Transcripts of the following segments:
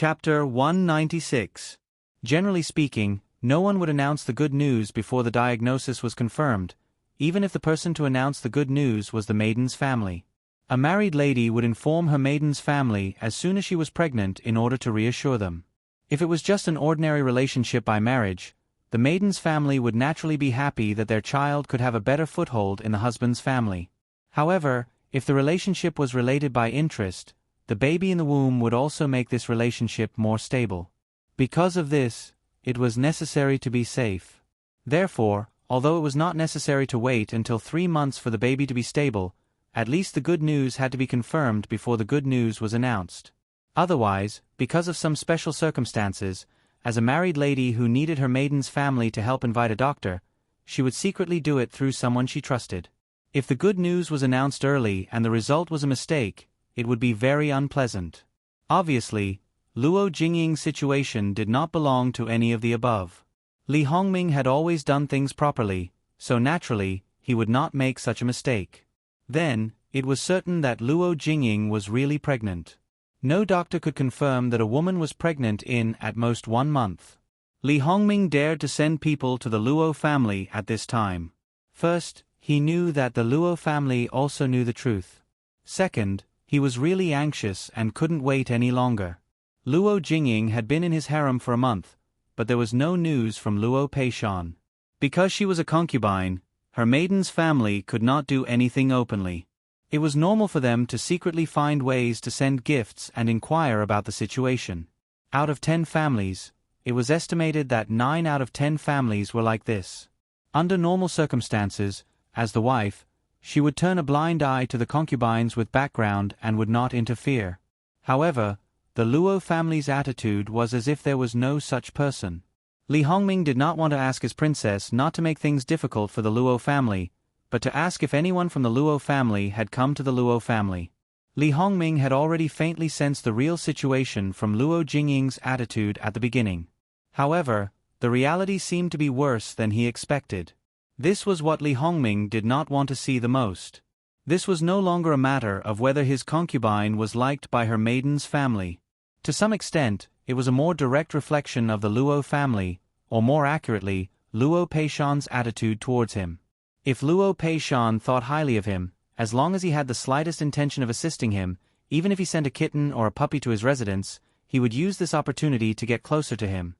Chapter 196. Generally speaking, no one would announce the good news before the diagnosis was confirmed, even if the person to announce the good news was the maiden's family. A married lady would inform her maiden's family as soon as she was pregnant in order to reassure them. If it was just an ordinary relationship by marriage, the maiden's family would naturally be happy that their child could have a better foothold in the husband's family. However, if the relationship was related by interest, the baby in the womb would also make this relationship more stable. Because of this, it was necessary to be safe. Therefore, although it was not necessary to wait until 3 months for the baby to be stable, at least the good news had to be confirmed before the good news was announced. Otherwise, because of some special circumstances, as a married lady who needed her maiden's family to help invite a doctor, she would secretly do it through someone she trusted. If the good news was announced early and the result was a mistake, it would be very unpleasant. Obviously, Luo Jingying's situation did not belong to any of the above. Li Hongming had always done things properly, so naturally, he would not make such a mistake. Then, it was certain that Luo Jingying was really pregnant. No doctor could confirm that a woman was pregnant in, at most, 1 month. Li Hongming dared to send people to the Luo family at this time. First, he knew that the Luo family also knew the truth. Second, he was really anxious and couldn't wait any longer. Luo Jingying had been in his harem for a month, but there was no news from Luo Peishan. Because she was a concubine, her maiden's family could not do anything openly. It was normal for them to secretly find ways to send gifts and inquire about the situation. Out of 10 families, it was estimated that 9 out of 10 families were like this. Under normal circumstances, as the wife, she would turn a blind eye to the concubines with background and would not interfere. However, the Luo family's attitude was as if there was no such person. Li Hongming did not want to ask his princess not to make things difficult for the Luo family, but to ask if anyone from the Luo family had come to the Luo family. Li Hongming had already faintly sensed the real situation from Luo Jingying's attitude at the beginning. However, the reality seemed to be worse than he expected. This was what Li Hongming did not want to see the most. This was no longer a matter of whether his concubine was liked by her maiden's family. To some extent, it was a more direct reflection of the Luo family, or more accurately, Luo Peishan's attitude towards him. If Luo Peishan thought highly of him, as long as he had the slightest intention of assisting him, even if he sent a kitten or a puppy to his residence, he would use this opportunity to get closer to him.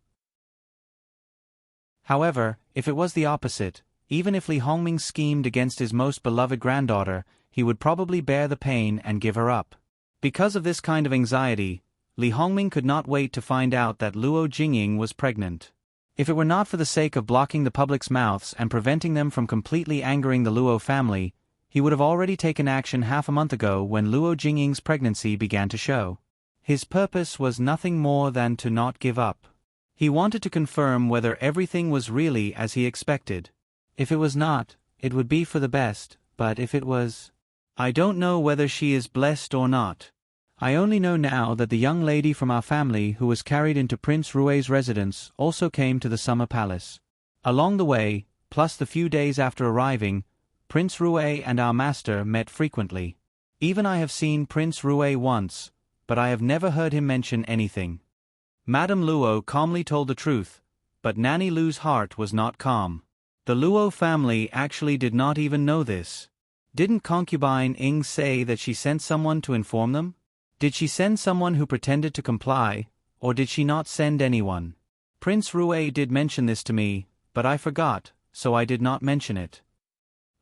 However, if it was the opposite, even if Li Hongming schemed against his most beloved granddaughter, he would probably bear the pain and give her up. Because of this kind of anxiety, Li Hongming could not wait to find out that Luo Jingying was pregnant. If it were not for the sake of blocking the public's mouths and preventing them from completely angering the Luo family, he would have already taken action half a month ago when Luo Jingying's pregnancy began to show. His purpose was nothing more than to not give up. He wanted to confirm whether everything was really as he expected. If it was not, it would be for the best, but if it was... I don't know whether she is blessed or not. I only know now that the young lady from our family who was carried into Prince Rue's residence also came to the summer palace. Along the way, plus the few days after arriving, Prince Rue and our master met frequently. Even I have seen Prince Rue once, but I have never heard him mention anything. Madame Luo calmly told the truth, but Nanny Lu's heart was not calm. The Luo family actually did not even know this. Didn't concubine Ing say that she sent someone to inform them? Did she send someone who pretended to comply, or did she not send anyone? Prince Rue did mention this to me, but I forgot, so I did not mention it.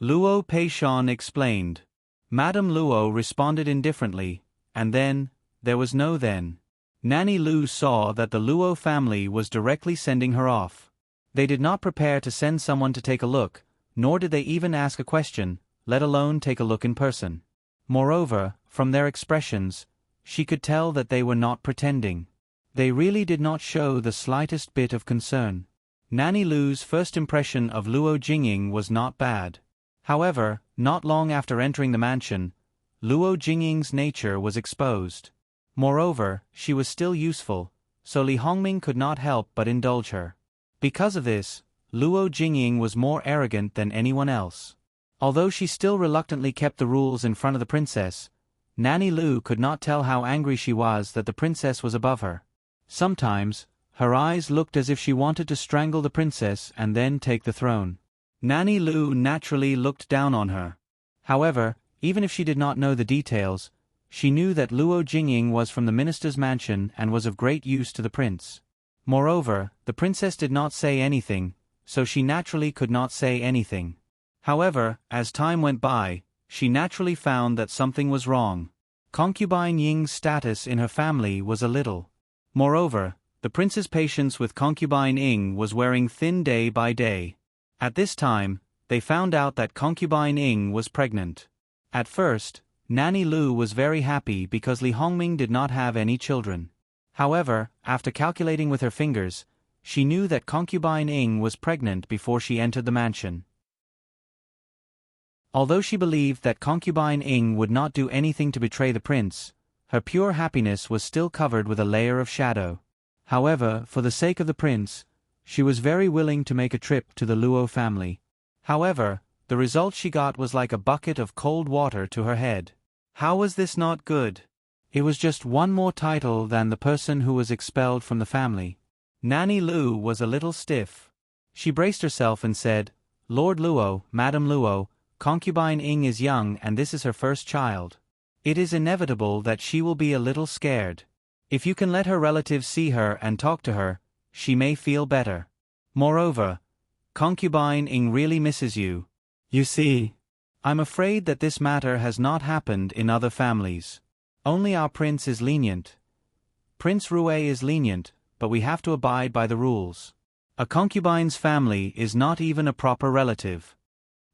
Luo Peishan explained. Madame Luo responded indifferently, and then, there was no then. Nanny Lu saw that the Luo family was directly sending her off. They did not prepare to send someone to take a look, nor did they even ask a question, let alone take a look in person. Moreover, from their expressions, she could tell that they were not pretending. They really did not show the slightest bit of concern. Nanny Lu's first impression of Luo Jingying was not bad. However, not long after entering the mansion, Luo Jingying's nature was exposed. Moreover, she was still useful, so Li Hongming could not help but indulge her. Because of this, Luo Jingying was more arrogant than anyone else. Although she still reluctantly kept the rules in front of the princess, Nanny Lu could not tell how angry she was that the princess was above her. Sometimes, her eyes looked as if she wanted to strangle the princess and then take the throne. Nanny Lu naturally looked down on her. However, even if she did not know the details, she knew that Luo Jingying was from the minister's mansion and was of great use to the prince. Moreover, the princess did not say anything, so she naturally could not say anything. However, as time went by, she naturally found that something was wrong. Concubine Ying's status in her family was a little. Moreover, the prince's patience with concubine Ying was wearing thin day by day. At this time, they found out that concubine Ying was pregnant. At first, Nanny Lu was very happy because Li Hongming did not have any children. However, after calculating with her fingers, she knew that concubine Ying was pregnant before she entered the mansion. Although she believed that concubine Ying would not do anything to betray the prince, her pure happiness was still covered with a layer of shadow. However, for the sake of the prince, she was very willing to make a trip to the Luo family. However, the result she got was like a bucket of cold water to her head. How was this not good? It was just one more title than the person who was expelled from the family. Nanny Lu was a little stiff. She braced herself and said, "Lord Luo, Madam Luo, concubine Ying is young and this is her first child. It is inevitable that she will be a little scared. If you can let her relatives see her and talk to her, she may feel better. Moreover, concubine Ying really misses you. You see, I'm afraid that this matter has not happened in other families. Only our prince is lenient. Prince Rue is lenient, but we have to abide by the rules. A concubine's family is not even a proper relative."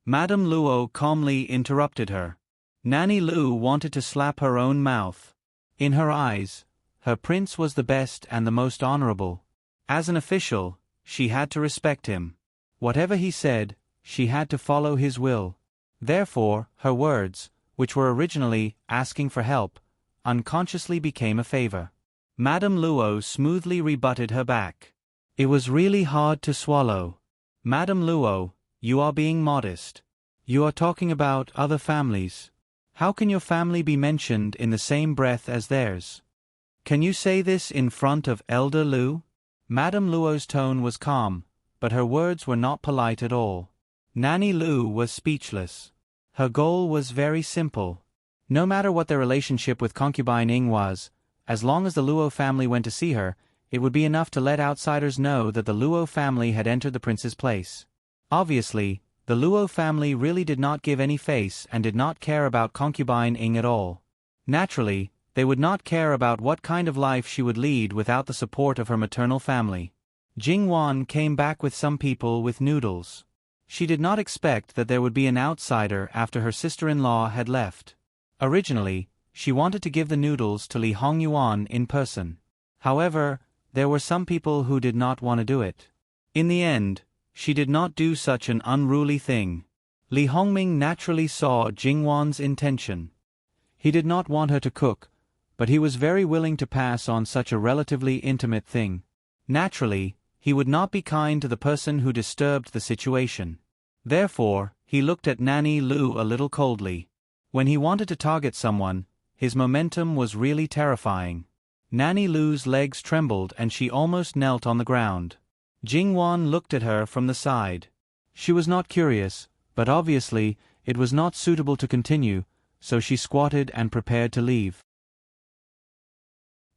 Madame Luo calmly interrupted her. Nanny Lu wanted to slap her own mouth. In her eyes, her prince was the best and the most honorable. As an official, she had to respect him. Whatever he said, she had to follow his will. Therefore, her words, which were originally asking for help, unconsciously became a favor. Madame Luo smoothly rebutted her back. It was really hard to swallow. Madame Luo, you are being modest. You are talking about other families. How can your family be mentioned in the same breath as theirs? Can you say this in front of Elder Lu? Madame Luo's tone was calm, but her words were not polite at all. Nanny Lu was speechless. Her goal was very simple. No matter what their relationship with concubine Ying was, as long as the Luo family went to see her, it would be enough to let outsiders know that the Luo family had entered the prince's place. Obviously, the Luo family really did not give any face and did not care about concubine Ying at all. Naturally, they would not care about what kind of life she would lead without the support of her maternal family. Jing Wan came back with some people with noodles. She did not expect that there would be an outsider after her sister-in-law had left. Originally, she wanted to give the noodles to Li Hongyuan in person. However, there were some people who did not want to do it. In the end, she did not do such an unruly thing. Li Hongming naturally saw Jingwan's intention. He did not want her to cook, but he was very willing to pass on such a relatively intimate thing. Naturally, he would not be kind to the person who disturbed the situation. Therefore, he looked at Nanny Lu a little coldly. When he wanted to target someone, his momentum was really terrifying. Nanny Lu's legs trembled and she almost knelt on the ground. Jingwan looked at her from the side. She was not curious, but obviously, it was not suitable to continue, so she squatted and prepared to leave.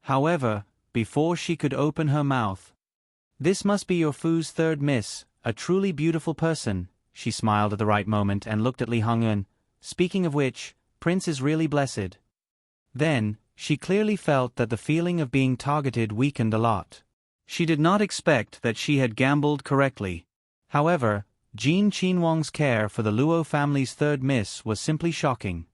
However, before she could open her mouth, "This must be your Fu's third miss, a truly beautiful person," she smiled at the right moment and looked at Li Hongyuan. "Speaking of which, Prince is really blessed." Then, she clearly felt that the feeling of being targeted weakened a lot. She did not expect that she had gambled correctly. However, Jin Qinhuang's care for the Luo family's third miss was simply shocking.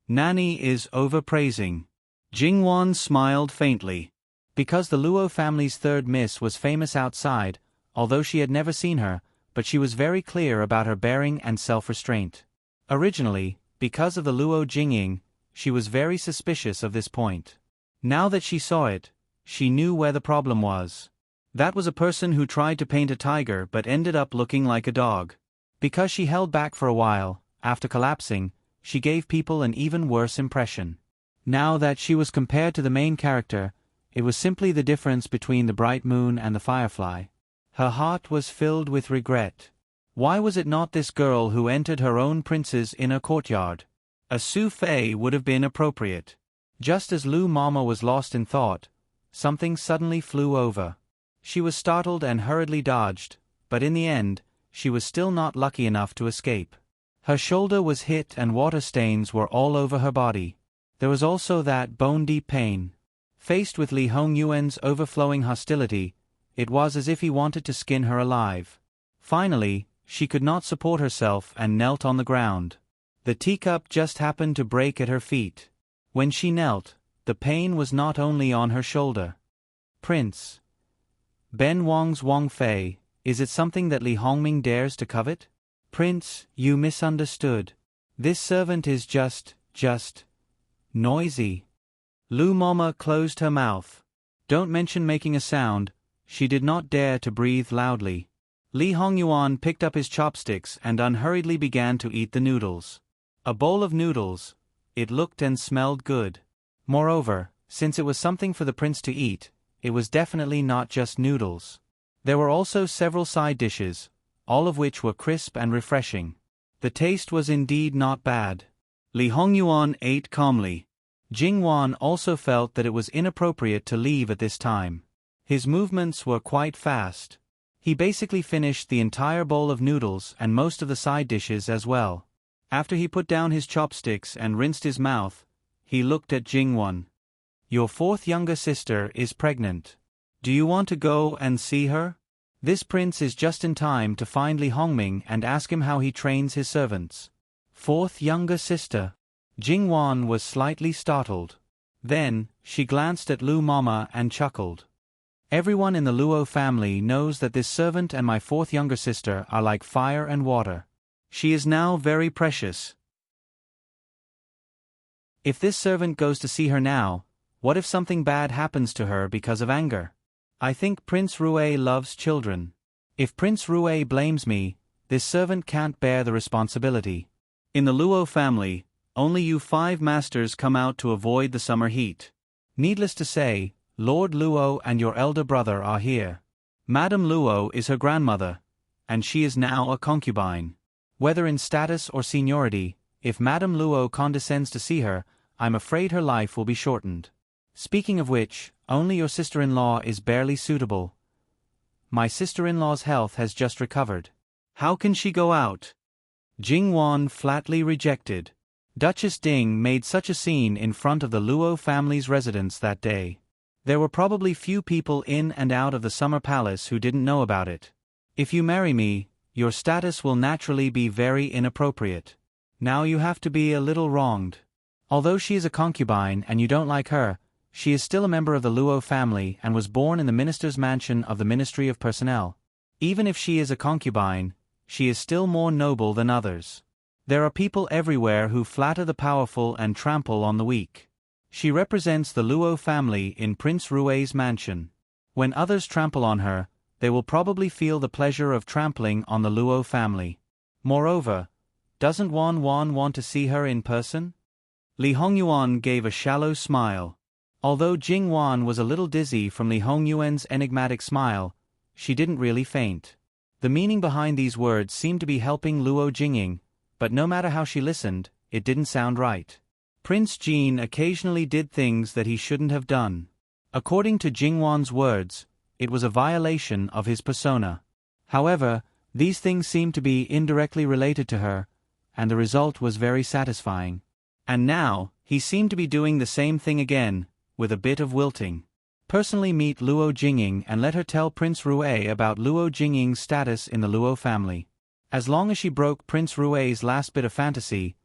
Nanny is overpraising. Jingwan smiled faintly. Because the Luo family's third miss was famous outside, although she had never seen her, but she was very clear about her bearing and self-restraint. Originally, because of the Luo Jingying, she was very suspicious of this point. Now that she saw it, she knew where the problem was. That was a person who tried to paint a tiger but ended up looking like a dog. Because she held back for a while, after collapsing, she gave people an even worse impression. Now that she was compared to the main character, it was simply the difference between the bright moon and the firefly. Her heart was filled with regret. Why was it not this girl who entered her own prince's inner courtyard? A souffle would have been appropriate. Just as Lu Mama was lost in thought, something suddenly flew over. She was startled and hurriedly dodged, but in the end, she was still not lucky enough to escape. Her shoulder was hit and water stains were all over her body. There was also that bone-deep pain. Faced with Li Hongyuan's overflowing hostility, it was as if he wanted to skin her alive. Finally, she could not support herself and knelt on the ground. The teacup just happened to break at her feet. When she knelt, the pain was not only on her shoulder. Prince Ben Wang's Wang Fei, is it something that Li Hongming dares to covet? Prince, you misunderstood. This servant is just noisy. Lu Mama closed her mouth. Don't mention making a sound, she did not dare to breathe loudly. Li Hongyuan picked up his chopsticks and unhurriedly began to eat the noodles. A bowl of noodles. It looked and smelled good. Moreover, since it was something for the prince to eat, it was definitely not just noodles. There were also several side dishes, all of which were crisp and refreshing. The taste was indeed not bad. Li Hongyuan ate calmly. Jing Wan also felt that it was inappropriate to leave at this time. His movements were quite fast. He basically finished the entire bowl of noodles and most of the side dishes as well. After he put down his chopsticks and rinsed his mouth, he looked at Jing Wan. Your fourth younger sister is pregnant. Do you want to go and see her? This prince is just in time to find Li Hongming and ask him how he trains his servants. Fourth younger sister. Jing Wan was slightly startled. Then, she glanced at Lu Mama and chuckled. Everyone in the Luo family knows that this servant and my fourth younger sister are like fire and water. She is now very precious. If this servant goes to see her now, what if something bad happens to her because of anger? I think Prince Rue loves children. If Prince Rue blames me, this servant can't bear the responsibility. In the Luo family, only you 5 masters come out to avoid the summer heat. Needless to say, Lord Luo and your elder brother are here. Madame Luo is her grandmother, and she is now a concubine. Whether in status or seniority, if Madame Luo condescends to see her, I'm afraid her life will be shortened. Speaking of which, only your sister-in-law is barely suitable. My sister-in-law's health has just recovered. How can she go out? Jing Wan flatly rejected. Duchess Ding made such a scene in front of the Luo family's residence that day. There were probably few people in and out of the summer palace who didn't know about it. If you marry me, your status will naturally be very inappropriate. Now you have to be a little wronged. Although she is a concubine and you don't like her, she is still a member of the Luo family and was born in the minister's mansion of the Ministry of Personnel. Even if she is a concubine, she is still more noble than others. There are people everywhere who flatter the powerful and trample on the weak. She represents the Luo family in Prince Rue's mansion. When others trample on her, they will probably feel the pleasure of trampling on the Luo family. Moreover, doesn't Wan want to see her in person? Li Hongyuan gave a shallow smile. Although Jing Wan was a little dizzy from Li Hongyuan's enigmatic smile, she didn't really faint. The meaning behind these words seemed to be helping Luo Jingying, but no matter how she listened, it didn't sound right. Prince Jin occasionally did things that he shouldn't have done. According to Jing Wan's words, it was a violation of his persona. However, these things seemed to be indirectly related to her, and the result was very satisfying. And now, he seemed to be doing the same thing again, with a bit of wilting. Personally meet Luo Jingying and let her tell Prince Rue about Luo Jingying's status in the Luo family. As long as she broke Prince Rue's last bit of fantasy,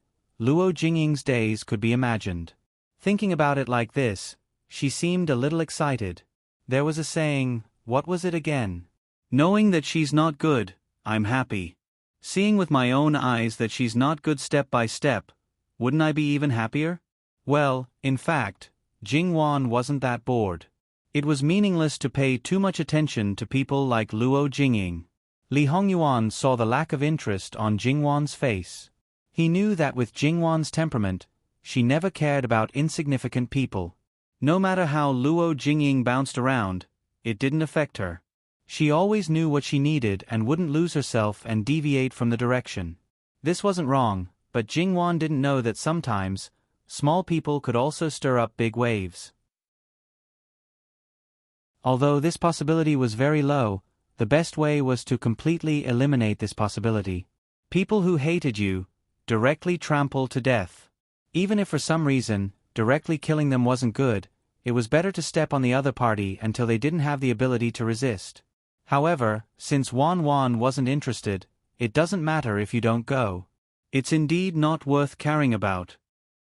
Luo Jingying's days could be imagined. Thinking about it like this, she seemed a little excited. There was a saying, what was it again? Knowing that she's not good, I'm happy. Seeing with my own eyes that she's not good step by step, wouldn't I be even happier? Well, in fact, Jing Wan wasn't that bored. It was meaningless to pay too much attention to people like Luo Jingying. Li Hongyuan saw the lack of interest on Jing Wan's face. He knew that with Jing Wan's temperament, she never cared about insignificant people. No matter how Luo Jingying bounced around, it didn't affect her. She always knew what she needed and wouldn't lose herself and deviate from the direction. This wasn't wrong, but Jingwan didn't know that sometimes, small people could also stir up big waves. Although this possibility was very low, the best way was to completely eliminate this possibility. People who hated you, directly trample to death. Even if for some reason, directly killing them wasn't good, it was better to step on the other party until they didn't have the ability to resist. However, since Wan wasn't interested, it doesn't matter if you don't go. It's indeed not worth caring about.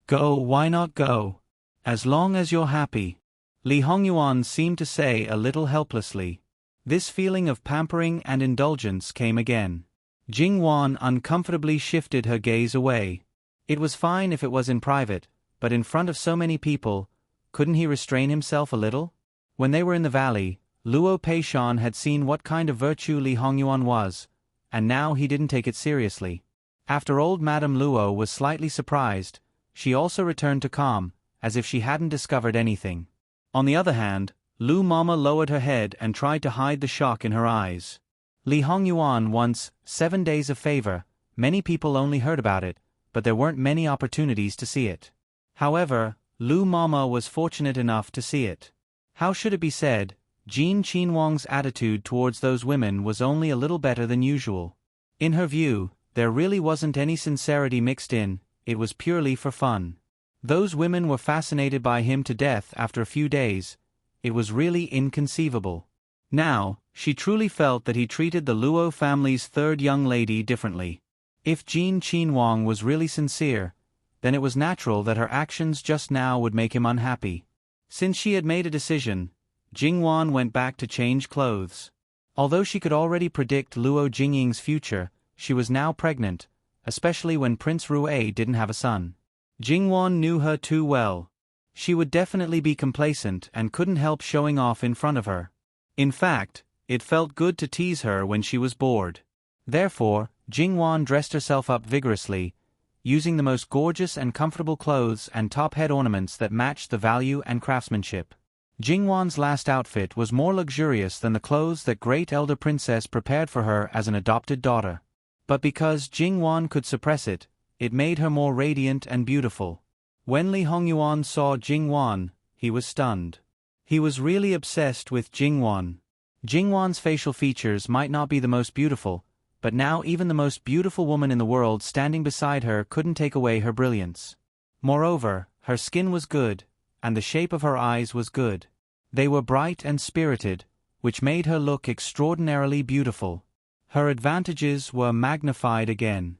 Go, why not go? As long as you're happy. Li Hongyuan seemed to say a little helplessly. This feeling of pampering and indulgence came again. Jingwan uncomfortably shifted her gaze away. It was fine if it was in private, but in front of so many people, couldn't he restrain himself a little? When they were in the valley, Luo Peishan had seen what kind of virtue Li Hongyuan was, and now he didn't take it seriously. After old Madame Luo was slightly surprised, she also returned to calm, as if she hadn't discovered anything. On the other hand, Lu Mama lowered her head and tried to hide the shock in her eyes. Li Hongyuan once, 7 days of favor, many people only heard about it, but there weren't many opportunities to see it. However, Lu Mama was fortunate enough to see it. How should it be said, Jin Qinhuang's attitude towards those women was only a little better than usual. In her view, there really wasn't any sincerity mixed in, it was purely for fun. Those women were fascinated by him to death after a few days. It was really inconceivable. Now, she truly felt that he treated the Luo family's third young lady differently. If Jin Qinhuang was really sincere, then it was natural that her actions just now would make him unhappy. Since she had made a decision, Jingwan went back to change clothes. Although she could already predict Luo Jingying's future, she was now pregnant, especially when Prince Rui didn't have a son. Jingwan knew her too well. She would definitely be complacent and couldn't help showing off in front of her. In fact, it felt good to tease her when she was bored. Therefore, Jingwan dressed herself up vigorously, using the most gorgeous and comfortable clothes and top head ornaments that matched the value and craftsmanship. Jingwan's last outfit was more luxurious than the clothes that great elder princess prepared for her as an adopted daughter. But because Jingwan could suppress it, it made her more radiant and beautiful. When Li Hongyuan saw Jingwan, he was stunned. He was really obsessed with Jingwan. Jingwan's facial features might not be the most beautiful, but now even the most beautiful woman in the world standing beside her couldn't take away her brilliance. Moreover, her skin was good, and the shape of her eyes was good. They were bright and spirited, which made her look extraordinarily beautiful. Her advantages were magnified again.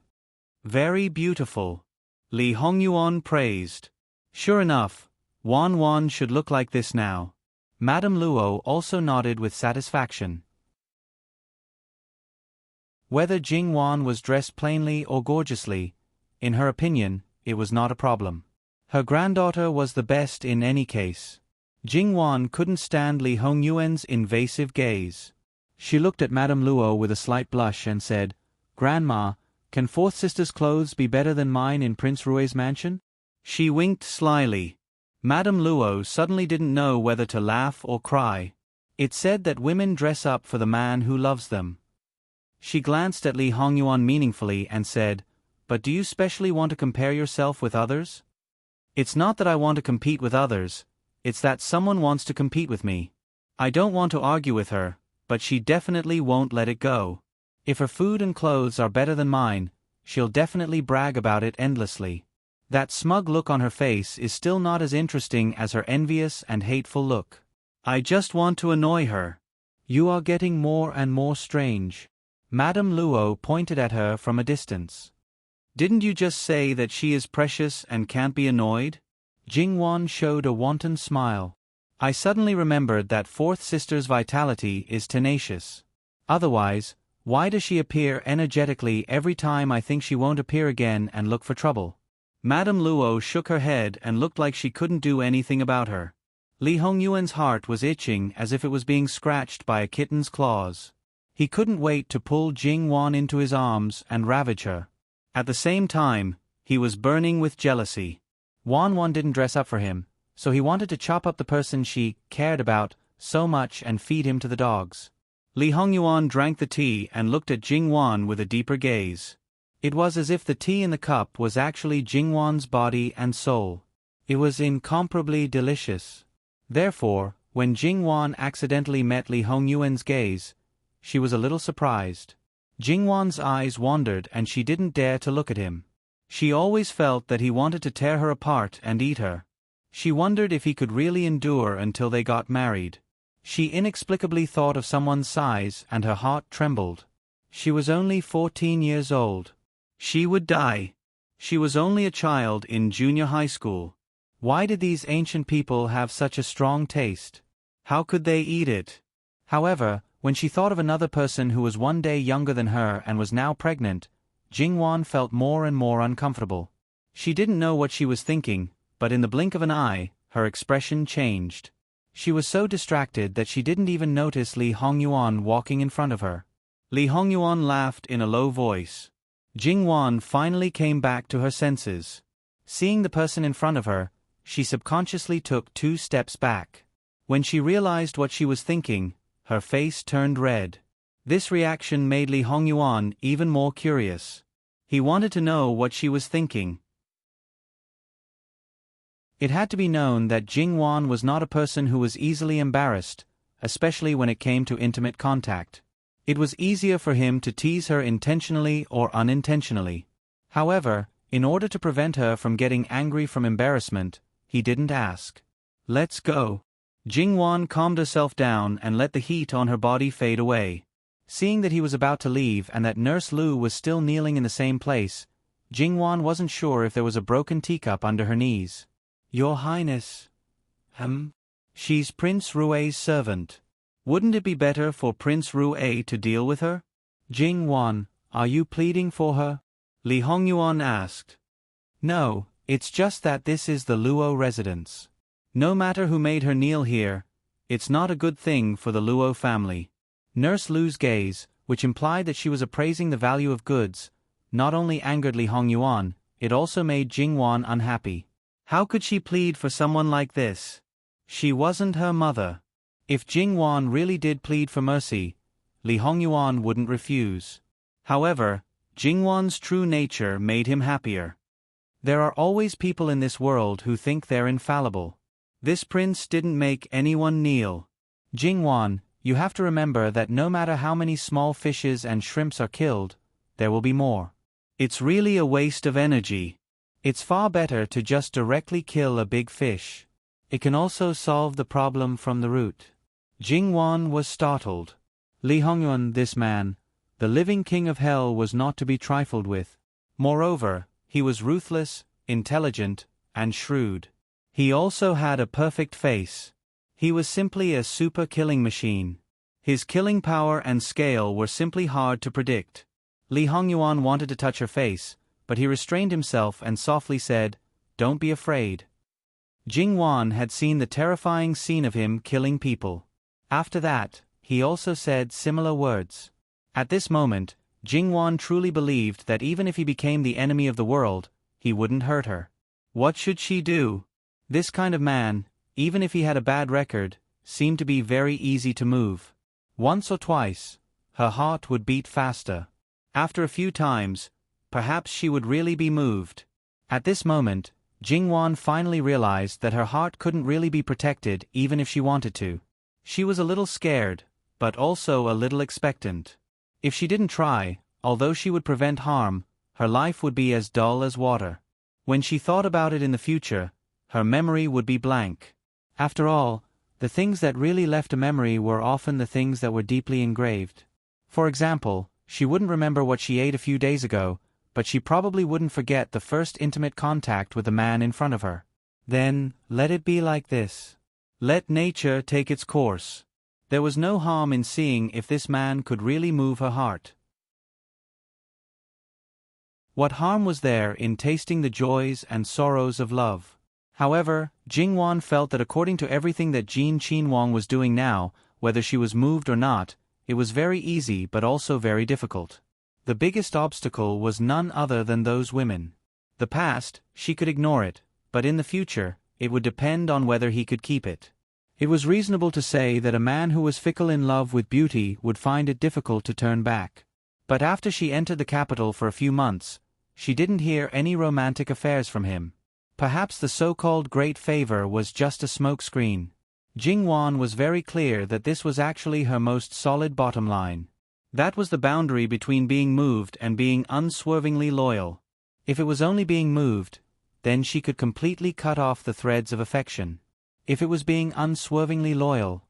Very beautiful, Li Hongyuan praised. Sure enough, Wan should look like this now. Madame Luo also nodded with satisfaction. Whether Jingwan was dressed plainly or gorgeously, in her opinion, it was not a problem. Her granddaughter was the best in any case. Jingwan couldn't stand Li Hongyuan's invasive gaze. She looked at Madame Luo with a slight blush and said, "Grandma, can fourth sister's clothes be better than mine in Prince Rui's mansion?" She winked slyly. Madame Luo suddenly didn't know whether to laugh or cry. It said that women dress up for the man who loves them. She glanced at Li Hongyuan meaningfully and said, "But do you specially want to compare yourself with others?" "It's not that I want to compete with others, it's that someone wants to compete with me. I don't want to argue with her, but she definitely won't let it go. If her food and clothes are better than mine, she'll definitely brag about it endlessly. That smug look on her face is still not as interesting as her envious and hateful look. I just want to annoy her. You are getting more and more strange." Madame Luo pointed at her from a distance. "Didn't you just say that she is precious and can't be annoyed?" Jingwan showed a wanton smile. "I suddenly remembered that fourth sister's vitality is tenacious. Otherwise, why does she appear energetically every time I think she won't appear again and look for trouble?" Madame Luo shook her head and looked like she couldn't do anything about her. Li Hongyuan's heart was itching as if it was being scratched by a kitten's claws. He couldn't wait to pull Jingwan into his arms and ravage her. At the same time, he was burning with jealousy. Wan didn't dress up for him, so he wanted to chop up the person she cared about so much and feed him to the dogs. Li Hongyuan drank the tea and looked at Jingwan with a deeper gaze. It was as if the tea in the cup was actually Jingwan's body and soul. It was incomparably delicious. Therefore, when Jingwan accidentally met Li Hongyuan's gaze, she was a little surprised. Jingwan's eyes wandered and she didn't dare to look at him. She always felt that he wanted to tear her apart and eat her. She wondered if he could really endure until they got married. She inexplicably thought of someone's size and her heart trembled. She was only 14 years old. She would die. She was only a child in junior high school. Why did these ancient people have such a strong taste? How could they eat it? However, when she thought of another person who was one day younger than her and was now pregnant, Jingwan felt more and more uncomfortable. She didn't know what she was thinking, but in the blink of an eye, her expression changed. She was so distracted that she didn't even notice Li Hongyuan walking in front of her. Li Hongyuan laughed in a low voice. Jingwan finally came back to her senses. Seeing the person in front of her, she subconsciously took 2 steps back. When she realized what she was thinking, her face turned red. This reaction made Li Hongyuan even more curious. He wanted to know what she was thinking. It had to be known that Jingwan was not a person who was easily embarrassed, especially when it came to intimate contact. It was easier for him to tease her intentionally or unintentionally. However, in order to prevent her from getting angry from embarrassment, he didn't ask. "Let's go." Jingwan calmed herself down and let the heat on her body fade away. Seeing that he was about to leave and that Nurse Lu was still kneeling in the same place, Jingwan wasn't sure if there was a broken teacup under her knees. "Your Highness." She's Prince Rue's servant. Wouldn't it be better for Prince Rue to deal with her? Jingwan, are you pleading for her? Li Hongyuan asked. No, it's just that this is the Luo residence. No matter who made her kneel here, it's not a good thing for the Luo family. Nurse Lu's gaze, which implied that she was appraising the value of goods, not only angered Li Hongyuan, it also made Jingwan unhappy. How could she plead for someone like this? She wasn't her mother. If Jingwan really did plead for mercy, Li Hongyuan wouldn't refuse. However, Jingwan's true nature made him happier. There are always people in this world who think they're infallible. This prince didn't make anyone kneel. Jingwan, you have to remember that no matter how many small fishes and shrimps are killed, there will be more. It's really a waste of energy. It's far better to just directly kill a big fish. It can also solve the problem from the root. Jingwan was startled. Li Hongyuan, this man, the living king of hell, was not to be trifled with. Moreover, he was ruthless, intelligent, and shrewd. He also had a perfect face. He was simply a super killing machine. His killing power and scale were simply hard to predict. Li Hongyuan wanted to touch her face, but he restrained himself and softly said, "Don't be afraid." Jingwan had seen the terrifying scene of him killing people. After that, he also said similar words. At this moment, Jingwan truly believed that even if he became the enemy of the world, he wouldn't hurt her. What should she do? This kind of man, even if he had a bad record, seemed to be very easy to move. Once or twice, her heart would beat faster. After a few times, perhaps she would really be moved. At this moment, Jingwan finally realized that her heart couldn't really be protected even if she wanted to. She was a little scared, but also a little expectant. If she didn't try, although she would prevent harm, her life would be as dull as water. When she thought about it in the future, her memory would be blank. After all, the things that really left a memory were often the things that were deeply engraved. For example, she wouldn't remember what she ate a few days ago, but she probably wouldn't forget the first intimate contact with the man in front of her. Then, let it be like this. Let nature take its course. There was no harm in seeing if this man could really move her heart. What harm was there in tasting the joys and sorrows of love? However, Jingwan felt that according to everything that Jin Qinhuang was doing now, whether she was moved or not, it was very easy but also very difficult. The biggest obstacle was none other than those women. The past, she could ignore it, but in the future, it would depend on whether he could keep it. It was reasonable to say that a man who was fickle in love with beauty would find it difficult to turn back. But after she entered the capital for a few months, she didn't hear any romantic affairs from him. Perhaps the so-called great favor was just a smokescreen. Jingwan was very clear that this was actually her most solid bottom line. That was the boundary between being moved and being unswervingly loyal. If it was only being moved, then she could completely cut off the threads of affection. If it was being unswervingly loyal,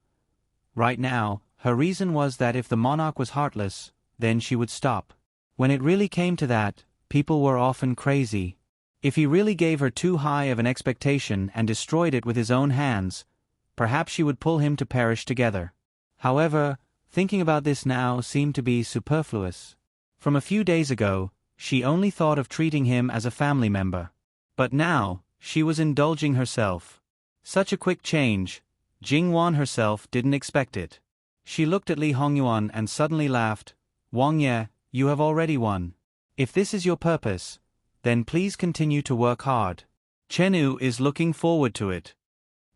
right now, her reason was that if the monarch was heartless, then she would stop. When it really came to that, people were often crazy. If he really gave her too high of an expectation and destroyed it with his own hands, perhaps she would pull him to perish together. However, thinking about this now seemed to be superfluous. From a few days ago, she only thought of treating him as a family member. But now, she was indulging herself. Such a quick change, Jingwan herself didn't expect it. She looked at Li Hongyuan and suddenly laughed. "Wang Ye, you have already won. If this is your purpose, then please continue to work hard. Chenu is looking forward to it."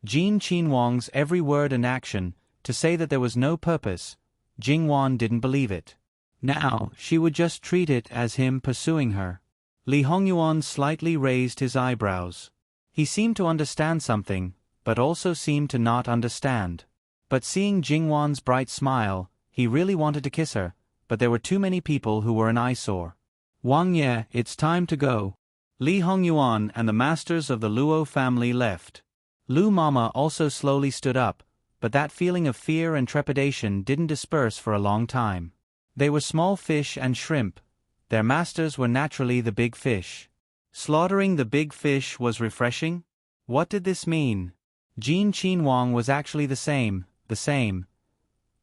Jin Qinhuang's every word and action, to say that there was no purpose, Jingwan didn't believe it. Now, she would just treat it as him pursuing her. Li Hongyuan slightly raised his eyebrows. He seemed to understand something, but also seemed to not understand. But seeing Jingwan's bright smile, he really wanted to kiss her, but there were too many people who were an eyesore. "Wang Ye, it's time to go." Li Hongyuan and the masters of the Luo family left. Lu Mama also slowly stood up, but that feeling of fear and trepidation didn't disperse for a long time. They were small fish and shrimp. Their masters were naturally the big fish. Slaughtering the big fish was refreshing? What did this mean? Jin Qinhuang was actually the same.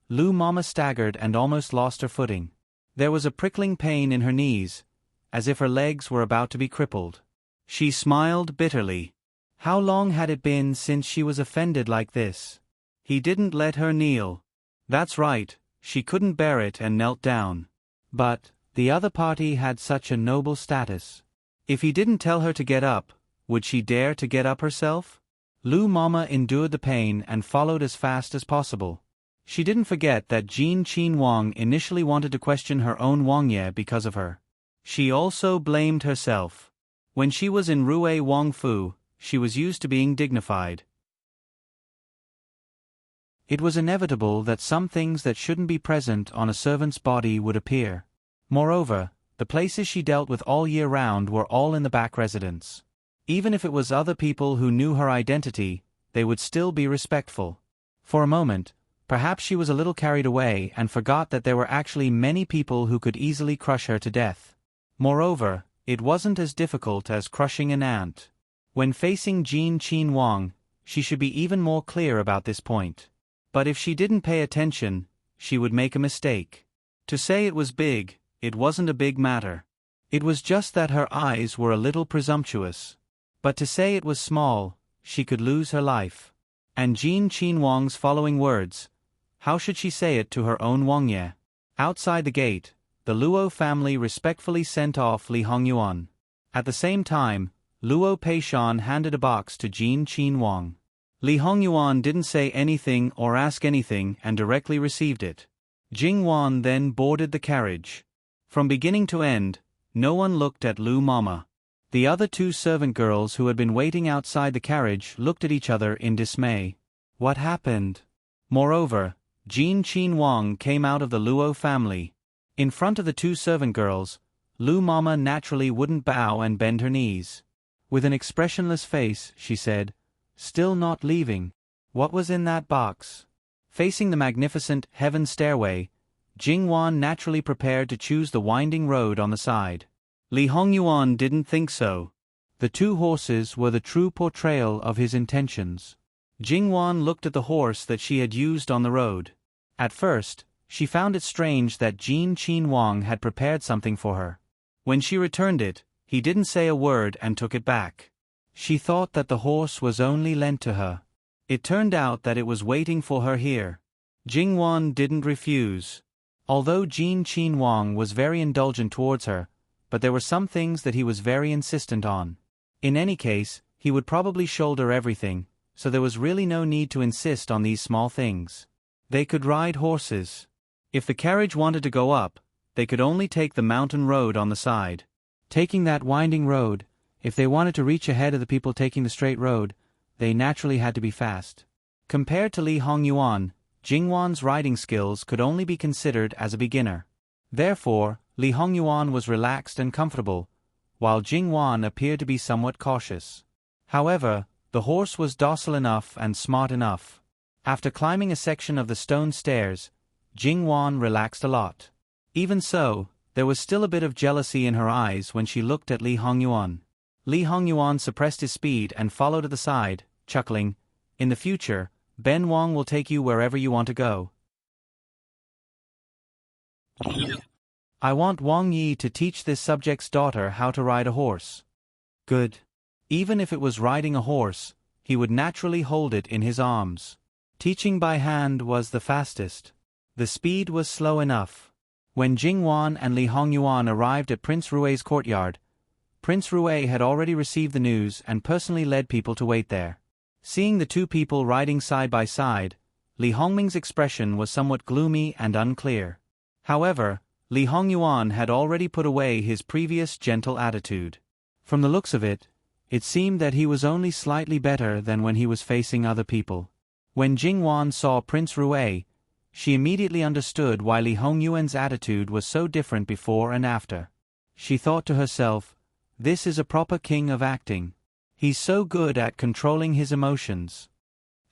Lu Mama staggered and almost lost her footing. There was a prickling pain in her knees, as if her legs were about to be crippled. She smiled bitterly. How long had it been since she was offended like this? He didn't let her kneel. That's right, she couldn't bear it and knelt down. But the other party had such a noble status. If he didn't tell her to get up, would she dare to get up herself? Lu Mama endured the pain and followed as fast as possible. She didn't forget that Jin Qinhuang initially wanted to question her own Wang Ye because of her. She also blamed herself. When she was in Rue Wangfu, she was used to being dignified. It was inevitable that some things that shouldn't be present on a servant's body would appear. Moreover, the places she dealt with all year round were all in the back residence. Even if it was other people who knew her identity, they would still be respectful. For a moment, perhaps she was a little carried away and forgot that there were actually many people who could easily crush her to death. Moreover, it wasn't as difficult as crushing an ant. When facing Jin Qinhuang, she should be even more clear about this point. But if she didn't pay attention, she would make a mistake. To say it was big, it wasn't a big matter. It was just that her eyes were a little presumptuous. But to say it was small, she could lose her life. And Jin Qinhuang's following words, how should she say it to her own Wang Ye? Outside the gate, the Luo family respectfully sent off Li Hongyuan. At the same time, Luo Peishan handed a box to Jin Qinhuang. Li Hongyuan didn't say anything or ask anything and directly received it. Jingwan then boarded the carriage. From beginning to end, no one looked at Lu Mama. The other two servant girls who had been waiting outside the carriage looked at each other in dismay. What happened? Moreover, Jin Qinhuang came out of the Luo family. In front of the two servant girls, Lu Mama naturally wouldn't bow and bend her knees. With an expressionless face, she said, "Still not leaving. What was in that box?" Facing the magnificent heaven stairway, Jingwan naturally prepared to choose the winding road on the side. Li Hongyuan didn't think so. The two horses were the true portrayal of his intentions. Jingwan looked at the horse that she had used on the road. At first, she found it strange that Jin Qinhuang had prepared something for her. When she returned it, he didn't say a word and took it back. She thought that the horse was only lent to her. It turned out that it was waiting for her here. Jingwan didn't refuse. Although Jin Qinhuang was very indulgent towards her, but there were some things that he was very insistent on. In any case, he would probably shoulder everything, so there was really no need to insist on these small things. They could ride horses. If the carriage wanted to go up, they could only take the mountain road on the side. Taking that winding road, if they wanted to reach ahead of the people taking the straight road, they naturally had to be fast. Compared to Li Hongyuan, Jingwan's riding skills could only be considered as a beginner. Therefore, Li Hongyuan was relaxed and comfortable, while Jingwan appeared to be somewhat cautious. However, the horse was docile enough and smart enough. After climbing a section of the stone stairs, Jingwan relaxed a lot. Even so, there was still a bit of jealousy in her eyes when she looked at Li Hongyuan. Li Hongyuan suppressed his speed and followed to the side, chuckling, "In the future, Ben Wang will take you wherever you want to go. I want Wang Yi to teach this subject's daughter how to ride a horse." Good. Even if it was riding a horse, he would naturally hold it in his arms. Teaching by hand was the fastest. The speed was slow enough. When Jingwan and Li Hongyuan arrived at Prince Rui's courtyard, Prince Rui had already received the news and personally led people to wait there. Seeing the two people riding side by side, Li Hongming's expression was somewhat gloomy and unclear. However, Li Hongyuan had already put away his previous gentle attitude. From the looks of it, it seemed that he was only slightly better than when he was facing other people. When Jingwan saw Prince Rui, she immediately understood why Li Hongyuan's attitude was so different before and after. She thought to herself, "This is a proper king of acting. He's so good at controlling his emotions."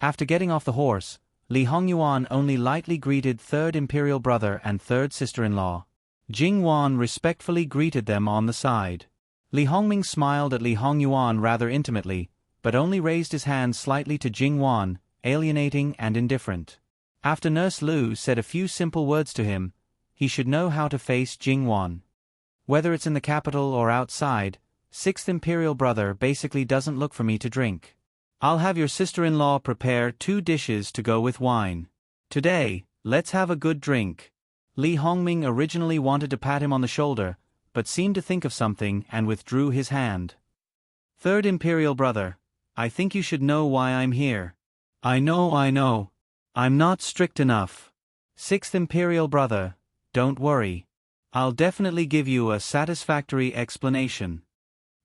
After getting off the horse, Li Hongyuan only lightly greeted third imperial brother and third sister-in-law. Jingwan respectfully greeted them on the side. Li Hongming smiled at Li Hongyuan rather intimately, but only raised his hand slightly to Jingwan, alienating and indifferent. After Nurse Lu said a few simple words to him, he should know how to face Jingwan. Whether it's in the capital or outside, Sixth Imperial Brother basically doesn't look for me to drink. I'll have your sister-in-law prepare 2 dishes to go with wine. Today, let's have a good drink. Li Hongming originally wanted to pat him on the shoulder, but seemed to think of something and withdrew his hand. Third Imperial Brother, I think you should know why I'm here. I know. I'm not strict enough. Sixth Imperial Brother, don't worry. I'll definitely give you a satisfactory explanation.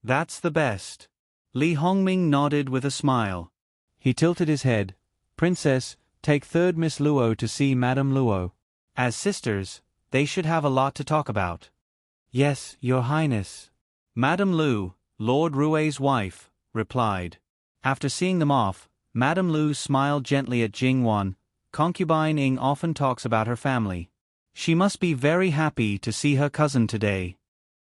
That's the best. Li Hongming nodded with a smile. He tilted his head. Princess, take third Miss Luo to see Madame Luo. As sisters, they should have a lot to talk about. Yes, Your Highness. Madame Lu, Lord Rui's wife, replied. After seeing them off, Madame Lu smiled gently at Jingwan. Concubine Ing often talks about her family. She must be very happy to see her cousin today.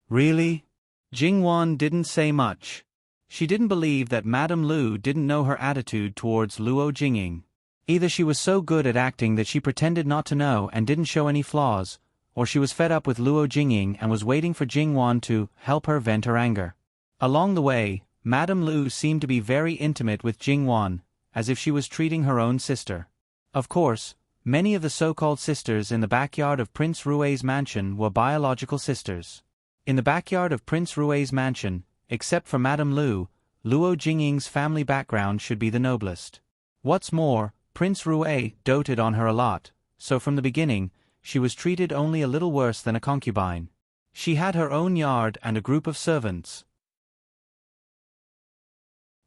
Really? Jingwan didn't say much. She didn't believe that Madame Lu didn't know her attitude towards Luo Jingying. Either she was so good at acting that she pretended not to know and didn't show any flaws, or she was fed up with Luo Jingying and was waiting for Jingwan to help her vent her anger. Along the way, Madame Lu seemed to be very intimate with Jingwan, as if she was treating her own sister. Of course, many of the so-called sisters in the backyard of Prince Rui's mansion were biological sisters. In the backyard of Prince Rui's mansion, except for Madame Lu, Luo Jingying's family background should be the noblest. What's more, Prince Rui doted on her a lot, so from the beginning, she was treated only a little worse than a concubine. She had her own yard and a group of servants.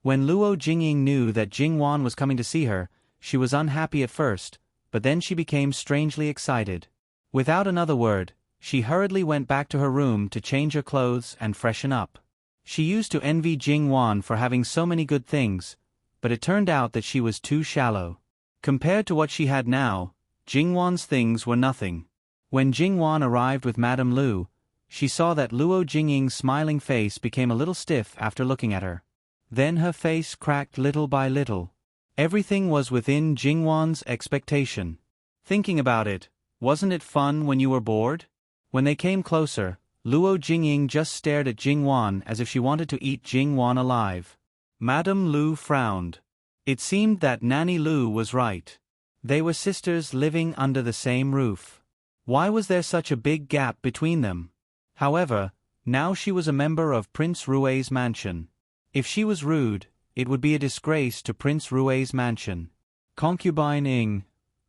When Luo Jingying knew that Jingwan was coming to see her, she was unhappy at first, but then she became strangely excited. Without another word, she hurriedly went back to her room to change her clothes and freshen up. She used to envy Jingwan for having so many good things, but it turned out that she was too shallow. Compared to what she had now, Jingwan's things were nothing. When Jingwan arrived with Madame Lu, she saw that Luo Jingying's smiling face became a little stiff after looking at her. Then her face cracked little by little. Everything was within Jingwan's expectation. Thinking about it, wasn't it fun when you were bored? When they came closer, Luo Jingying just stared at Jingwan as if she wanted to eat Jingwan alive. Madame Lu frowned. It seemed that Nanny Lu was right. They were sisters living under the same roof. Why was there such a big gap between them? However, now she was a member of Prince Rui's mansion. If she was rude, it would be a disgrace to Prince Rui's mansion. Concubine Ing.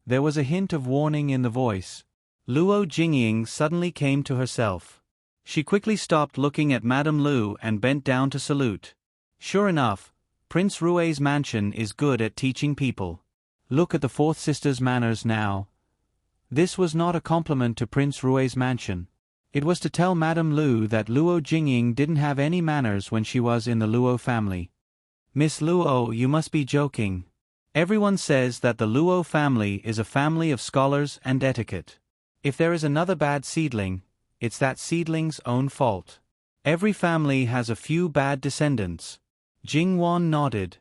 There was a hint of warning in the voice. Luo Jingying suddenly came to herself. She quickly stopped looking at Madame Lu and bent down to salute. Sure enough, Prince Rui's mansion is good at teaching people. Look at the fourth sister's manners now. This was not a compliment to Prince Rui's mansion. It was to tell Madame Lu that Luo Jingying didn't have any manners when she was in the Luo family. Miss Luo, you must be joking. Everyone says that the Luo family is a family of scholars and etiquette. If there is another bad seedling, it's that seedling's own fault. Every family has a few bad descendants. Jingwan nodded.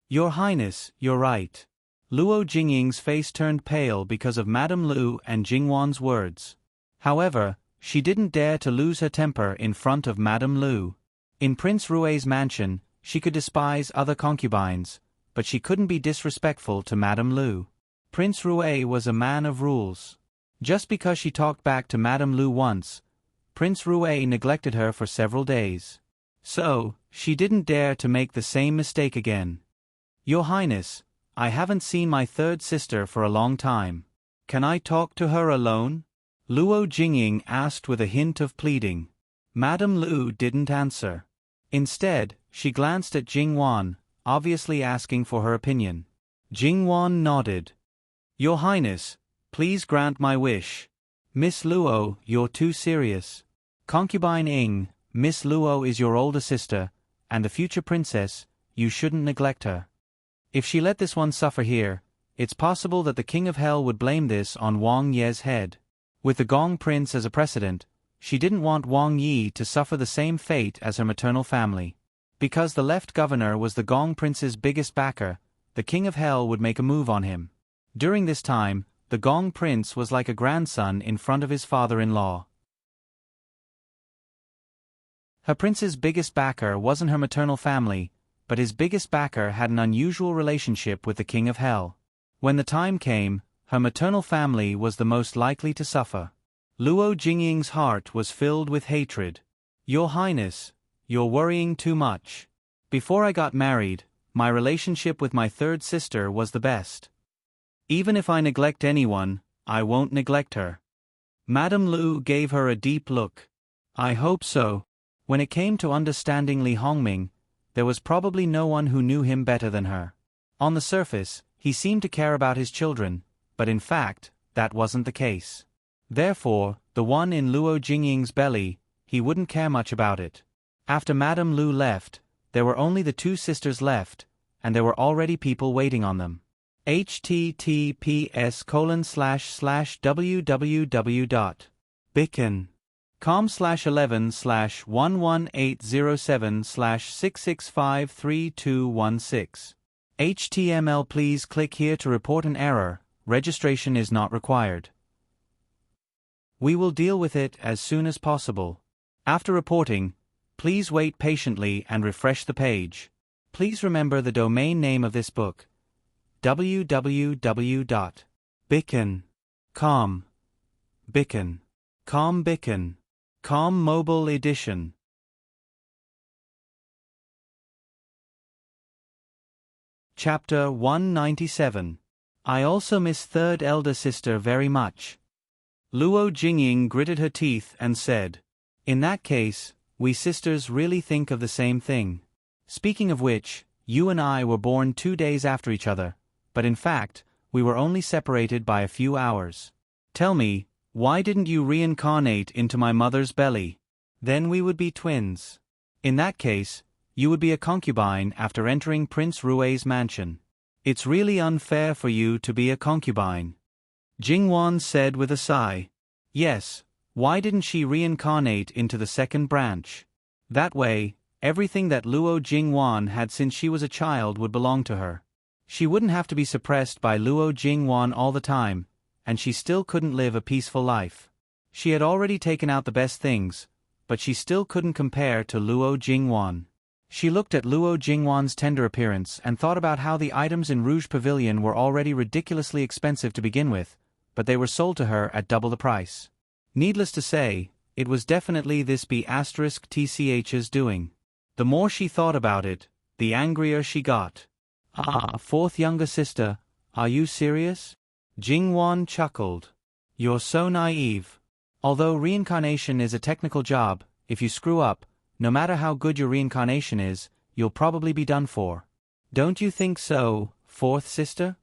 Your Highness, you're right. Luo Jingying's face turned pale because of Madame Lu and Jingwan's words. However, she didn't dare to lose her temper in front of Madame Lu. In Prince Rui's mansion, she could despise other concubines, but she couldn't be disrespectful to Madame Lu. Prince Rui was a man of rules. Just because she talked back to Madame Lu once, Prince Rui neglected her for several days. So, she didn't dare to make the same mistake again. Your Highness, I haven't seen my third sister for a long time. Can I talk to her alone? Luo Jingying asked with a hint of pleading. Madame Lu didn't answer. Instead, she glanced at Jingwan, obviously asking for her opinion. Jingwan nodded. Your Highness, please grant my wish. Miss Luo, you're too serious. Concubine Ing, Miss Luo is your older sister, and the future princess, you shouldn't neglect her. If she let this one suffer here, it's possible that the King of Hell would blame this on Wang Ye's head. With the Gong Prince as a precedent, she didn't want Wang Yi to suffer the same fate as her maternal family. Because the left governor was the Gong Prince's biggest backer, the King of Hell would make a move on him. During this time, the Gong Prince was like a grandson in front of his father-in-law. Her prince's biggest backer wasn't her maternal family, but his biggest backer had an unusual relationship with the King of Hell. When the time came, her maternal family was the most likely to suffer. Luo Jingying's heart was filled with hatred. Your Highness, you're worrying too much. Before I got married, my relationship with my third sister was the best. Even if I neglect anyone, I won't neglect her. Madame Lu gave her a deep look. I hope so. When it came to understanding Li Hongming, there was probably no one who knew him better than her. On the surface, he seemed to care about his children, but in fact, that wasn't the case. Therefore, the one in Luo Jingying's belly, he wouldn't care much about it. After Madame Lu left, there were only the two sisters left, and there were already people waiting on them. https://www.bicken.com/11/11807/6653216. HTML Please click here to report an error. Registration is not required. We will deal with it as soon as possible. After reporting, please wait patiently and refresh the page. Please remember the domain name of this book: www.bicken.com. Bicken.com Mobile Edition. Chapter 197. I also miss third elder sister very much. Luo Jingying gritted her teeth and said, in that case, we sisters really think of the same thing. Speaking of which, you and I were born 2 days after each other, but in fact, we were only separated by a few hours. Tell me, why didn't you reincarnate into my mother's belly? Then we would be twins. In that case, you would be a concubine after entering Prince Rui's mansion. It's really unfair for you to be a concubine. Jingwan said with a sigh. Yes, why didn't she reincarnate into the second branch? That way, everything that Luo Jingwan had since she was a child would belong to her. She wouldn't have to be suppressed by Luo Jingwan all the time, and she still couldn't live a peaceful life. She had already taken out the best things, but she still couldn't compare to Luo Jingwan. She looked at Luo Jingwan's tender appearance and thought about how the items in Rouge Pavilion were already ridiculously expensive to begin with, but they were sold to her at double the price. Needless to say, it was definitely this B****''''''''''''''''''''''''''''''''''''''''''''''''''''''''''''''''''''''''' The more she thought about it, the angrier she got. Ah, fourth younger sister, are you serious? Jingwan chuckled. You're so naive. Although reincarnation is a technical job, if you screw up, no matter how good your reincarnation is, you'll probably be done for. Don't you think so, fourth sister?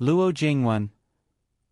Luo Jingwan.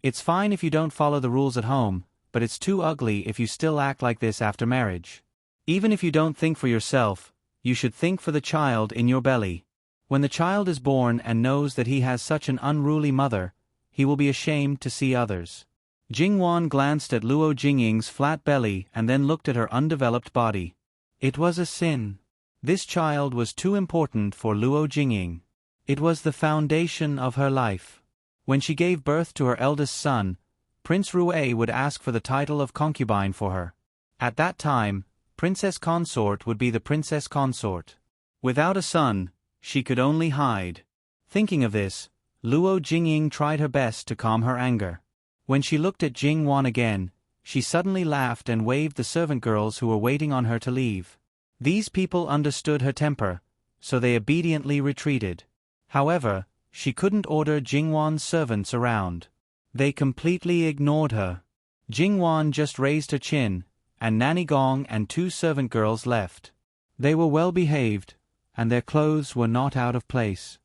It's fine if you don't follow the rules at home, but it's too ugly if you still act like this after marriage. Even if you don't think for yourself, you should think for the child in your belly. When the child is born and knows that he has such an unruly mother, he will be ashamed to see others. Jingwan glanced at Luo Jingying's flat belly and then looked at her undeveloped body. It was a sin. This child was too important for Luo Jingying. It was the foundation of her life. When she gave birth to her eldest son, Prince Ruwei would ask for the title of concubine for her. At that time, princess consort would be the princess consort. Without a son, she could only hide. Thinking of this, Luo Jingying tried her best to calm her anger. When she looked at Jingwan again, she suddenly laughed and waved the servant girls who were waiting on her to leave. These people understood her temper, so they obediently retreated. However, she couldn't order Jingwan's servants around. They completely ignored her. Jingwan just raised her chin, and Nanny Gong and 2 servant girls left. They were well behaved, and their clothes were not out of place.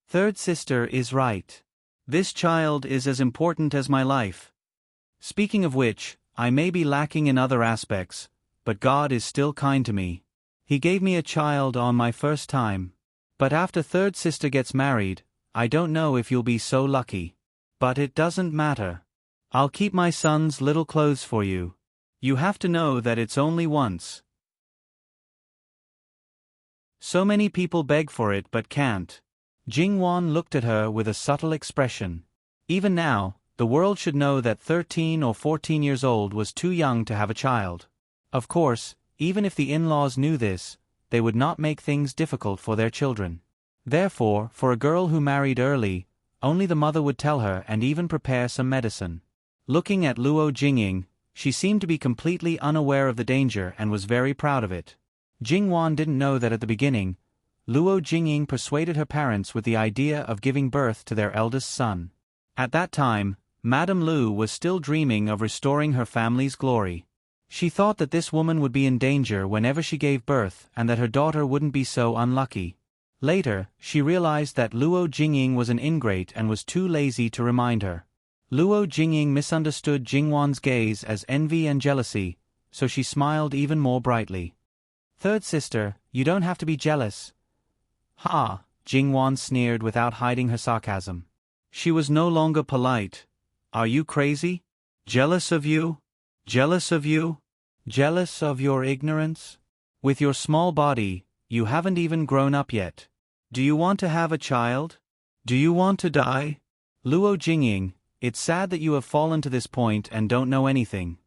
Third sister is right. This child is as important as my life. Speaking of which, I may be lacking in other aspects, but God is still kind to me. He gave me a child on my first time. But after third sister gets married, I don't know if you'll be so lucky. But it doesn't matter. I'll keep my son's little clothes for you. You have to know that it's only once. So many people beg for it but can't. Jingwan looked at her with a subtle expression. Even now, the world should know that 13 or 14 years old was too young to have a child. Of course, even if the in-laws knew this, they would not make things difficult for their children. Therefore, for a girl who married early, only the mother would tell her and even prepare some medicine. Looking at Luo Jingying, she seemed to be completely unaware of the danger and was very proud of it. Jingwan didn't know that at the beginning, Luo Jingying persuaded her parents with the idea of giving birth to their eldest son. At that time, Madame Lu was still dreaming of restoring her family's glory. She thought that this woman would be in danger whenever she gave birth and that her daughter wouldn't be so unlucky. Later, she realized that Luo Jingying was an ingrate and was too lazy to remind her. Luo Jingying misunderstood Jingwan's gaze as envy and jealousy, so she smiled even more brightly. Third sister, you don't have to be jealous. Ha, Jingwan sneered without hiding her sarcasm. She was no longer polite. Are you crazy? Jealous of you? Jealous of you? Jealous of your ignorance? With your small body, you haven't even grown up yet. Do you want to have a child? Do you want to die? Luo Jingying, it's sad that you have fallen to this point and don't know anything.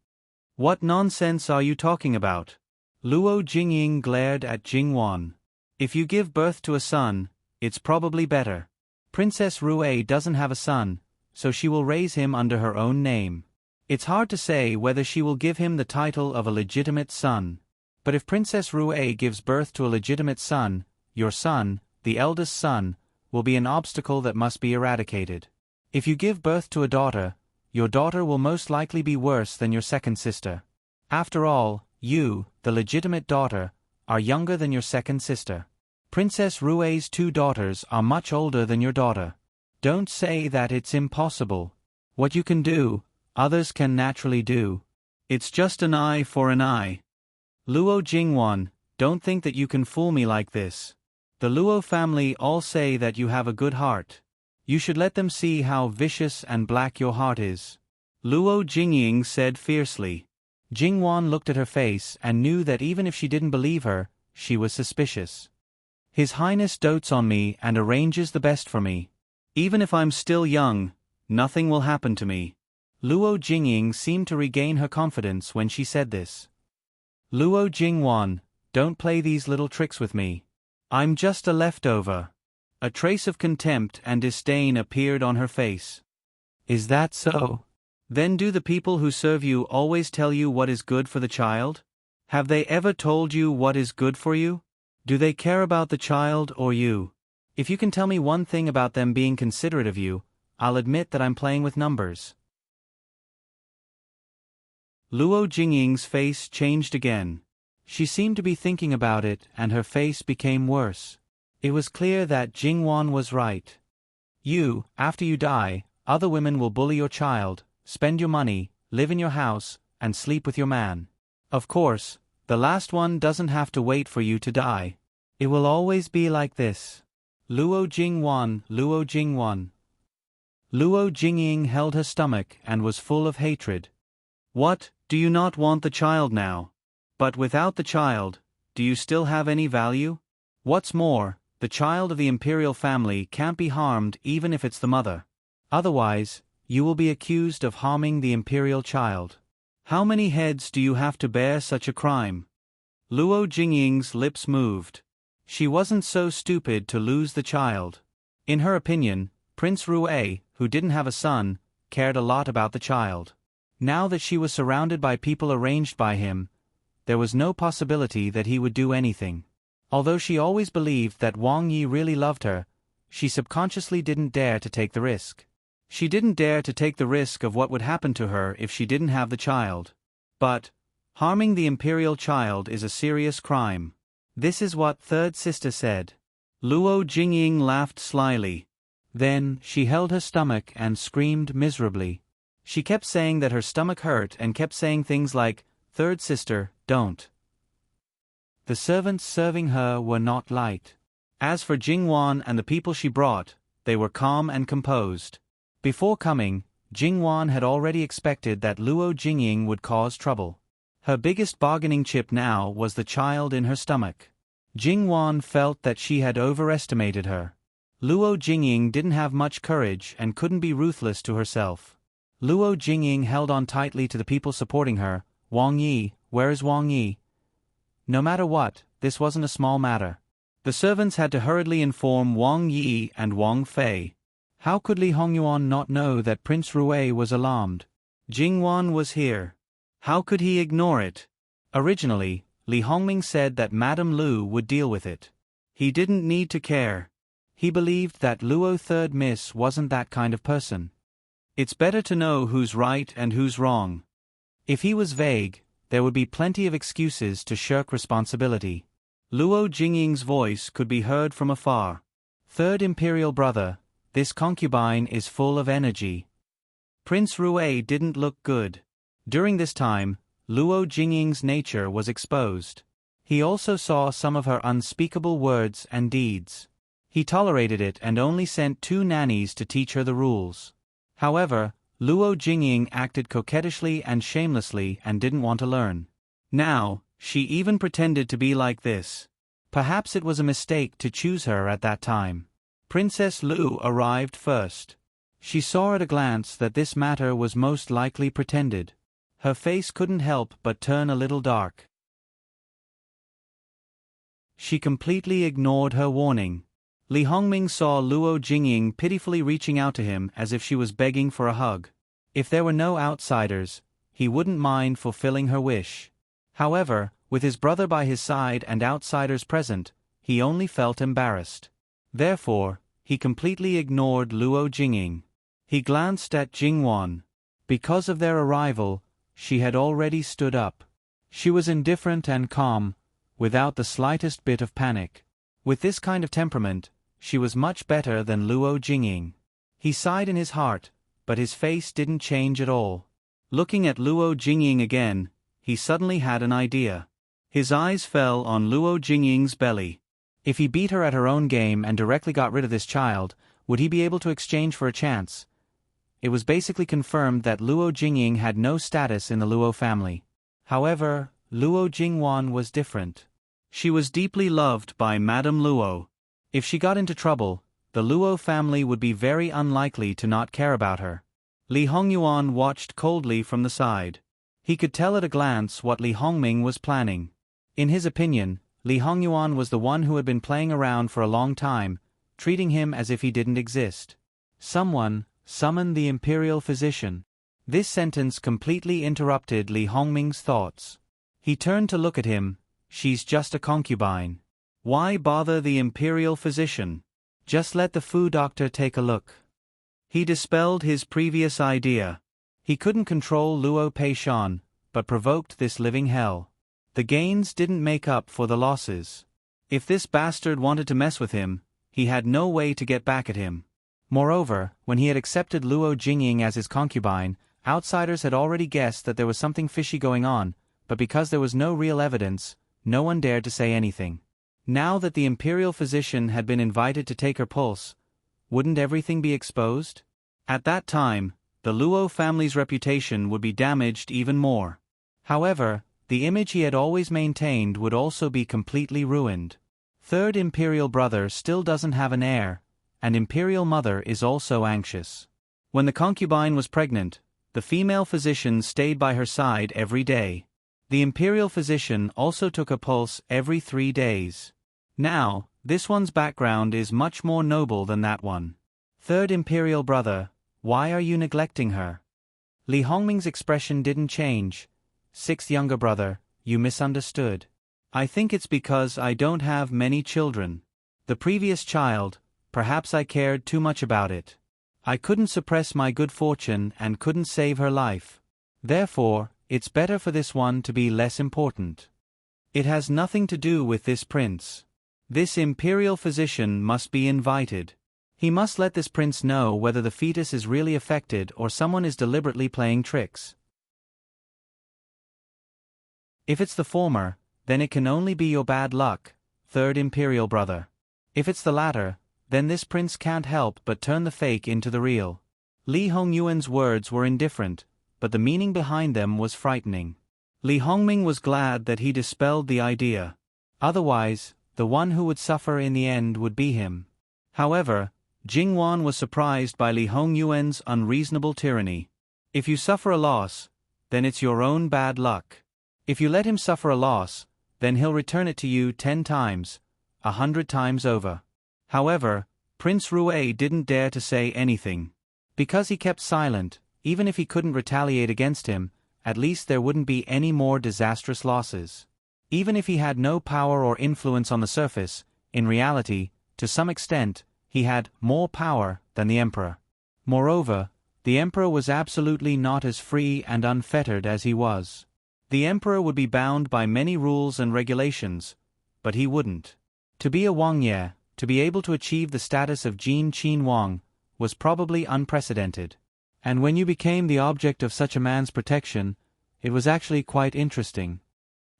What nonsense are you talking about? Luo Jingying glared at Jingwan. If you give birth to a son, it's probably better. Princess Ruwei doesn't have a son, so she will raise him under her own name. It's hard to say whether she will give him the title of a legitimate son. But if Princess Ruwei gives birth to a legitimate son, your son, the eldest son, will be an obstacle that must be eradicated. If you give birth to a daughter, your daughter will most likely be worse than your second sister. After all, you, the legitimate daughter, are younger than your second sister. Princess Ruwei's 2 daughters are much older than your daughter. Don't say that it's impossible. What you can do, others can naturally do. It's just an eye for an eye. Luo Jingwan, don't think that you can fool me like this. The Luo family all say that you have a good heart. You should let them see how vicious and black your heart is. Luo Jingying said fiercely. Jingwan looked at her face and knew that even if she didn't believe her, she was suspicious. His Highness dotes on me and arranges the best for me. Even if I'm still young, nothing will happen to me. Luo Jingying seemed to regain her confidence when she said this. Luo Jingwan, don't play these little tricks with me. I'm just a leftover. A trace of contempt and disdain appeared on her face. Is that so? Then do the people who serve you always tell you what is good for the child? Have they ever told you what is good for you? Do they care about the child or you? If you can tell me one thing about them being considerate of you, I'll admit that I'm playing with numbers. Luo Jingying's face changed again. She seemed to be thinking about it, and her face became worse. It was clear that Jingwan was right. You, after you die, other women will bully your child, spend your money, live in your house, and sleep with your man. Of course, the last one doesn't have to wait for you to die. It will always be like this. Luo Jingwan, Luo Jingwan. Luo Jingying held her stomach and was full of hatred. What, do you not want the child now? But without the child, do you still have any value? What's more, the child of the imperial family can't be harmed even if it's the mother. Otherwise, you will be accused of harming the imperial child. How many heads do you have to bear such a crime? Luo Jingying's lips moved. She wasn't so stupid to lose the child. In her opinion, Prince Rue, who didn't have a son, cared a lot about the child. Now that she was surrounded by people arranged by him, there was no possibility that he would do anything. Although she always believed that Wang Yi really loved her, she subconsciously didn't dare to take the risk. She didn't dare to take the risk of what would happen to her if she didn't have the child. But harming the imperial child is a serious crime. This is what third sister said. Luo Jingying laughed slyly. Then she held her stomach and screamed miserably. She kept saying that her stomach hurt and kept saying things like, "Third sister, don't." The servants serving her were not light. As for Jingwan and the people she brought, they were calm and composed. Before coming, Jingwan had already expected that Luo Jingying would cause trouble. Her biggest bargaining chip now was the child in her stomach. Jingwan felt that she had overestimated her. Luo Jingying didn't have much courage and couldn't be ruthless to herself. Luo Jingying held on tightly to the people supporting her. Wang Yi, where is Wang Yi? No matter what, this wasn't a small matter. The servants had to hurriedly inform Wang Yi and Wang Fei. How could Li Hongyuan not know that Prince Rue was alarmed? Jingwan was here. How could he ignore it? Originally, Li Hongming said that Madame Lu would deal with it. He didn't need to care. He believed that Luo Third Miss wasn't that kind of person. It's better to know who's right and who's wrong. If he was vague, there would be plenty of excuses to shirk responsibility. Luo Jingying's voice could be heard from afar. Third Imperial Brother, this concubine is full of energy. Prince Rue didn't look good. During this time, Luo Jingying's nature was exposed. He also saw some of her unspeakable words and deeds. He tolerated it and only sent 2 nannies to teach her the rules. However, Luo Jingying acted coquettishly and shamelessly and didn't want to learn. Now, she even pretended to be like this. Perhaps it was a mistake to choose her at that time. Princess Lu arrived first. She saw at a glance that this matter was most likely pretended. Her face couldn't help but turn a little dark. She completely ignored her warning. Li Hongming saw Luo Jingying pitifully reaching out to him as if she was begging for a hug. If there were no outsiders, he wouldn't mind fulfilling her wish. However, with his brother by his side and outsiders present, he only felt embarrassed. Therefore, he completely ignored Luo Jingying. He glanced at Jingwan. Because of their arrival, she had already stood up. She was indifferent and calm, without the slightest bit of panic. With this kind of temperament, she was much better than Luo Jingying. He sighed in his heart, but his face didn't change at all. Looking at Luo Jingying again, he suddenly had an idea. His eyes fell on Luo Jingying's belly. If he beat her at her own game and directly got rid of this child, would he be able to exchange for a chance? It was basically confirmed that Luo Jingying had no status in the Luo family. However, Luo Jingwan was different. She was deeply loved by Madame Luo. If she got into trouble, the Luo family would be very unlikely to not care about her. Li Hongyuan watched coldly from the side. He could tell at a glance what Li Hongming was planning. In his opinion, Li Hongyuan was the one who had been playing around for a long time, treating him as if he didn't exist. Someone, summon the imperial physician. This sentence completely interrupted Li Hongming's thoughts. He turned to look at him. She's just a concubine. Why bother the imperial physician? Just let the Fu doctor take a look. He dispelled his previous idea. He couldn't control Luo Peishan, but provoked this living hell. The gains didn't make up for the losses. If this bastard wanted to mess with him, he had no way to get back at him. Moreover, when he had accepted Luo Jingying as his concubine, outsiders had already guessed that there was something fishy going on, but because there was no real evidence, no one dared to say anything. Now that the imperial physician had been invited to take her pulse, wouldn't everything be exposed? At that time, the Luo family's reputation would be damaged even more. However, the image he had always maintained would also be completely ruined. Third imperial brother still doesn't have an heir, and imperial mother is also anxious. When the concubine was pregnant, the female physician stayed by her side every day. The imperial physician also took a pulse every 3 days. Now, this one's background is much more noble than that one. Third imperial brother, why are you neglecting her? Li Hongming's expression didn't change. Sixth younger brother, you misunderstood. I think it's because I don't have many children. The previous child, perhaps I cared too much about it. I couldn't suppress my good fortune and couldn't save her life. Therefore, it's better for this one to be less important. It has nothing to do with this prince. This imperial physician must be invited. He must let this prince know whether the fetus is really affected or someone is deliberately playing tricks. If it's the former, then it can only be your bad luck, third imperial brother. If it's the latter, then this prince can't help but turn the fake into the real. Li Hongyuan's words were indifferent, but the meaning behind them was frightening. Li Hongming was glad that he dispelled the idea. Otherwise, the one who would suffer in the end would be him. However, Jingwan was surprised by Li Hongyuan's unreasonable tyranny. If you suffer a loss, then it's your own bad luck. If you let him suffer a loss, then he'll return it to you 10 times, 100 times over. However, Prince Rue didn't dare to say anything. Because he kept silent, even if he couldn't retaliate against him, at least there wouldn't be any more disastrous losses. Even if he had no power or influence on the surface, in reality, to some extent, he had more power than the emperor. Moreover, the emperor was absolutely not as free and unfettered as he was. The emperor would be bound by many rules and regulations, but he wouldn't. To be a Wangye, to be able to achieve the status of Jin Qin Wang, was probably unprecedented. And when you became the object of such a man's protection, it was actually quite interesting.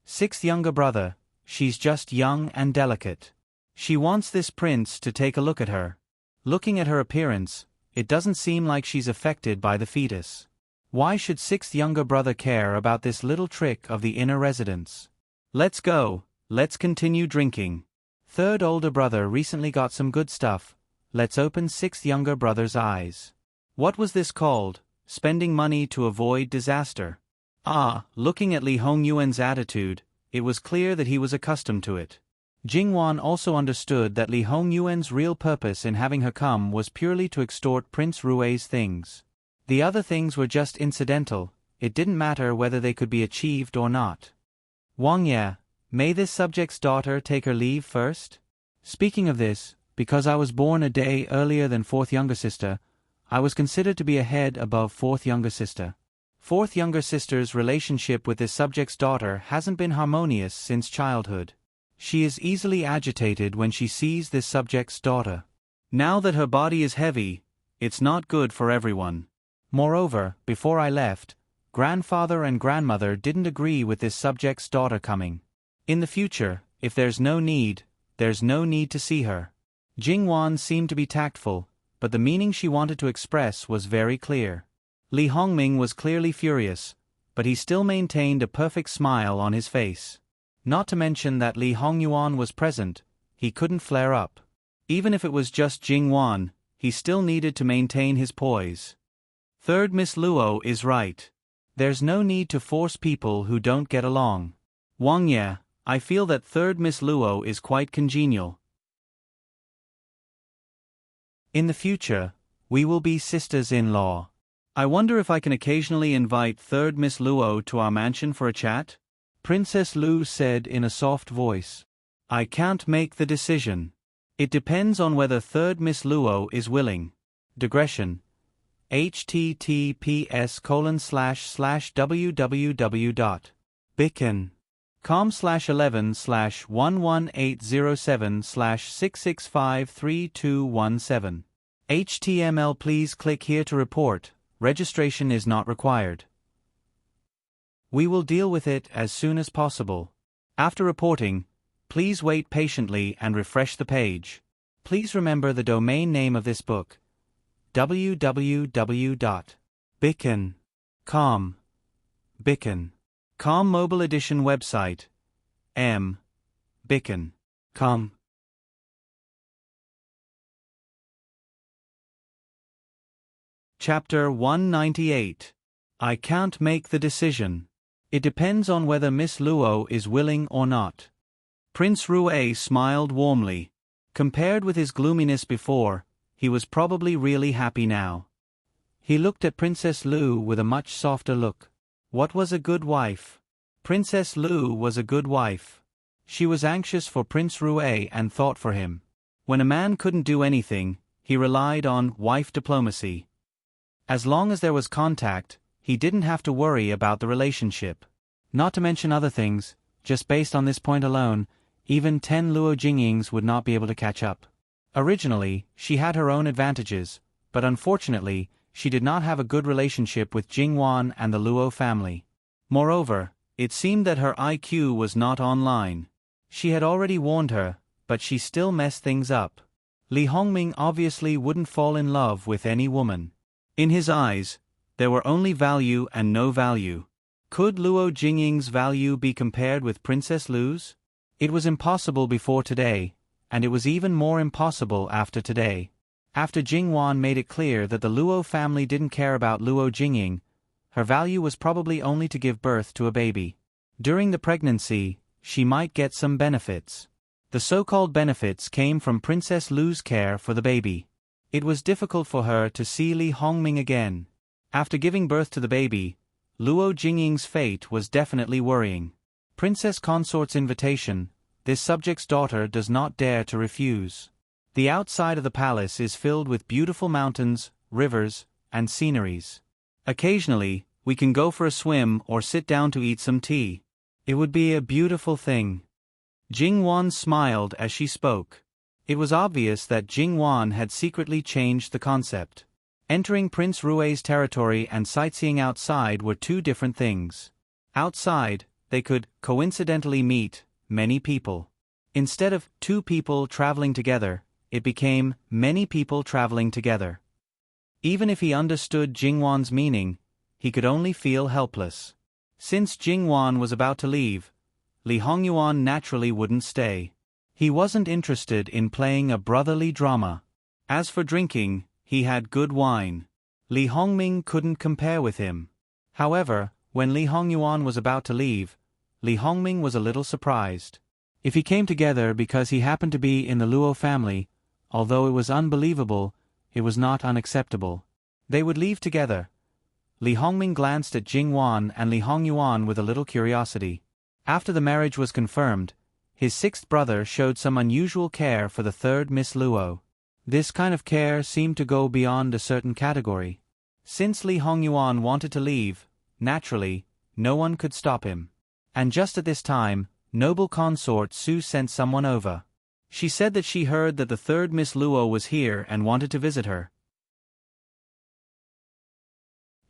Sixth younger brother, she's just young and delicate. She wants this prince to take a look at her. Looking at her appearance, it doesn't seem like she's affected by the fetus. Why should sixth younger brother care about this little trick of the inner residence? Let's go, let's continue drinking. Third older brother recently got some good stuff. Let's open sixth younger brother's eyes. What was this called? Spending money to avoid disaster. Looking at Li Hongyuan's attitude, it was clear that he was accustomed to it. Jingwan also understood that Li Hongyuan's real purpose in having her come was purely to extort Prince Rue's things. The other things were just incidental, it didn't matter whether they could be achieved or not. Wangye, may this subject's daughter take her leave first? Speaking of this, because I was born a day earlier than fourth younger sister, I was considered to be a head above fourth younger sister. Fourth younger sister's relationship with this subject's daughter hasn't been harmonious since childhood. She is easily agitated when she sees this subject's daughter. Now that her body is heavy, it's not good for everyone. Moreover, before I left, grandfather and grandmother didn't agree with this subject's daughter coming. In the future, if there's no need to see her. Jingwan seemed to be tactful, but the meaning she wanted to express was very clear. Li Hongming was clearly furious, but he still maintained a perfect smile on his face. Not to mention that Li Hongyuan was present, he couldn't flare up. Even if it was just Jingwan, he still needed to maintain his poise. Third Miss Luo is right. There's no need to force people who don't get along. Wangye, I feel that third Miss Luo is quite congenial. In the future, we will be sisters-in-law. I wonder if I can occasionally invite third Miss Luo to our mansion for a chat? Princess Lu said in a soft voice. I can't make the decision. It depends on whether third Miss Luo is willing. Digression. https://www.bicken.com/11/11807/6653217. HTML. Please click here to report. Registration is not required. We will deal with it as soon as possible. After reporting, please wait patiently and refresh the page. Please remember the domain name of this book: www.bicken.com. Bicken.com. Mobile edition website: bicken.com. Chapter 198. I can't make the decision. It depends on whether Miss Luo is willing or not. Prince Rue smiled warmly. Compared with his gloominess before, he was probably really happy now. He looked at Princess Lu with a much softer look. What was a good wife? Princess Lu was a good wife. She was anxious for Prince Rue and thought for him. When a man couldn't do anything, he relied on wife diplomacy. As long as there was contact, he didn't have to worry about the relationship. Not to mention other things, just based on this point alone, even 10 Luo Jingyings would not be able to catch up. Originally, she had her own advantages, but unfortunately, she did not have a good relationship with Jingwan and the Luo family. Moreover, it seemed that her IQ was not online. She had already warned her, but she still messed things up. Li Hongming obviously wouldn't fall in love with any woman. In his eyes, there were only value and no value. Could Luo Jingying's value be compared with Princess Lu's? It was impossible before today, and it was even more impossible after today. After Jingwan made it clear that the Luo family didn't care about Luo Jingying, her value was probably only to give birth to a baby. During the pregnancy, she might get some benefits. The so-called benefits came from Princess Lu's care for the baby. It was difficult for her to see Li Hongming again. After giving birth to the baby, Luo Jingying's fate was definitely worrying. Princess Consort's invitation, this subject's daughter does not dare to refuse. The outside of the palace is filled with beautiful mountains, rivers, and sceneries. Occasionally, we can go for a swim or sit down to eat some tea. It would be a beautiful thing. Jingwan smiled as she spoke. It was obvious that Jingwan had secretly changed the concept. Entering Prince Rue's territory and sightseeing outside were two different things. Outside, they could coincidentally meet many people. Instead of two people traveling together, it became many people traveling together. Even if he understood Jingwan's meaning, he could only feel helpless. Since Jingwan was about to leave, Li Hongyuan naturally wouldn't stay. He wasn't interested in playing a brotherly drama. As for drinking, he had good wine. Li Hongming couldn't compare with him. However, when Li Hongyuan was about to leave, Li Hongming was a little surprised. If he came together because he happened to be in the Luo family, although it was unbelievable, it was not unacceptable. They would leave together. Li Hongming glanced at Jingwan and Li Hongyuan with a little curiosity. After the marriage was confirmed, his sixth brother showed some unusual care for the third Miss Luo. This kind of care seemed to go beyond a certain category. Since Li Hongyuan wanted to leave, naturally, no one could stop him. And just at this time, noble consort Su sent someone over. She said that she heard that the third Miss Luo was here and wanted to visit her.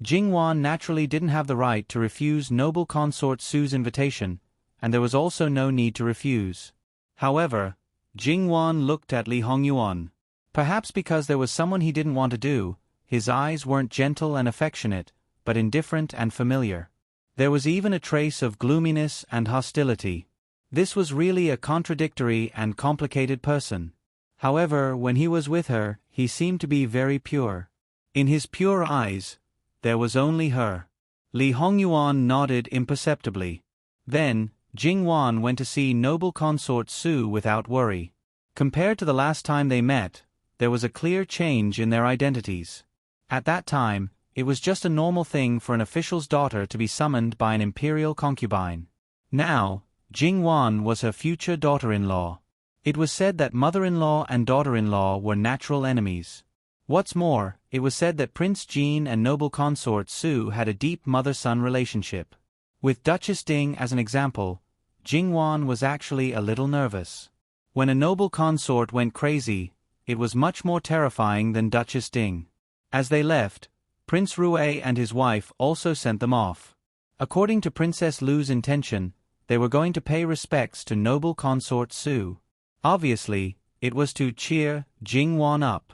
Jingwan naturally didn't have the right to refuse noble consort Su's invitation, and there was also no need to refuse. However, Jingwan looked at Li Hongyuan. Perhaps because there was someone he didn't want to do, his eyes weren't gentle and affectionate, but indifferent and familiar. There was even a trace of gloominess and hostility. This was really a contradictory and complicated person. However, when he was with her, he seemed to be very pure. In his pure eyes, there was only her. Li Hongyuan nodded imperceptibly. Then, Jingwan went to see noble consort Su without worry. Compared to the last time they met, there was a clear change in their identities. At that time, it was just a normal thing for an official's daughter to be summoned by an imperial concubine. Now, Jing Yuan was her future daughter-in-law. It was said that mother-in-law and daughter-in-law were natural enemies. What's more, it was said that Prince Jin and noble consort Su had a deep mother-son relationship. With Duchess Ding as an example, Jing Yuan was actually a little nervous. When a noble consort went crazy, it was much more terrifying than Duchess Ding. As they left, Prince Rue and his wife also sent them off. According to Princess Lu's intention, they were going to pay respects to noble consort Su. Obviously, it was to cheer Jing Yuan up.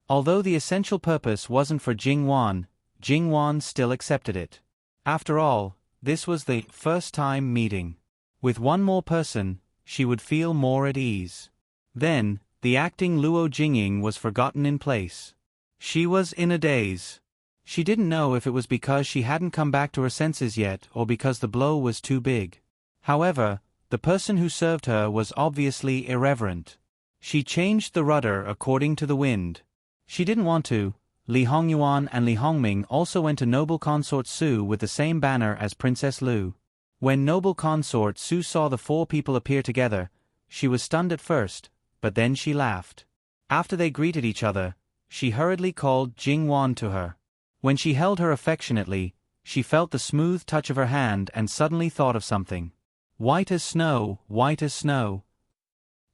Although the essential purpose wasn't for Jing Yuan still accepted it. After all, this was the first time meeting. With one more person, she would feel more at ease. Then, the acting Luo Jingying was forgotten in place. She was in a daze. She didn't know if it was because she hadn't come back to her senses yet or because the blow was too big. However, the person who served her was obviously irreverent. She changed the rudder according to the wind. She didn't want to. Li Hongyuan and Li Hongming also went to noble consort Su with the same banner as Princess Lu. When noble consort Su saw the four people appear together, she was stunned at first, but then she laughed. After they greeted each other, she hurriedly called Jing Yuan to her. When she held her affectionately, she felt the smooth touch of her hand and suddenly thought of something. White as snow, white as snow.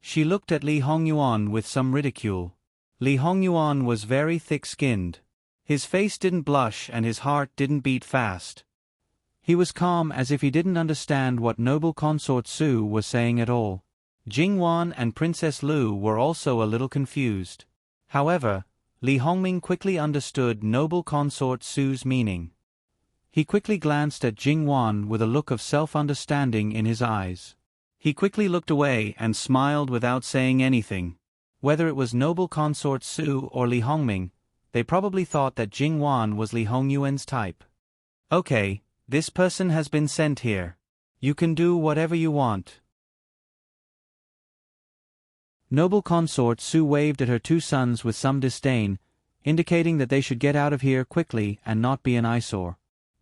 She looked at Li Hongyuan with some ridicule. Li Hongyuan was very thick-skinned. His face didn't blush and his heart didn't beat fast. He was calm as if he didn't understand what noble consort Su was saying at all. Jing Yuan and Princess Lu were also a little confused. However, Li Hongming quickly understood noble consort Su's meaning. He quickly glanced at Jing Yuan with a look of self-understanding in his eyes. He quickly looked away and smiled without saying anything. Whether it was noble consort Su or Li Hongming, they probably thought that Jing Yuan was Li Hongyuan's type. Okay, this person has been sent here. You can do whatever you want. Noble consort Su waved at her two sons with some disdain, indicating that they should get out of here quickly and not be an eyesore.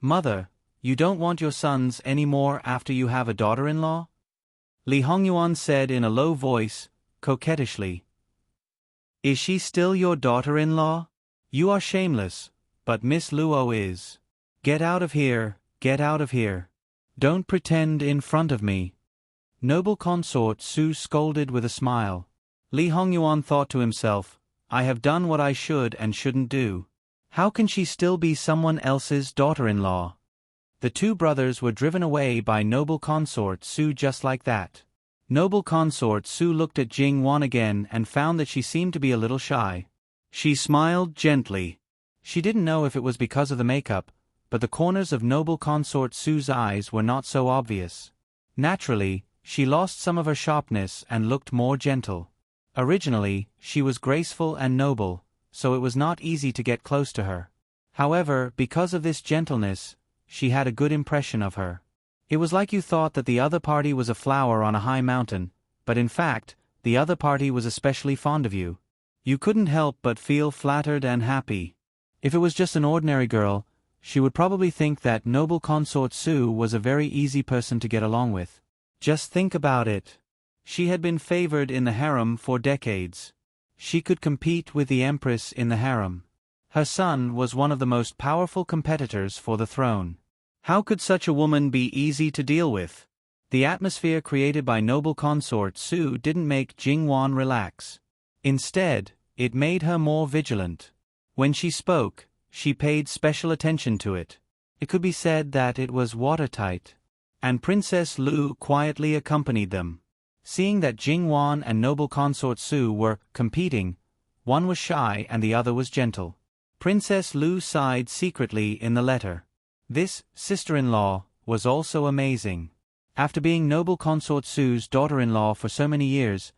Mother, you don't want your sons any more after you have a daughter-in-law? Li Hongyuan said in a low voice, coquettishly. Is she still your daughter-in-law? You are shameless, but Miss Luo is. Get out of here, get out of here. Don't pretend in front of me. Noble consort Su scolded with a smile. Li Hongyuan thought to himself, I have done what I should and shouldn't do. How can she still be someone else's daughter-in-law? The two brothers were driven away by noble consort Su just like that. Noble consort Su looked at Jing Yuan again and found that she seemed to be a little shy. She smiled gently. She didn't know if it was because of the makeup, but the corners of noble consort Su's eyes were not so obvious. Naturally, she lost some of her sharpness and looked more gentle. Originally, she was graceful and noble, so it was not easy to get close to her. However, because of this gentleness, she had a good impression of her. It was like you thought that the other party was a flower on a high mountain, but in fact, the other party was especially fond of you. You couldn't help but feel flattered and happy. If it was just an ordinary girl, she would probably think that noble consort Su was a very easy person to get along with. Just think about it. She had been favored in the harem for decades. She could compete with the empress in the harem. Her son was one of the most powerful competitors for the throne. How could such a woman be easy to deal with? The atmosphere created by noble consort Su didn't make Jing Yuan relax. Instead, it made her more vigilant. When she spoke, she paid special attention to it. It could be said that it was watertight. And Princess Lu quietly accompanied them. Seeing that Jing Yuan and noble consort Su were competing, one was shy and the other was gentle. Princess Lu sighed secretly in the letter. This sister-in-law was also amazing. After being noble consort Su's daughter-in-law for so many years,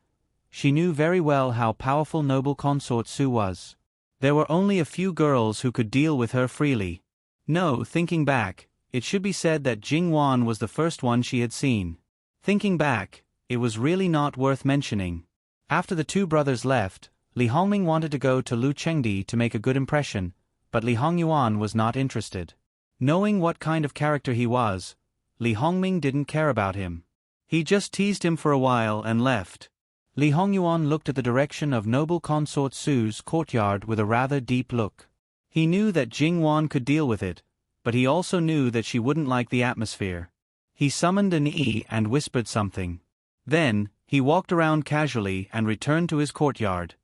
she knew very well how powerful noble consort Su was. There were only a few girls who could deal with her freely. No, thinking back, it should be said that Jing Yuan was the first one she had seen. Thinking back, it was really not worth mentioning. After the two brothers left, Li Hongming wanted to go to Lu Chengdi to make a good impression, but Li Hongyuan was not interested. Knowing what kind of character he was, Li Hongming didn't care about him. He just teased him for a while and left. Li Hongyuan looked at the direction of noble consort Su's courtyard with a rather deep look. He knew that Jingwan could deal with it, but he also knew that she wouldn't like the atmosphere. He summoned an E and whispered something. Then, he walked around casually and returned to his courtyard.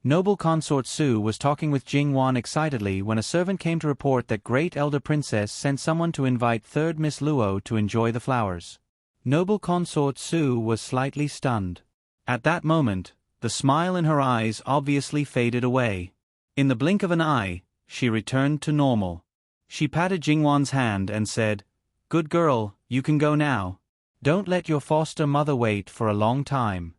Noble consort Su was talking with Jingwan excitedly when a servant came to report that Great Elder Princess sent someone to invite 3rd Miss Luo to enjoy the flowers. Noble consort Su was slightly stunned. At that moment, the smile in her eyes obviously faded away. In the blink of an eye, she returned to normal. She patted Jingwan's hand and said, "Good girl, you can go now. Don't let your foster mother wait for a long time."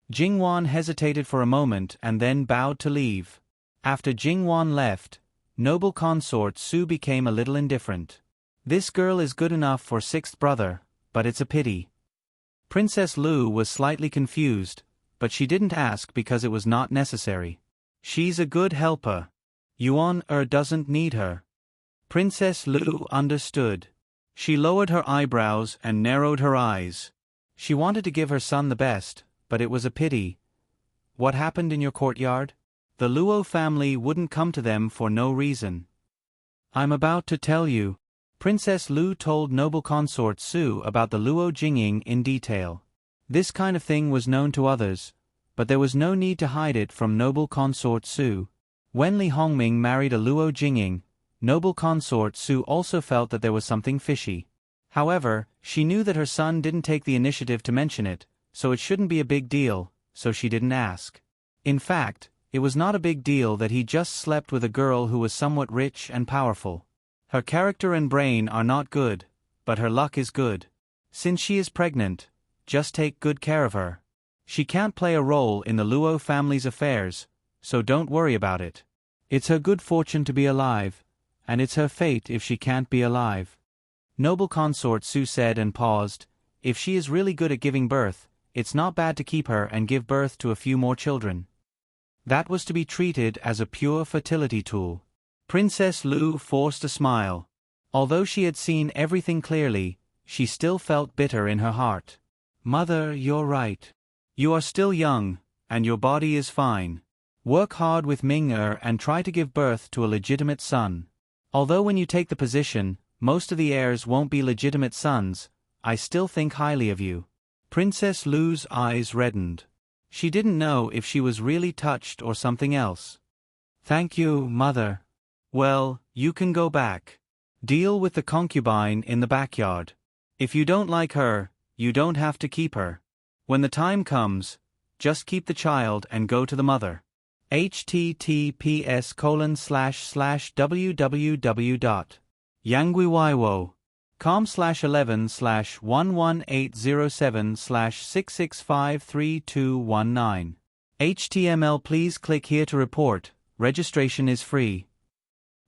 Jingwan hesitated for a moment and then bowed to leave. After Jingwan left, noble consort Su became a little indifferent. This girl is good enough for 6th brother, but it's a pity. Princess Lu was slightly confused, but she didn't ask because it was not necessary. She's a good helper. Yuan doesn't need her. Princess Lu understood. She lowered her eyebrows and narrowed her eyes. She wanted to give her son the best, but it was a pity. What happened in your courtyard? The Luo family wouldn't come to them for no reason. I'm about to tell you. Princess Lu told noble consort Su about the Luo Jingying in detail. This kind of thing was known to others, but there was no need to hide it from noble consort Su. When Li Hongming married a Luo Jingying, noble consort Su also felt that there was something fishy. However, she knew that her son didn't take the initiative to mention it, so it shouldn't be a big deal, so she didn't ask. In fact, it was not a big deal that he just slept with a girl who was somewhat rich and powerful. Her character and brain are not good, but her luck is good. Since she is pregnant, just take good care of her. She can't play a role in the Luo family's affairs, so don't worry about it. It's her good fortune to be alive, and it's her fate if she can't be alive. Noble consort Su said and paused. If she is really good at giving birth, it's not bad to keep her and give birth to a few more children. That was to be treated as a pure fertility tool. Princess Lu forced a smile. Although she had seen everything clearly, she still felt bitter in her heart. Mother, you're right. You are still young, and your body is fine. Work hard with Ming-er and try to give birth to a legitimate son. Although when you take the position, most of the heirs won't be legitimate sons, I still think highly of you. Princess Lu's eyes reddened. She didn't know if she was really touched or something else. Thank you, Mother. Well, you can go back. Deal with the concubine in the backyard. If you don't like her, you don't have to keep her. When the time comes, just keep the child and go to the mother. https://www.yanguiwaiwo.com/11/11807/6653219. HTML. Please click here to report. Registration is free.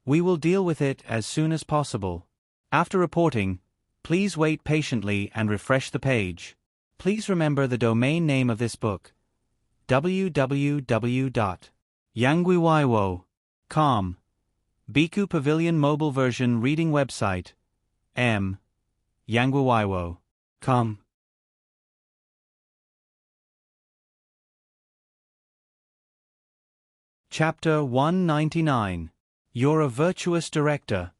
We will deal with it as soon as possible. After reporting, please wait patiently and refresh the page. Please remember the domain name of this book. www.yanguiwaiwo.com. Biku Pavilion Mobile Version Reading Website. yanguiwaiwo.com. Chapter 199. You're a virtuous director.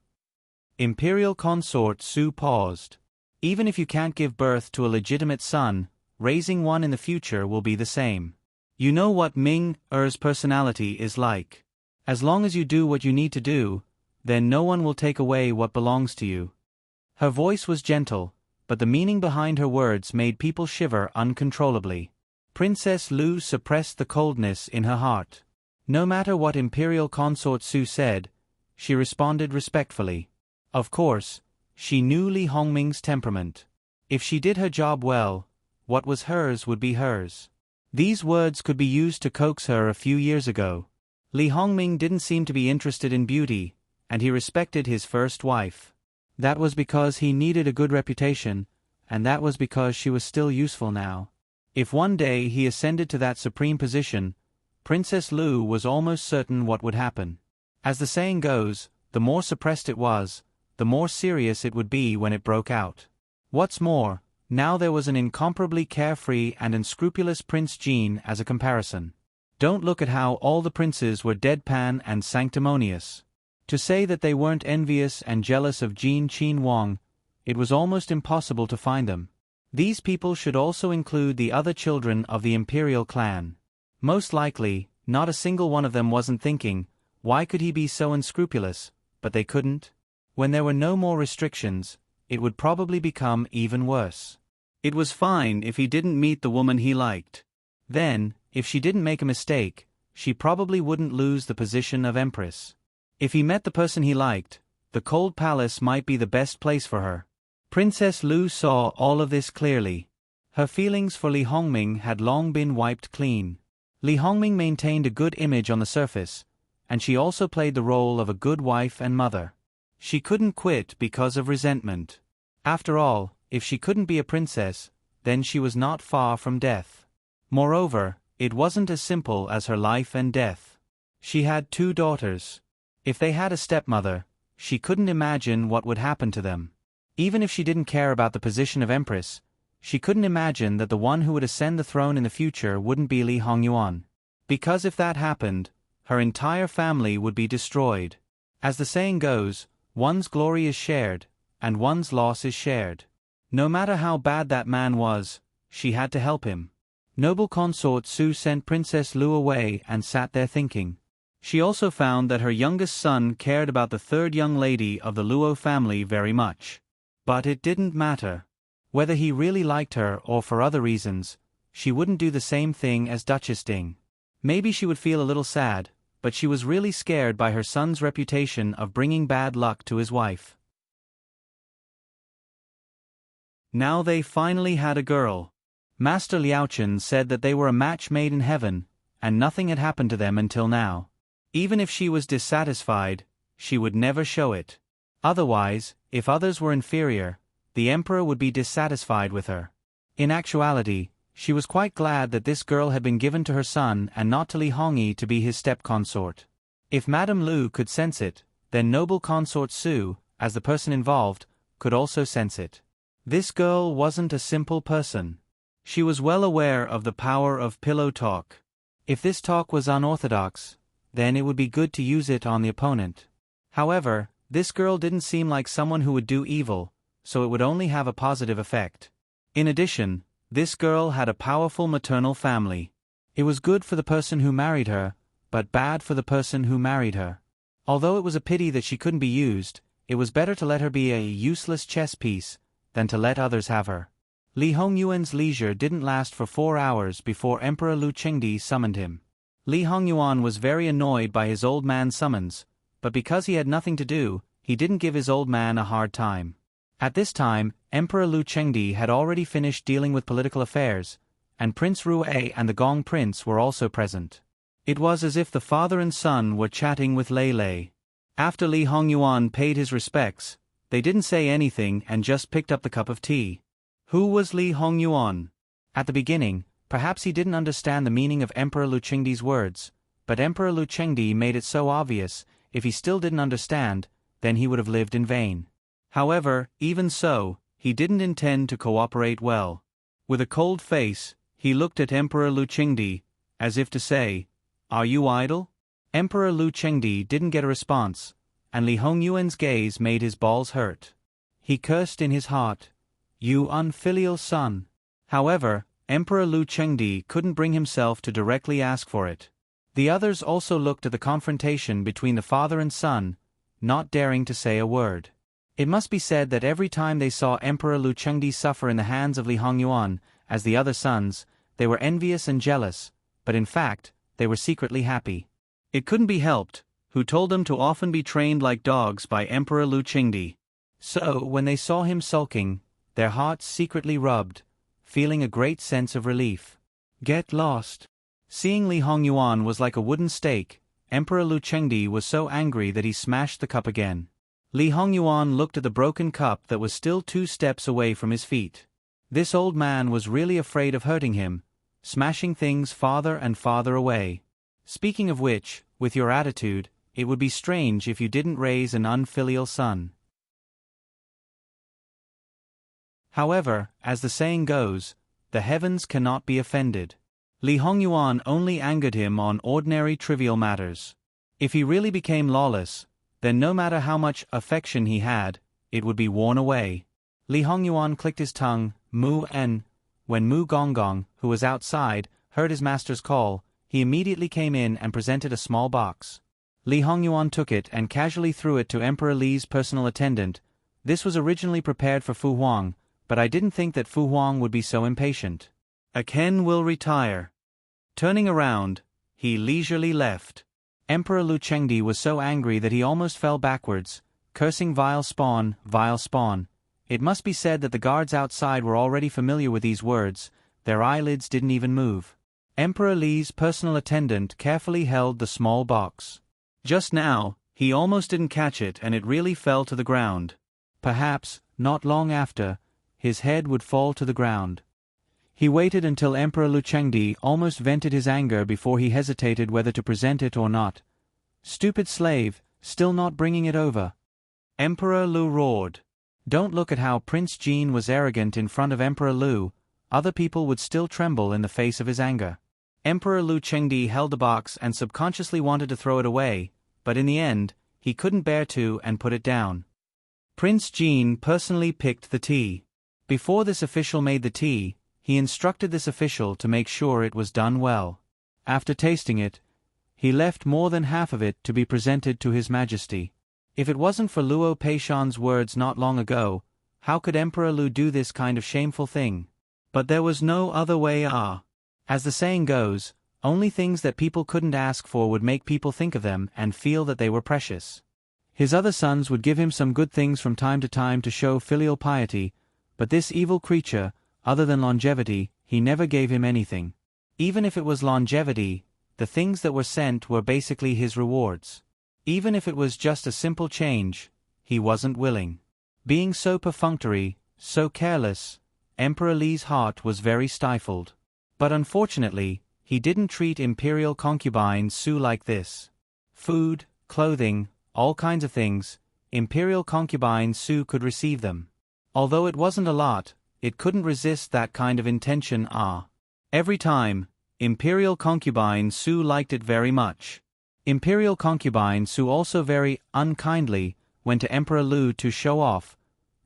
Imperial consort Su paused. Even if you can't give birth to a legitimate son, raising one in the future will be the same. You know what Ming-er's personality is like. As long as you do what you need to do, then no one will take away what belongs to you. Her voice was gentle, but the meaning behind her words made people shiver uncontrollably. Princess Lu suppressed the coldness in her heart. No matter what Imperial consort Su said, she responded respectfully. Of course, she knew Li Hongming's temperament. If she did her job well, what was hers would be hers. These words could be used to coax her a few years ago. Li Hongming didn't seem to be interested in beauty, and he respected his first wife. That was because he needed a good reputation, and that was because she was still useful now. If one day he ascended to that supreme position, Princess Lu was almost certain what would happen. As the saying goes, the more suppressed it was, the more serious it would be when it broke out. What's more, now there was an incomparably carefree and unscrupulous Prince Jean as a comparison. Don't look at how all the princes were deadpan and sanctimonious. To say that they weren't envious and jealous of Jean Qin Wang, it was almost impossible to find them. These people should also include the other children of the imperial clan. Most likely, not a single one of them wasn't thinking, why could he be so unscrupulous, but they couldn't. When there were no more restrictions, it would probably become even worse. It was fine if he didn't meet the woman he liked. Then, if she didn't make a mistake, she probably wouldn't lose the position of empress. If he met the person he liked, the cold palace might be the best place for her. Princess Lu saw all of this clearly. Her feelings for Li Hongming had long been wiped clean. Li Hongming maintained a good image on the surface, and she also played the role of a good wife and mother. She couldn't quit because of resentment. After all, if she couldn't be a princess, then she was not far from death. Moreover, it wasn't as simple as her life and death. She had 2 daughters. If they had a stepmother, she couldn't imagine what would happen to them. Even if she didn't care about the position of empress, she couldn't imagine that the one who would ascend the throne in the future wouldn't be Li Hongyuan. Because if that happened, her entire family would be destroyed. As the saying goes, one's glory is shared, and one's loss is shared. No matter how bad that man was, she had to help him. Noble consort Su sent Princess Lu away and sat there thinking. She also found that her youngest son cared about the 3rd young lady of the Luo family very much. But it didn't matter. Whether he really liked her or for other reasons, she wouldn't do the same thing as Duchess Ding. Maybe she would feel a little sad, but she was really scared by her son's reputation of bringing bad luck to his wife. Now they finally had a girl. Master Liaochen said that they were a match made in heaven, and nothing had happened to them until now. Even if she was dissatisfied, she would never show it. Otherwise, if others were inferior, the emperor would be dissatisfied with her. In actuality, she was quite glad that this girl had been given to her son and not to Li Hongyi to be his step-consort. If Madame Lu could sense it, then noble consort Su, as the person involved, could also sense it. This girl wasn't a simple person. She was well aware of the power of pillow talk. If this talk was unorthodox, then it would be good to use it on the opponent. However, this girl didn't seem like someone who would do evil, so it would only have a positive effect. In addition, this girl had a powerful maternal family. It was good for the person who married her, but bad for the person who married her. Although it was a pity that she couldn't be used, it was better to let her be a useless chess piece than to let others have her. Li Hongyuan's leisure didn't last for 4 hours before Emperor Lu Qingdi summoned him. Li Hongyuan was very annoyed by his old man's summons, but because he had nothing to do, he didn't give his old man a hard time. At this time, Emperor Lu Qingdi had already finished dealing with political affairs, and Prince Rue and the Gong Prince were also present. It was as if the father and son were chatting with Lei Lei. After Li Hongyuan paid his respects, they didn't say anything and just picked up the cup of tea. Who was Li Hongyuan? At the beginning, perhaps he didn't understand the meaning of Emperor Lu Qingdi's words, but Emperor Lu Qingdi made it so obvious, if he still didn't understand, then he would have lived in vain. However, even so, he didn't intend to cooperate well. With a cold face, he looked at Emperor Lu Qingdi, as if to say, "Are you idle?" Emperor Lu Qingdi didn't get a response, and Li Hongyuan's gaze made his balls hurt. He cursed in his heart, "You unfilial son." However, Emperor Lu Qingdi couldn't bring himself to directly ask for it. The others also looked at the confrontation between the father and son, not daring to say a word. It must be said that every time they saw Emperor Lu Qingdi suffer in the hands of Li Hongyuan, as the other sons, they were envious and jealous, but in fact, they were secretly happy. It couldn't be helped, who told them to often be trained like dogs by Emperor Lu Qingdi. So, when they saw him sulking, their hearts secretly rubbed, feeling a great sense of relief. Get lost. Seeing Li Hongyuan was like a wooden stake, Emperor Lu Qingdi was so angry that he smashed the cup again. Li Hongyuan looked at the broken cup that was still 2 steps away from his feet. This old man was really afraid of hurting him, smashing things farther and farther away. Speaking of which, with your attitude, it would be strange if you didn't raise an unfilial son. However, as the saying goes, the heavens cannot be offended. Li Hongyuan only angered him on ordinary trivial matters. If he really became lawless, then no matter how much affection he had, it would be worn away. Li Hongyuan clicked his tongue, when Mu Gonggong, who was outside, heard his master's call, he immediately came in and presented a small box. Li Hongyuan took it and casually threw it to Emperor Li's personal attendant. This was originally prepared for Fu Huang, but I didn't think that Fu Huang would be so impatient. A Ken will retire. Turning around, he leisurely left. Emperor Lu Chengdi was so angry that he almost fell backwards, cursing vile spawn, vile spawn. It must be said that the guards outside were already familiar with these words, their eyelids didn't even move. Emperor Li's personal attendant carefully held the small box. Just now, he almost didn't catch it and it really fell to the ground. Perhaps, not long after, his head would fall to the ground. He waited until Emperor Lu Chengdi almost vented his anger before he hesitated whether to present it or not. Stupid slave, still not bringing it over. Emperor Lu roared. Don't look at how Prince Jin was arrogant in front of Emperor Lu, other people would still tremble in the face of his anger. Emperor Lu Chengdi held the box and subconsciously wanted to throw it away, but in the end, he couldn't bear to and put it down. Prince Jin personally picked the tea. Before this official made the tea, he instructed this official to make sure it was done well. After tasting it, he left more than half of it to be presented to His Majesty. If it wasn't for Luo Peishan's words not long ago, how could Emperor Lu do this kind of shameful thing? But there was no other way. As the saying goes, only things that people couldn't ask for would make people think of them and feel that they were precious. His other sons would give him some good things from time to time to show filial piety, but this evil creature, other than longevity, he never gave him anything. Even if it was longevity, the things that were sent were basically his rewards. Even if it was just a simple change, he wasn't willing. Being so perfunctory, so careless, Emperor Li's heart was very stifled. But unfortunately, he didn't treat imperial concubine Su like this. Food, clothing, all kinds of things, imperial concubine Su could receive them. Although it wasn't a lot, it couldn't resist that kind of intention. Every time, imperial concubine Su liked it very much. Imperial concubine Su also very unkindly went to Emperor Lu to show off,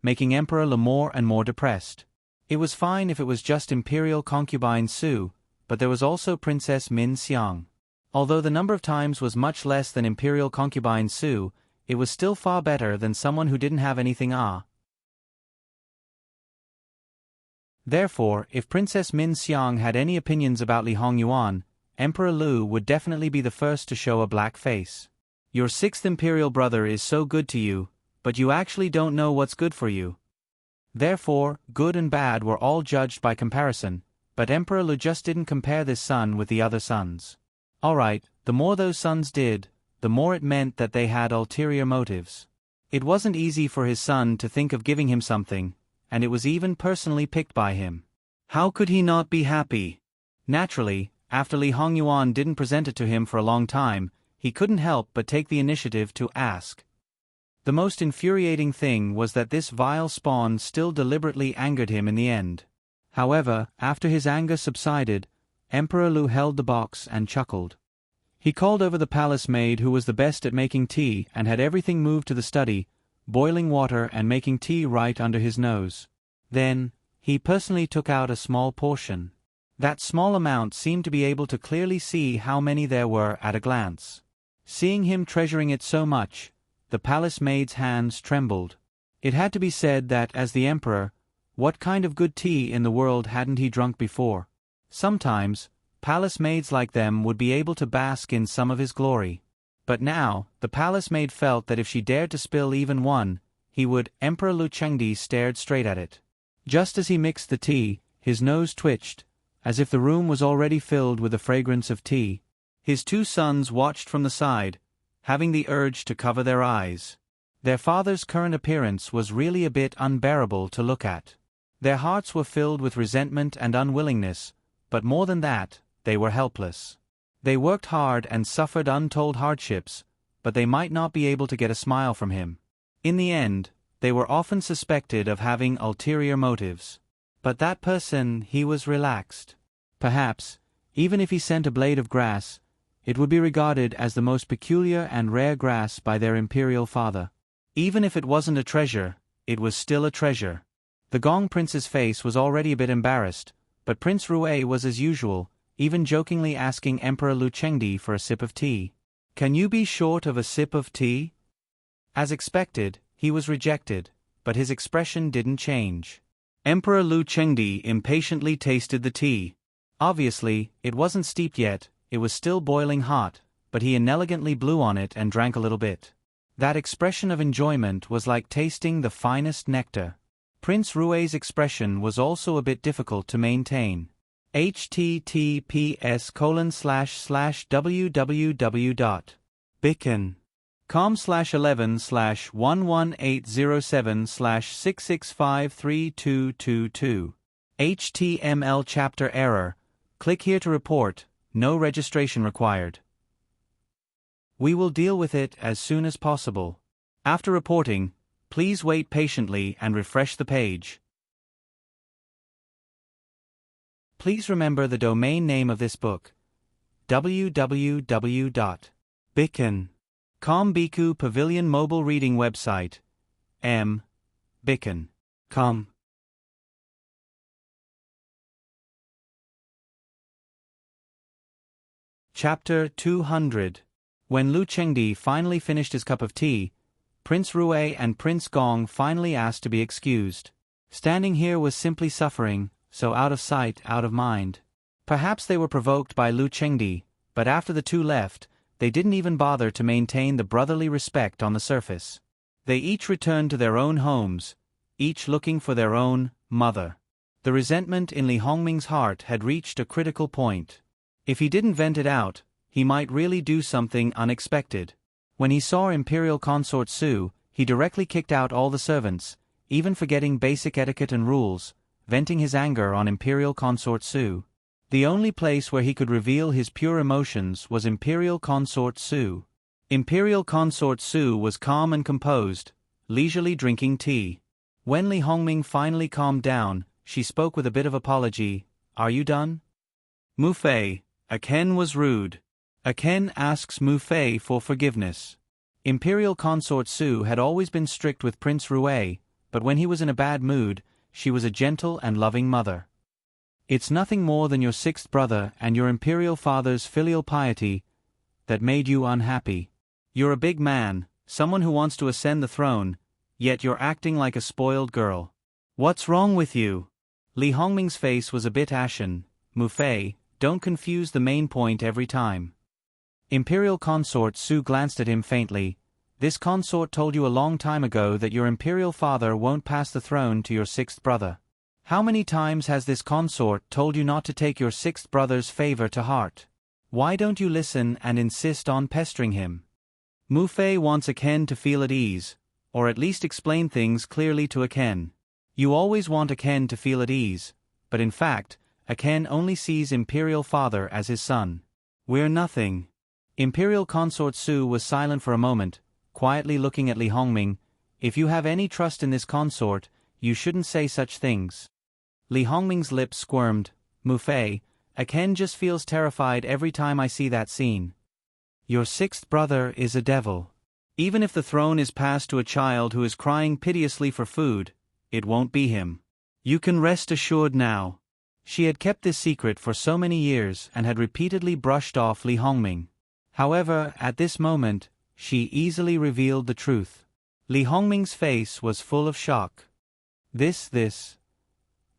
making Emperor Lu more and more depressed. It was fine if it was just imperial concubine Su, but there was also Princess Min Xiang. Although the number of times was much less than imperial concubine Su, it was still far better than someone who didn't have anything. Therefore, if Princess Min Xiang had any opinions about Li Hongyuan, Emperor Lu would definitely be the first to show a black face. Your sixth imperial brother is so good to you, but you actually don't know what's good for you. Therefore, good and bad were all judged by comparison, but Emperor Lu just didn't compare this son with the other sons. Alright, the more those sons did, the more it meant that they had ulterior motives. It wasn't easy for his son to think of giving him something, and it was even personally picked by him. How could he not be happy? Naturally, after Li Hongyuan didn't present it to him for a long time, he couldn't help but take the initiative to ask. The most infuriating thing was that this vile spawn still deliberately angered him in the end. However, after his anger subsided, Emperor Lu held the box and chuckled. He called over the palace maid who was the best at making tea and had everything moved to the study, boiling water and making tea right under his nose. Then, he personally took out a small portion. That small amount seemed to be able to clearly see how many there were at a glance. Seeing him treasuring it so much, the palace maid's hands trembled. It had to be said that as the emperor, what kind of good tea in the world hadn't he drunk before? Sometimes, palace maids like them would be able to bask in some of his glory. But now, the palace maid felt that if she dared to spill even one, he would. Emperor Lu Chengdi stared straight at it. Just as he mixed the tea, his nose twitched, as if the room was already filled with the fragrance of tea. His two sons watched from the side, having the urge to cover their eyes. Their father's current appearance was really a bit unbearable to look at. Their hearts were filled with resentment and unwillingness, but more than that, they were helpless. They worked hard and suffered untold hardships, but they might not be able to get a smile from him. In the end, they were often suspected of having ulterior motives. But that person, he was relaxed. Perhaps, even if he sent a blade of grass, it would be regarded as the most peculiar and rare grass by their imperial father. Even if it wasn't a treasure, it was still a treasure. The Gong Prince's face was already a bit embarrassed, but Prince Rue was as usual, even jokingly asking Emperor Lu Chengdi for a sip of tea. "Can you be short of a sip of tea?" As expected, he was rejected, but his expression didn't change. Emperor Lu Chengdi impatiently tasted the tea. Obviously, it wasn't steeped yet, it was still boiling hot, but he inelegantly blew on it and drank a little bit. That expression of enjoyment was like tasting the finest nectar. Prince Rue's expression was also a bit difficult to maintain. https://www.bicken.com/11/11807/6653222. HTML chapter error. Click here to report, no registration required. We will deal with it as soon as possible. After reporting, please wait patiently and refresh the page. Please remember the domain name of this book: www.bicken.com. Biku Pavilion Mobile Reading Website. bicken.com. Chapter 200. When Lu Chengdi finally finished his cup of tea, Prince Rue and Prince Gong finally asked to be excused. Standing here was simply suffering, so out of sight, out of mind. Perhaps they were provoked by Lu Chengdi, but after the two left, they didn't even bother to maintain the brotherly respect on the surface. They each returned to their own homes, each looking for their own mother. The resentment in Li Hongming's heart had reached a critical point. If he didn't vent it out, he might really do something unexpected. When he saw Imperial Consort Su, he directly kicked out all the servants, even forgetting basic etiquette and rules, venting his anger on Imperial Consort Su. The only place where he could reveal his pure emotions was Imperial Consort Su. Imperial Consort Su was calm and composed, leisurely drinking tea. When Li Hongming finally calmed down, she spoke with a bit of apology. "Are you done?" "Mu Fei, Aken was rude." Aken asks Mu Fei for forgiveness. Imperial Consort Su had always been strict with Prince Rue, but when he was in a bad mood, she was a gentle and loving mother. "It's nothing more than your sixth brother and your imperial father's filial piety that made you unhappy. You're a big man, someone who wants to ascend the throne, yet you're acting like a spoiled girl. What's wrong with you?" Li Hongming's face was a bit ashen. "Mu Fei, don't confuse the main point every time." Imperial Consort Su glanced at him faintly. "This consort told you a long time ago that your imperial father won't pass the throne to your sixth brother. How many times has this consort told you not to take your sixth brother's favor to heart? Why don't you listen and insist on pestering him?" Mu Fei wants Aken to feel at ease, or at least explain things clearly to Aken. You always want Aken to feel at ease, but in fact, Aken only sees Imperial Father as his son. "We're nothing." Imperial Consort Su was silent for a moment, quietly looking at Li Hongming. "If you have any trust in this consort, you shouldn't say such things." Li Hongming's lips squirmed. "Mu Fei, Aken just feels terrified every time I see that scene. Your sixth brother is a devil. Even if the throne is passed to a child who is crying piteously for food, it won't be him. You can rest assured now." She had kept this secret for so many years and had repeatedly brushed off Li Hongming. However, at this moment, she easily revealed the truth. Li Hongming's face was full of shock. This.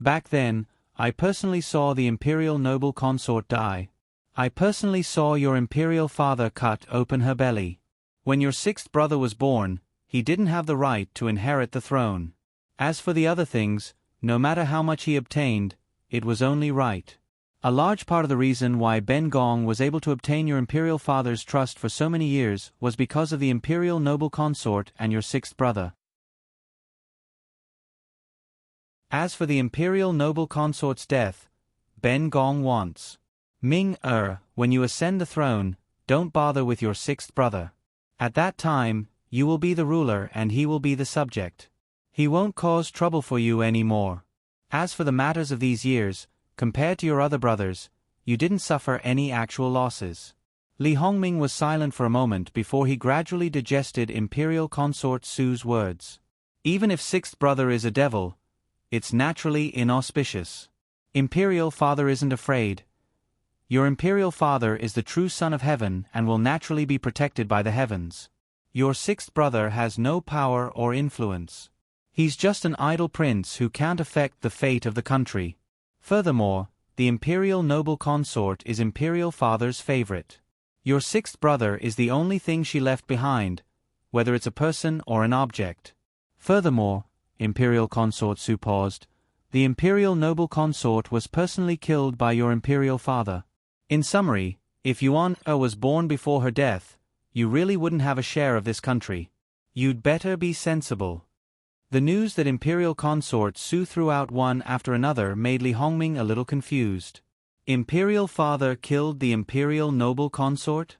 Back then, I personally saw the imperial noble consort die. I personally saw your imperial father cut open her belly. When your sixth brother was born, he didn't have the right to inherit the throne. As for the other things, no matter how much he obtained, it was only right. A large part of the reason why Ben Gong was able to obtain your imperial father's trust for so many years was because of the imperial noble consort and your sixth brother. As for the imperial noble consort's death, Ben Gong wants when you ascend the throne, don't bother with your sixth brother. At that time, you will be the ruler and he will be the subject. He won't cause trouble for you anymore. As for the matters of these years, compared to your other brothers, you didn't suffer any actual losses. Li Hongming was silent for a moment before he gradually digested Imperial Consort Su's words. Even if sixth brother is a devil, it's naturally inauspicious. Imperial father isn't afraid. Your Imperial father is the true son of heaven and will naturally be protected by the heavens. Your sixth brother has no power or influence. He's just an idle prince who can't affect the fate of the country. Furthermore, the Imperial noble consort is Imperial father's favorite. Your sixth brother is the only thing she left behind, whether it's a person or an object. Furthermore, Imperial Consort Su paused, the Imperial noble consort was personally killed by your Imperial father. In summary, if Yuan was born before her death, you really wouldn't have a share of this country. You'd better be sensible. The news that Imperial Consort Su threw out one after another made Li Hongming a little confused. Imperial father killed the Imperial noble consort?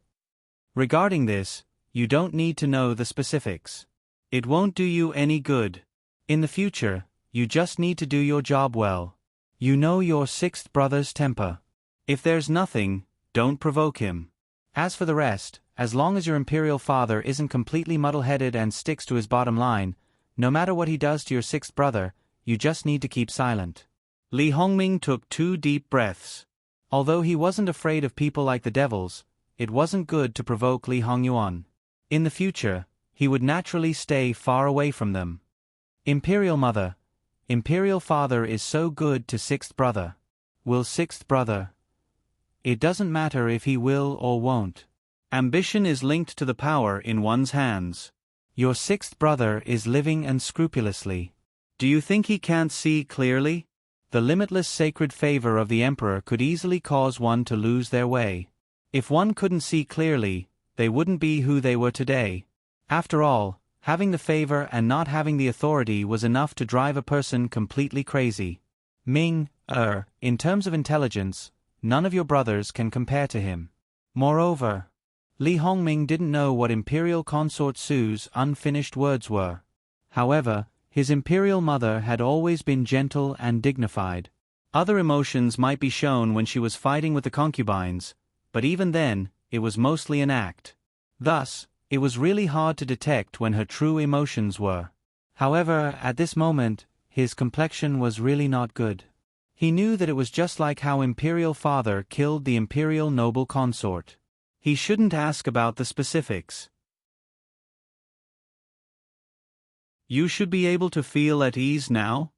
Regarding this, you don't need to know the specifics. It won't do you any good. In the future, you just need to do your job well. You know your sixth brother's temper. If there's nothing, don't provoke him. As for the rest, as long as your Imperial father isn't completely muddle-headed and sticks to his bottom line, no matter what he does to your sixth brother, you just need to keep silent. Li Hongming took 2 deep breaths. Although he wasn't afraid of people like the devils, it wasn't good to provoke Li Hongyuan. In the future, he would naturally stay far away from them. Imperial mother, Imperial father is so good to sixth brother. Will sixth brother? It doesn't matter if he will or won't. Ambition is linked to the power in one's hands. Your sixth brother is living unscrupulously. Do you think he can't see clearly? The limitless sacred favor of the Emperor could easily cause one to lose their way. If one couldn't see clearly, they wouldn't be who they were today. After all, having the favor and not having the authority was enough to drive a person completely crazy. In terms of intelligence, none of your brothers can compare to him. Moreover, Li Hongming didn't know what Imperial Consort Su's unfinished words were. However, his Imperial mother had always been gentle and dignified. Other emotions might be shown when she was fighting with the concubines, but even then, it was mostly an act. Thus, it was really hard to detect when her true emotions were. However, at this moment, his complexion was really not good. He knew that it was just like how Imperial father killed the Imperial noble consort. He shouldn't ask about the specifics. You should be able to feel at ease now.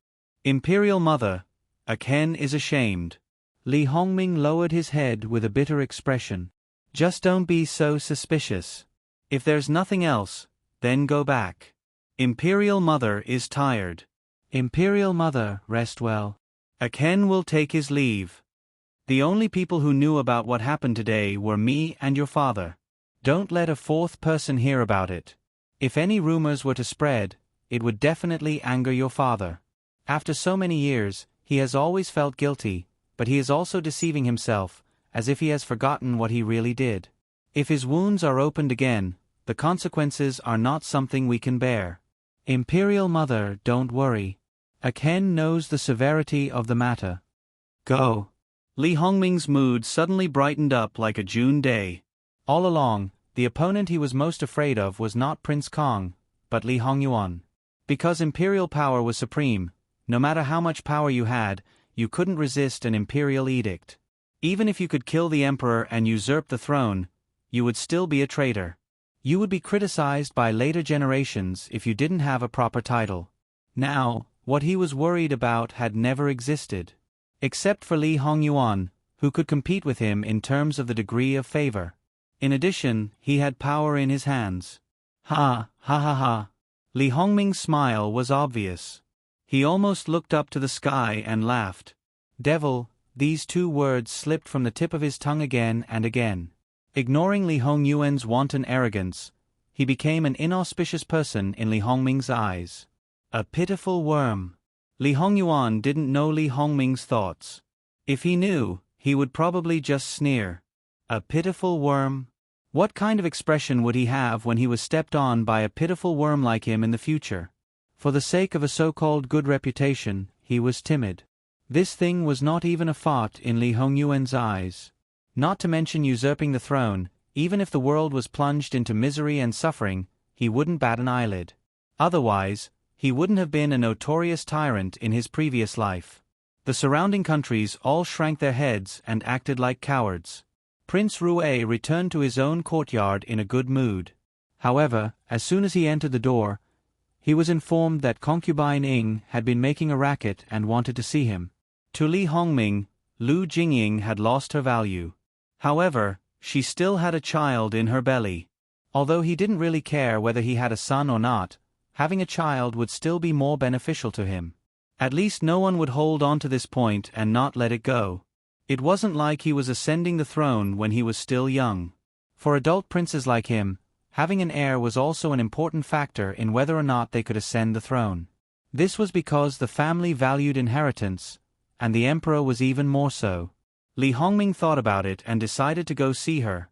Imperial mother, Aken is ashamed. Li Hongming lowered his head with a bitter expression. Just don't be so suspicious. If there's nothing else, then go back. Imperial mother is tired. Imperial mother, rest well. Aken will take his leave. The only people who knew about what happened today were me and your father. Don't let a fourth person hear about it. If any rumors were to spread, it would definitely anger your father. After so many years, he has always felt guilty, but he is also deceiving himself, as if he has forgotten what he really did. If his wounds are opened again, the consequences are not something we can bear. Imperial mother, don't worry. Aken knows the severity of the matter. Go. Li Hongming's mood suddenly brightened up like a June day. All along, the opponent he was most afraid of was not Prince Kong, but Li Hongyuan. Because imperial power was supreme, no matter how much power you had, you couldn't resist an imperial edict. Even if you could kill the emperor and usurp the throne, you would still be a traitor. You would be criticized by later generations if you didn't have a proper title. Now, what he was worried about had never existed. Except for Li Hongyuan, who could compete with him in terms of the degree of favor. In addition, he had power in his hands. Ha, ha ha ha. Li Hongming's smile was obvious. He almost looked up to the sky and laughed. Devil, these 2 words slipped from the tip of his tongue again and again. Ignoring Li Hongyuan's wanton arrogance, he became an inauspicious person in Li Hongming's eyes. A pitiful worm. Li Hongyuan didn't know Li Hongming's thoughts. If he knew, he would probably just sneer. A pitiful worm? What kind of expression would he have when he was stepped on by a pitiful worm like him in the future? For the sake of a so-called good reputation, he was timid. This thing was not even a thought in Li Hongyuan's eyes. Not to mention usurping the throne, even if the world was plunged into misery and suffering, he wouldn't bat an eyelid. Otherwise, he wouldn't have been a notorious tyrant in his previous life. The surrounding countries all shrank their heads and acted like cowards. Prince Rue returned to his own courtyard in a good mood. However, as soon as he entered the door, he was informed that concubine Ying had been making a racket and wanted to see him. To Li Hongming, Lu Jingying had lost her value. However, she still had a child in her belly. Although he didn't really care whether he had a son or not, having a child would still be more beneficial to him. At least no one would hold on to this point and not let it go. It wasn't like he was ascending the throne when he was still young. For adult princes like him, having an heir was also an important factor in whether or not they could ascend the throne. This was because the family valued inheritance, and the emperor was even more so. Li Hongming thought about it and decided to go see her.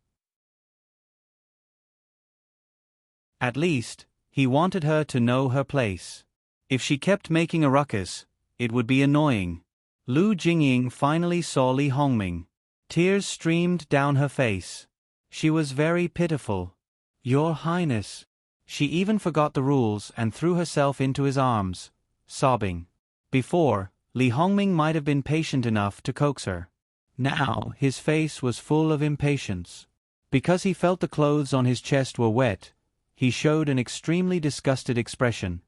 At least, he wanted her to know her place. If she kept making a ruckus, it would be annoying. Lu Jingying finally saw Li Hongming. Tears streamed down her face. She was very pitiful. "Your Highness." She even forgot the rules and threw herself into his arms, sobbing. Before, Li Hongming might have been patient enough to coax her. Now, his face was full of impatience. Because he felt the clothes on his chest were wet, he showed an extremely disgusted expression.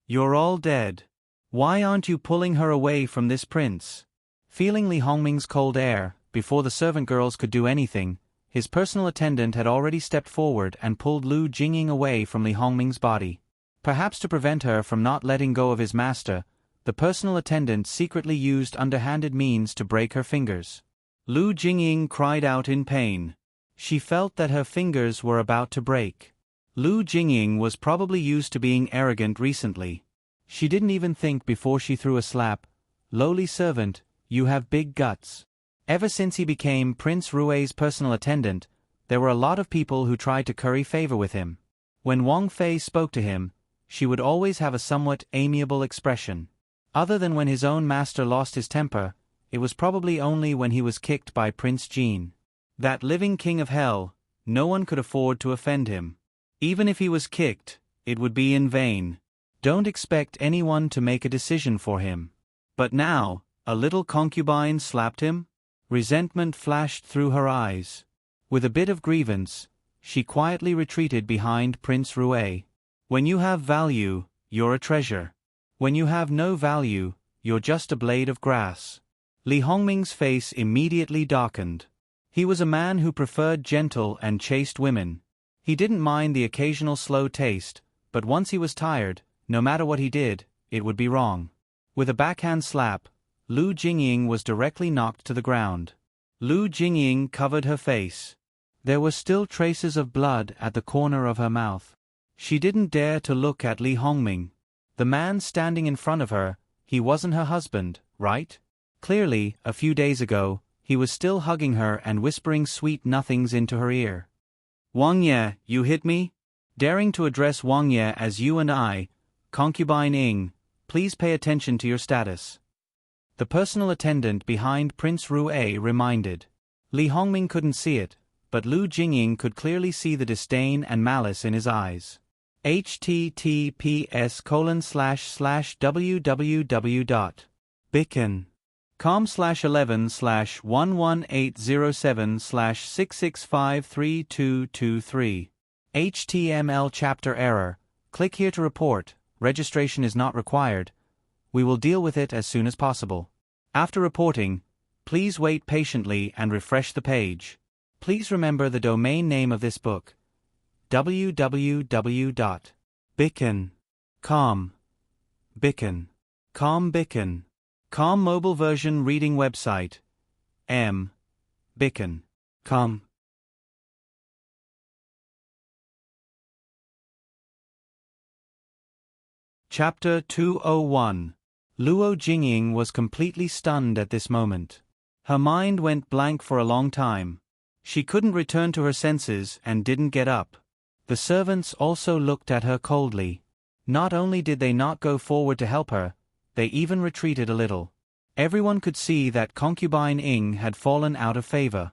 "You're all dead. Why aren't you pulling her away from this prince?" Feeling Li Hongming's cold air, before the servant girls could do anything, his personal attendant had already stepped forward and pulled Lu Jingying away from Li Hongming's body. Perhaps to prevent her from not letting go of his master, the personal attendant secretly used underhanded means to break her fingers. Lu Jingying cried out in pain. She felt that her fingers were about to break. Lu Jingying was probably used to being arrogant recently. She didn't even think before she threw a slap. "Lowly servant, you have big guts." Ever since he became Prince Rue's personal attendant, there were a lot of people who tried to curry favor with him. When Wang Fei spoke to him, she would always have a somewhat amiable expression. Other than when his own master lost his temper, it was probably only when he was kicked by Prince Jin. That living king of hell, no one could afford to offend him. Even if he was kicked, it would be in vain. Don't expect anyone to make a decision for him. But now, a little concubine slapped him? Resentment flashed through her eyes. With a bit of grievance, she quietly retreated behind Prince Rue. When you have value, you're a treasure. When you have no value, you're just a blade of grass. Li Hongming's face immediately darkened. He was a man who preferred gentle and chaste women. He didn't mind the occasional slow taste, but once he was tired, no matter what he did, it would be wrong. With a backhand slap, Lu Jingying was directly knocked to the ground. Lu Jingying covered her face. There were still traces of blood at the corner of her mouth. She didn't dare to look at Li Hongming. The man standing in front of her, he wasn't her husband, right? Clearly, a few days ago, he was still hugging her and whispering sweet nothings into her ear. "Wang Ye, you hit me?" Daring to address Wang Ye as you and I, concubine Ying, please pay attention to your status. The personal attendant behind Prince Rue reminded. Li Hongming couldn't see it, but Lu Jingying could clearly see the disdain and malice in his eyes. https://www.bicken.com/11/11807/6653223 HTML chapter error. Click here to report. Registration is not required. We will deal with it as soon as possible. After reporting, please wait patiently and refresh the page. Please remember the domain name of this book: www.bicken.com. Bicken.com mobile version reading website. Bicken.com. Chapter 201. Luo Jingying was completely stunned at this moment. Her mind went blank for a long time. She couldn't return to her senses and didn't get up. The servants also looked at her coldly. Not only did they not go forward to help her, they even retreated a little. Everyone could see that concubine Ying had fallen out of favor.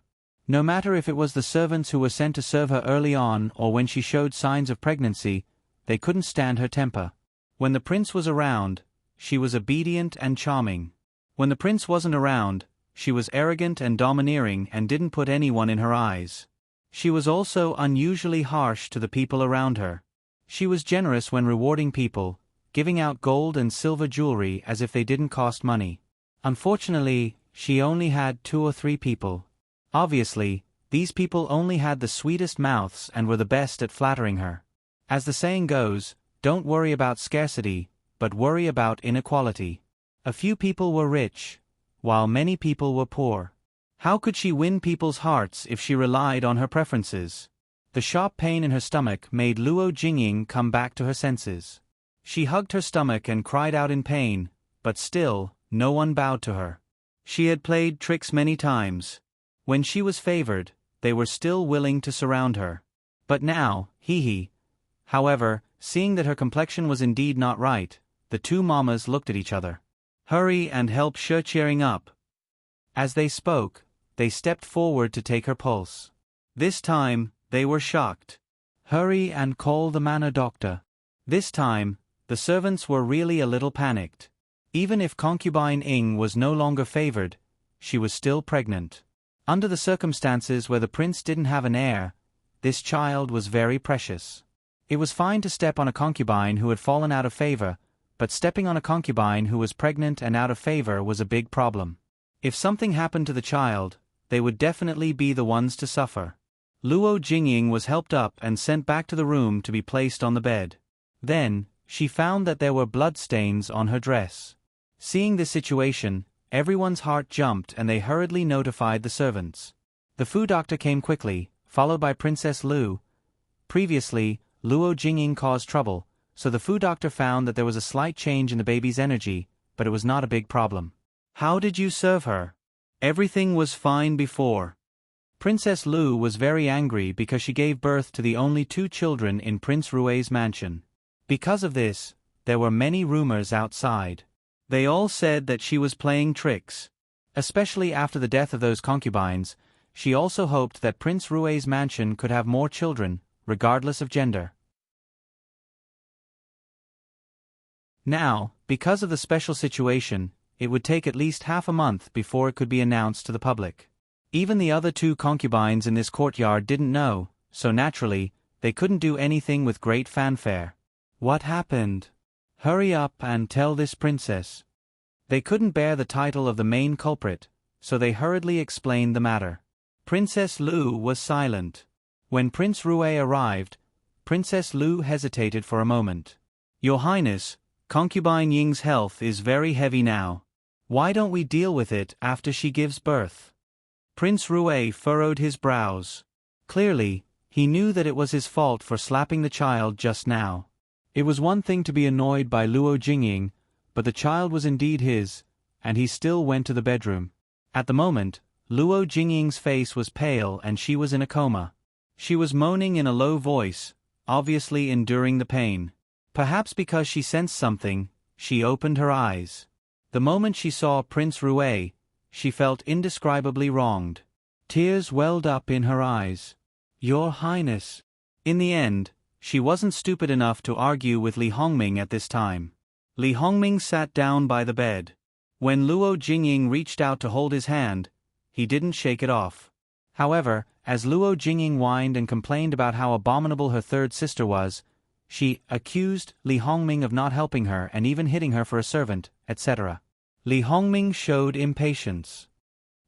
No matter if it was the servants who were sent to serve her early on or when she showed signs of pregnancy, they couldn't stand her temper. When the prince was around, she was obedient and charming. When the prince wasn't around, she was arrogant and domineering and didn't put anyone in her eyes. She was also unusually harsh to the people around her. She was generous when rewarding people, giving out gold and silver jewelry as if they didn't cost money. Unfortunately, she only had 2 or 3 people. Obviously, these people only had the sweetest mouths and were the best at flattering her. As the saying goes, don't worry about scarcity, but worry about inequality. A few people were rich, while many people were poor. How could she win people's hearts if she relied on her preferences? The sharp pain in her stomach made Luo Jingying come back to her senses. She hugged her stomach and cried out in pain, but still, no one bowed to her. She had played tricks many times. When she was favored, they were still willing to surround her. But now, However, seeing that her complexion was indeed not right, the 2 mamas looked at each other. Hurry and help her cheering up. As they spoke, they stepped forward to take her pulse. This time, they were shocked. Hurry and call the manor doctor. This time, the servants were really a little panicked. Even if concubine Ying was no longer favored, she was still pregnant. Under the circumstances where the prince didn't have an heir, this child was very precious. It was fine to step on a concubine who had fallen out of favor, but stepping on a concubine who was pregnant and out of favor was a big problem. If something happened to the child, they would definitely be the ones to suffer. Luo Jingying was helped up and sent back to the room to be placed on the bed. Then, she found that there were bloodstains on her dress. Seeing this situation, everyone's heart jumped and they hurriedly notified the servants. The Fu doctor came quickly, followed by Princess Lu. Previously, Luo Jingying caused trouble, so the Fu doctor found that there was a slight change in the baby's energy, but it was not a big problem. How did you serve her? Everything was fine before. Princess Lu was very angry because she gave birth to the only 2 children in Prince Rui's mansion. Because of this, there were many rumors outside. They all said that she was playing tricks. Especially after the death of those concubines, she also hoped that Prince Rui's mansion could have more children, regardless of gender. Now, because of the special situation, it would take at least half a month before it could be announced to the public. Even the other 2 concubines in this courtyard didn't know, so naturally, they couldn't do anything with great fanfare. What happened? Hurry up and tell this princess. They couldn't bear the title of the main culprit, so they hurriedly explained the matter. Princess Lu was silent. When Prince Rui arrived, Princess Lu hesitated for a moment. Your Highness, concubine Ying's health is very heavy now. Why don't we deal with it after she gives birth? Prince Rui furrowed his brows. Clearly, he knew that it was his fault for slapping the child just now. It was one thing to be annoyed by Luo Jingying, but the child was indeed his, and he still went to the bedroom. At the moment, Luo Jingying's face was pale and she was in a coma. She was moaning in a low voice, obviously enduring the pain. Perhaps because she sensed something, she opened her eyes. The moment she saw Prince Rui, she felt indescribably wronged. Tears welled up in her eyes. Your Highness. In the end, she wasn't stupid enough to argue with Li Hongming at this time. Li Hongming sat down by the bed. When Luo Jingying reached out to hold his hand, he didn't shake it off. However, as Luo Jingying whined and complained about how abominable her 3rd sister was, she accused Li Hongming of not helping her and even hitting her for a servant, etc. Li Hongming showed impatience.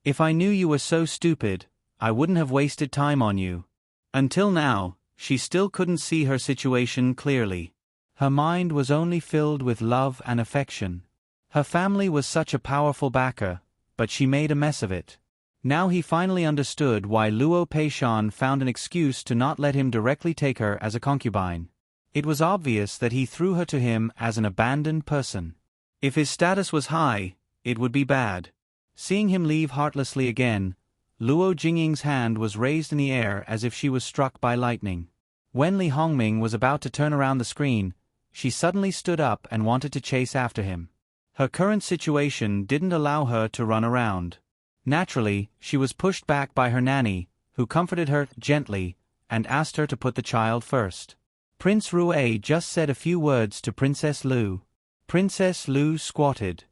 If I knew you were so stupid, I wouldn't have wasted time on you. Until now, she still couldn't see her situation clearly. Her mind was only filled with love and affection. Her family was such a powerful backer, but she made a mess of it. Now he finally understood why Luo Peishan found an excuse to not let him directly take her as a concubine. It was obvious that he threw her to him as an abandoned person. If his status was high, it would be bad. Seeing him leave heartlessly again, Luo Jingying's hand was raised in the air as if she was struck by lightning. When Li Hongming was about to turn around the screen, she suddenly stood up and wanted to chase after him. Her current situation didn't allow her to run around. Naturally, she was pushed back by her nanny, who comforted her gently and asked her to put the child first. Prince Rue just said a few words to Princess Lu. Princess Lu squatted.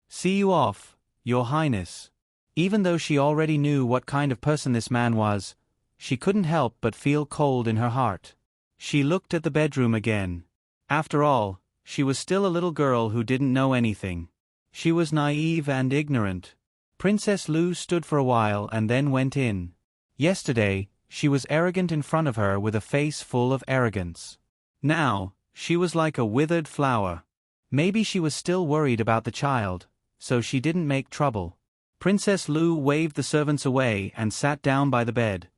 "See you off, Your Highness." Even though she already knew what kind of person this man was, she couldn't help but feel cold in her heart. She looked at the bedroom again. After all, she was still a little girl who didn't know anything. She was naive and ignorant. Princess Lu stood for a while and then went in. Yesterday, she was arrogant in front of her with a face full of arrogance. Now, she was like a withered flower. Maybe she was still worried about the child, so she didn't make trouble. Princess Lu waved the servants away and sat down by the bed.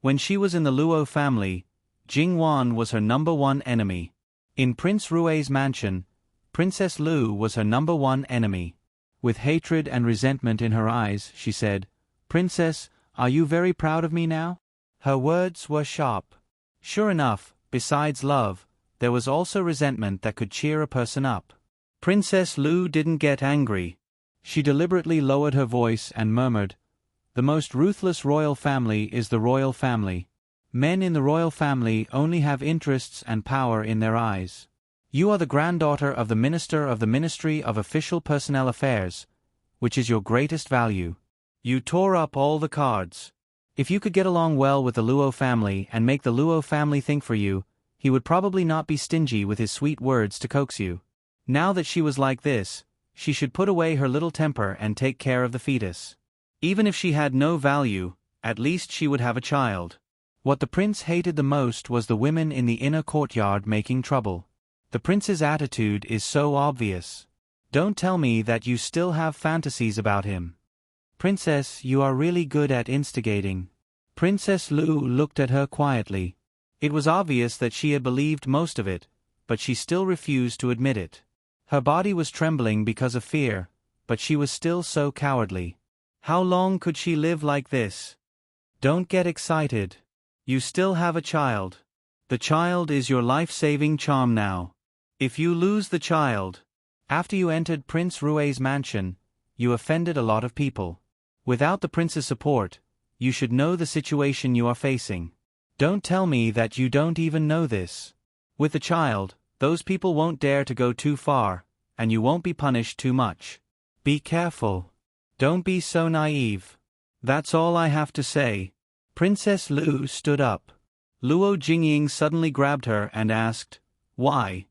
When she was in the Luo family, Jingwan was her #1 enemy. In Prince Rue's mansion, Princess Lu was her #1 enemy. With hatred and resentment in her eyes, she said, "Princess, are you very proud of me now?" Her words were sharp. Sure enough, besides love, there was also resentment that could cheer a person up. Princess Lu didn't get angry. She deliberately lowered her voice and murmured, "The most ruthless royal family is the royal family. Men in the royal family only have interests and power in their eyes. You are the granddaughter of the Minister of the Ministry of Official Personnel Affairs, which is your greatest value. You tore up all the cards. If you could get along well with the Luo family and make the Luo family think for you, he would probably not be stingy with his sweet words to coax you. Now that she was like this, she should put away her little temper and take care of the fetus. Even if she had no value, at least she would have a child." What the prince hated the most was the women in the inner courtyard making trouble. The prince's attitude is so obvious. Don't tell me that you still have fantasies about him. Princess, you are really good at instigating. Princess Lu looked at her quietly. It was obvious that she had believed most of it, but she still refused to admit it. Her body was trembling because of fear, but she was still so cowardly. How long could she live like this? Don't get excited. You still have a child. The child is your life-saving charm now. If you lose the child, after you entered Prince Rue's mansion, you offended a lot of people. Without the prince's support, you should know the situation you are facing. Don't tell me that you don't even know this. With the child, those people won't dare to go too far, and you won't be punished too much. Be careful. Don't be so naive. That's all I have to say." Princess Lu stood up. Luo Jingying suddenly grabbed her and asked, "Why?"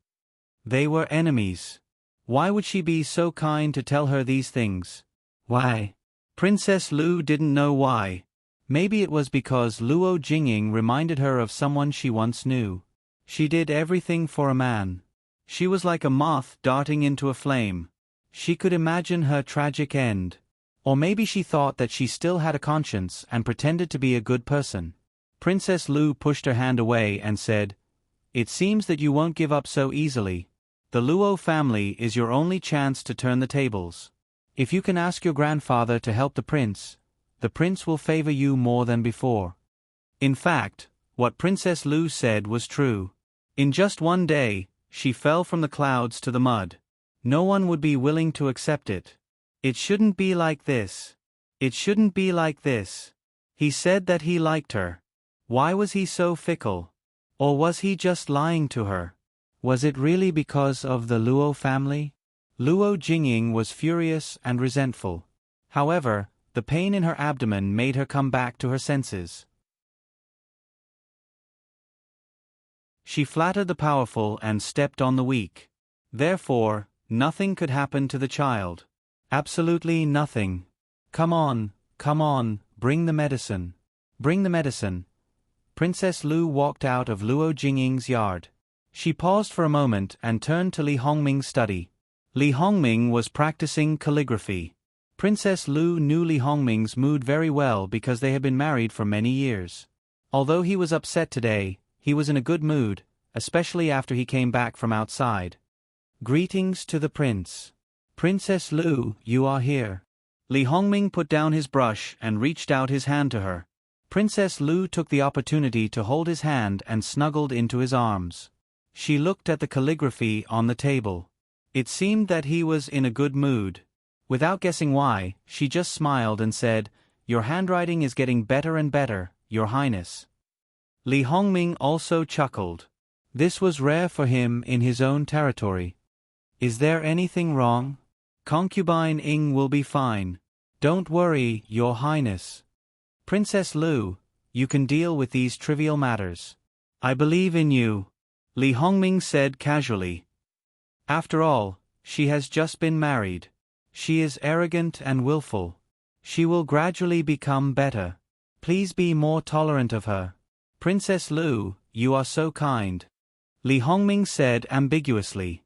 They were enemies. Why would she be so kind to tell her these things? Why? Princess Lu didn't know why. Maybe it was because Luo Jingying reminded her of someone she once knew. She did everything for a man. She was like a moth darting into a flame. She could imagine her tragic end. Or maybe she thought that she still had a conscience and pretended to be a good person. Princess Lu pushed her hand away and said, "It seems that you won't give up so easily. The Luo family is your only chance to turn the tables. If you can ask your grandfather to help the prince will favor you more than before." In fact, what Princess Lu said was true. In just one day, she fell from the clouds to the mud. No one would be willing to accept it. It shouldn't be like this. It shouldn't be like this. He said that he liked her. Why was he so fickle? Or was he just lying to her? Was it really because of the Luo family? Luo Jingying was furious and resentful. However, the pain in her abdomen made her come back to her senses. She flattered the powerful and stepped on the weak. Therefore, nothing could happen to the child. Absolutely nothing. Come on, bring the medicine. Bring the medicine. Princess Lu walked out of Luo Jingying's yard. She paused for a moment and turned to Li Hongming's study. Li Hongming was practicing calligraphy. Princess Lu knew Li Hongming's mood very well because they had been married for many years. Although he was upset today, he was in a good mood, especially after he came back from outside. Greetings to the prince. Princess Lu, you are here. Li Hongming put down his brush and reached out his hand to her. Princess Lu took the opportunity to hold his hand and snuggled into his arms. She looked at the calligraphy on the table. It seemed that he was in a good mood. Without guessing why, she just smiled and said, "Your handwriting is getting better and better, Your Highness." Li Hongming also chuckled. This was rare for him in his own territory. "Is there anything wrong? Concubine Ing will be fine. Don't worry, Your Highness. Princess Lu, you can deal with these trivial matters. I believe in you," Li Hongming said casually. After all, she has just been married. She is arrogant and willful. She will gradually become better. Please be more tolerant of her. Princess Lu, you are so kind. Li Hongming said ambiguously.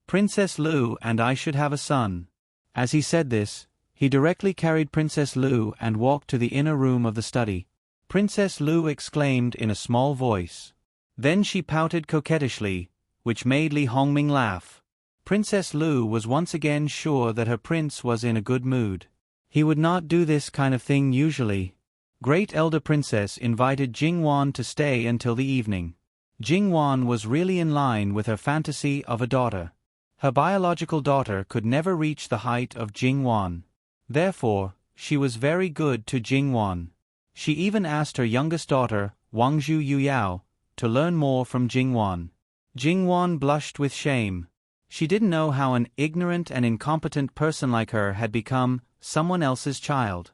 Princess Lu and I should have a son. As he said this, he directly carried Princess Lu and walked to the inner room of the study. Princess Lu exclaimed in a small voice. Then she pouted coquettishly, which made Li Hongming laugh. Princess Lu was once again sure that her prince was in a good mood. He would not do this kind of thing usually. Great Elder Princess invited Jingwan to stay until the evening. Jingwan was really in line with her fantasy of a daughter. Her biological daughter could never reach the height of Jingwan. Therefore, she was very good to Jingwan. She even asked her youngest daughter, Wangzhu Yuyao, to learn more from Jingwan. Jingwan blushed with shame. She didn't know how an ignorant and incompetent person like her had become someone else's child.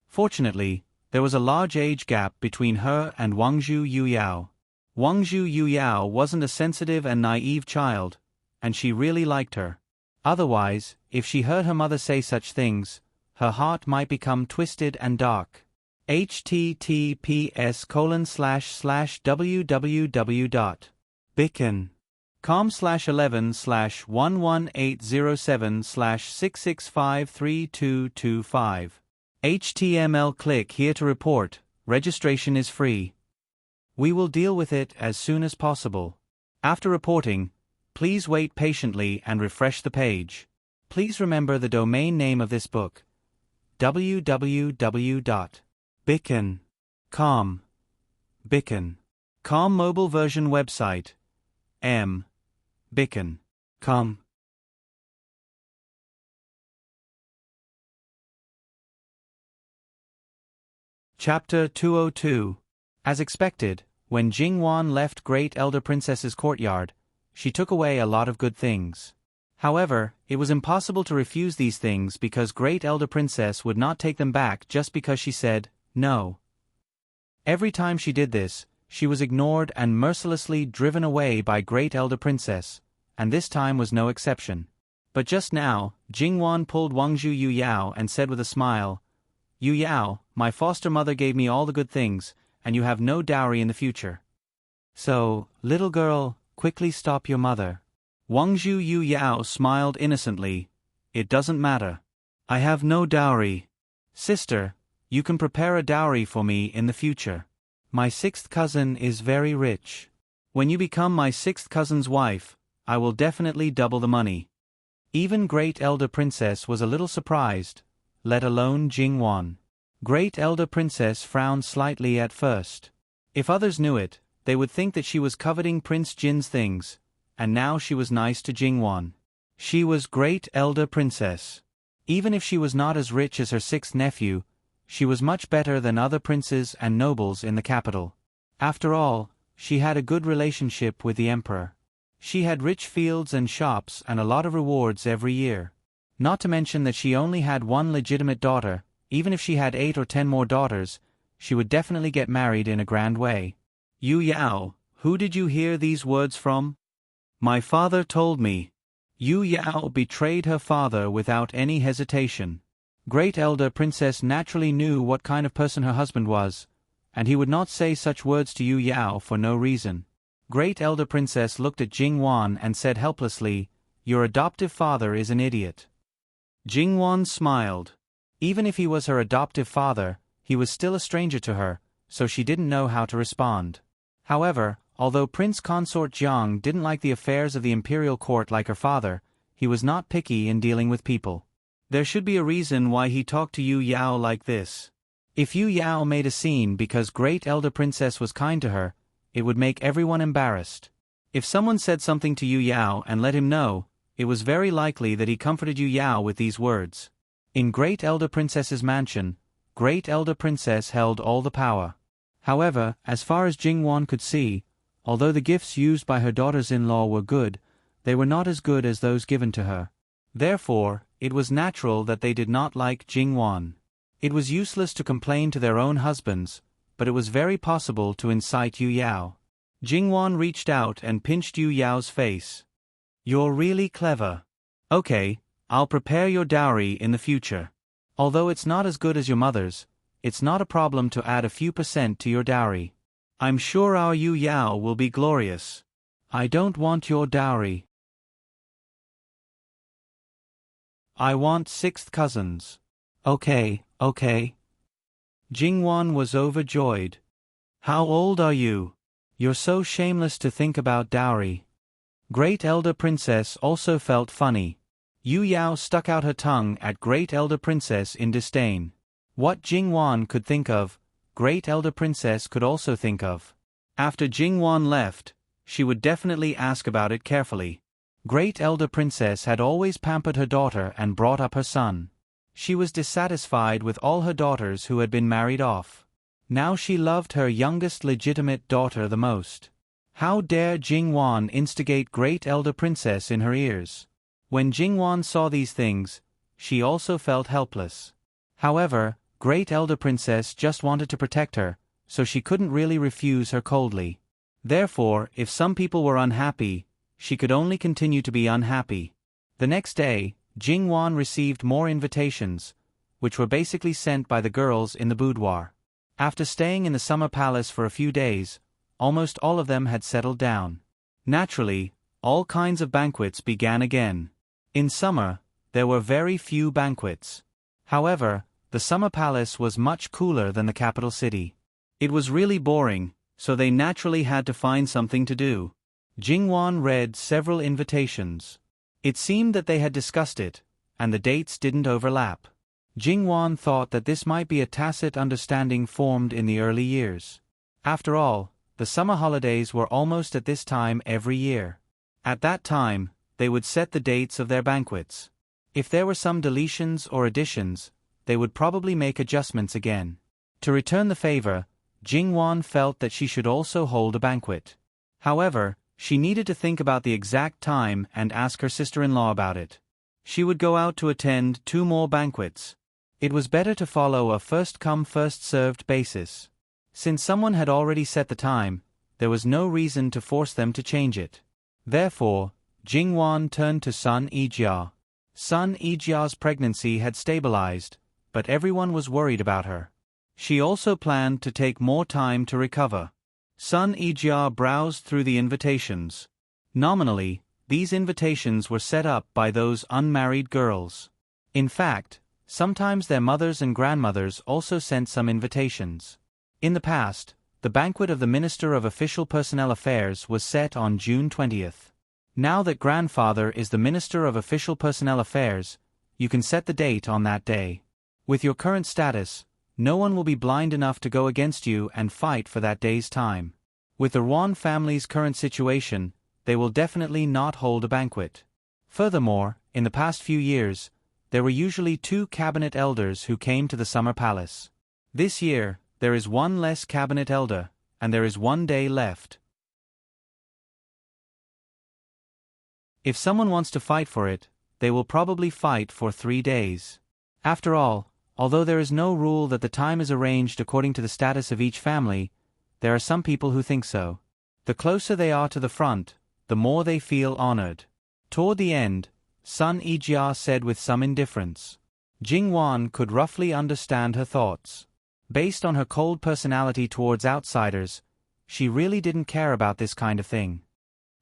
Fortunately, there was a large age gap between her and Wangzhu Yuyao. Wangzhu Yuyao wasn't a sensitive and naive child, and she really liked her. Otherwise, if she heard her mother say such things, her heart might become twisted and dark. https://www.bicken.com/11/11807/6653225. HTML. Click here to report. Registration is free. We will deal with it as soon as possible. After reporting, please wait patiently and refresh the page. Please remember the domain name of this book: www.bicken.com. Bicken.com mobile version website: bicken.com. Chapter 202. As expected, when Jingwan left Great Elder Princess's courtyard, she took away a lot of good things. However, it was impossible to refuse these things because Great Elder Princess would not take them back just because she said no. Every time she did this, she was ignored and mercilessly driven away by Great Elder Princess, and this time was no exception. But just now, Jingwan pulled Wangzhu Yuyao and said with a smile, "Yuyao, my foster mother gave me all the good things, and you have no dowry in the future. So, little girl, quickly stop your mother." Wangzhu Yuyao smiled innocently. "It doesn't matter. I have no dowry. Sister, you can prepare a dowry for me in the future. My sixth cousin is very rich. When you become my sixth cousin's wife, I will definitely double the money." Even Great Elder Princess was a little surprised, let alone Jingwan. Great Elder Princess frowned slightly at first. If others knew it, they would think that she was coveting Prince Jin's things, and now she was nice to Jingwan. She was Great Elder Princess. Even if she was not as rich as her sixth nephew, she was much better than other princes and nobles in the capital. After all, she had a good relationship with the emperor. She had rich fields and shops and a lot of rewards every year. Not to mention that she only had one legitimate daughter. Even if she had 8 or 10 more daughters, she would definitely get married in a grand way. "Yuyao, who did you hear these words from?" "My father told me." Yuyao betrayed her father without any hesitation. Great Elder Princess naturally knew what kind of person her husband was, and he would not say such words to Yuyao for no reason. Great Elder Princess looked at Jingwan and said helplessly, "Your adoptive father is an idiot." Jingwan smiled. Even if he was her adoptive father, he was still a stranger to her, so she didn't know how to respond. However, although Prince Consort Jiang didn't like the affairs of the imperial court like her father, he was not picky in dealing with people. There should be a reason why he talked to Yuyao like this. If Yu Yao made a scene because Great Elder Princess was kind to her, it would make everyone embarrassed. If someone said something to Yu Yao and let him know, it was very likely that he comforted Yu Yao with these words. In Great Elder Princess's mansion, Great Elder Princess held all the power. However, as far as Jingwan could see, although the gifts used by her daughters-in-law were good, they were not as good as those given to her. Therefore, it was natural that they did not like Jingwan. It was useless to complain to their own husbands, but it was very possible to incite Yu Yao. Jingwan reached out and pinched Yu Yao's face. You're really clever. Okay, I'll prepare your dowry in the future. Although it's not as good as your mother's, it's not a problem to add a few % to your dowry. I'm sure our Yu Yao will be glorious. I don't want your dowry. I want 6th cousins. Okay. Jingwan was overjoyed. How old are you? You're so shameless to think about dowry. Great Elder Princess also felt funny. Yu Yao stuck out her tongue at Great Elder Princess in disdain. What Jingwan could think of, Great Elder Princess could also think of. After Jingwan left, she would definitely ask about it carefully. Great Elder Princess had always pampered her daughter and brought up her son. She was dissatisfied with all her daughters who had been married off. Now she loved her youngest legitimate daughter the most. How dare Jingwan instigate Great Elder Princess in her ears? When Jingwan saw these things, she also felt helpless. However, Great Elder Princess just wanted to protect her, so she couldn't really refuse her coldly. Therefore, if some people were unhappy, she could only continue to be unhappy. The next day, Jingwan received more invitations, which were basically sent by the girls in the boudoir. After staying in the summer palace for a few days, almost all of them had settled down. Naturally, all kinds of banquets began again. In summer, there were very few banquets. However, the summer palace was much cooler than the capital city. It was really boring, so they naturally had to find something to do. Jingwan read several invitations. It seemed that they had discussed it, and the dates didn't overlap. Jingwan thought that this might be a tacit understanding formed in the early years. After all, the summer holidays were almost at this time every year. At that time, they would set the dates of their banquets. If there were some deletions or additions, they would probably make adjustments again. To return the favor, Jingwan felt that she should also hold a banquet. However, she needed to think about the exact time and ask her sister-in-law about it. She would go out to attend 2 more banquets. It was better to follow a first-come first-served basis. Since someone had already set the time, there was no reason to force them to change it. Therefore, Jingwan turned to Sun Yijia. Sun Yijia's pregnancy had stabilized, but everyone was worried about her. She also planned to take more time to recover. Sun Yijia browsed through the invitations. Nominally, these invitations were set up by those unmarried girls. In fact, sometimes their mothers and grandmothers also sent some invitations. In the past, the banquet of the Minister of Official Personnel Affairs was set on June 20th. Now that grandfather is the Minister of Official Personnel Affairs, you can set the date on that day. With your current status, no one will be blind enough to go against you and fight for that day's time. With the Yuan family's current situation, they will definitely not hold a banquet. Furthermore, in the past few years, there were usually 2 cabinet elders who came to the summer palace. This year, there is 1 less cabinet elder, and there is 1 day left. If someone wants to fight for it, they will probably fight for 3 days. After all, although there is no rule that the time is arranged according to the status of each family, there are some people who think so. The closer they are to the front, the more they feel honored. Toward the end, Sun Yijia said with some indifference. Jingwan could roughly understand her thoughts. Based on her cold personality towards outsiders, she really didn't care about this kind of thing.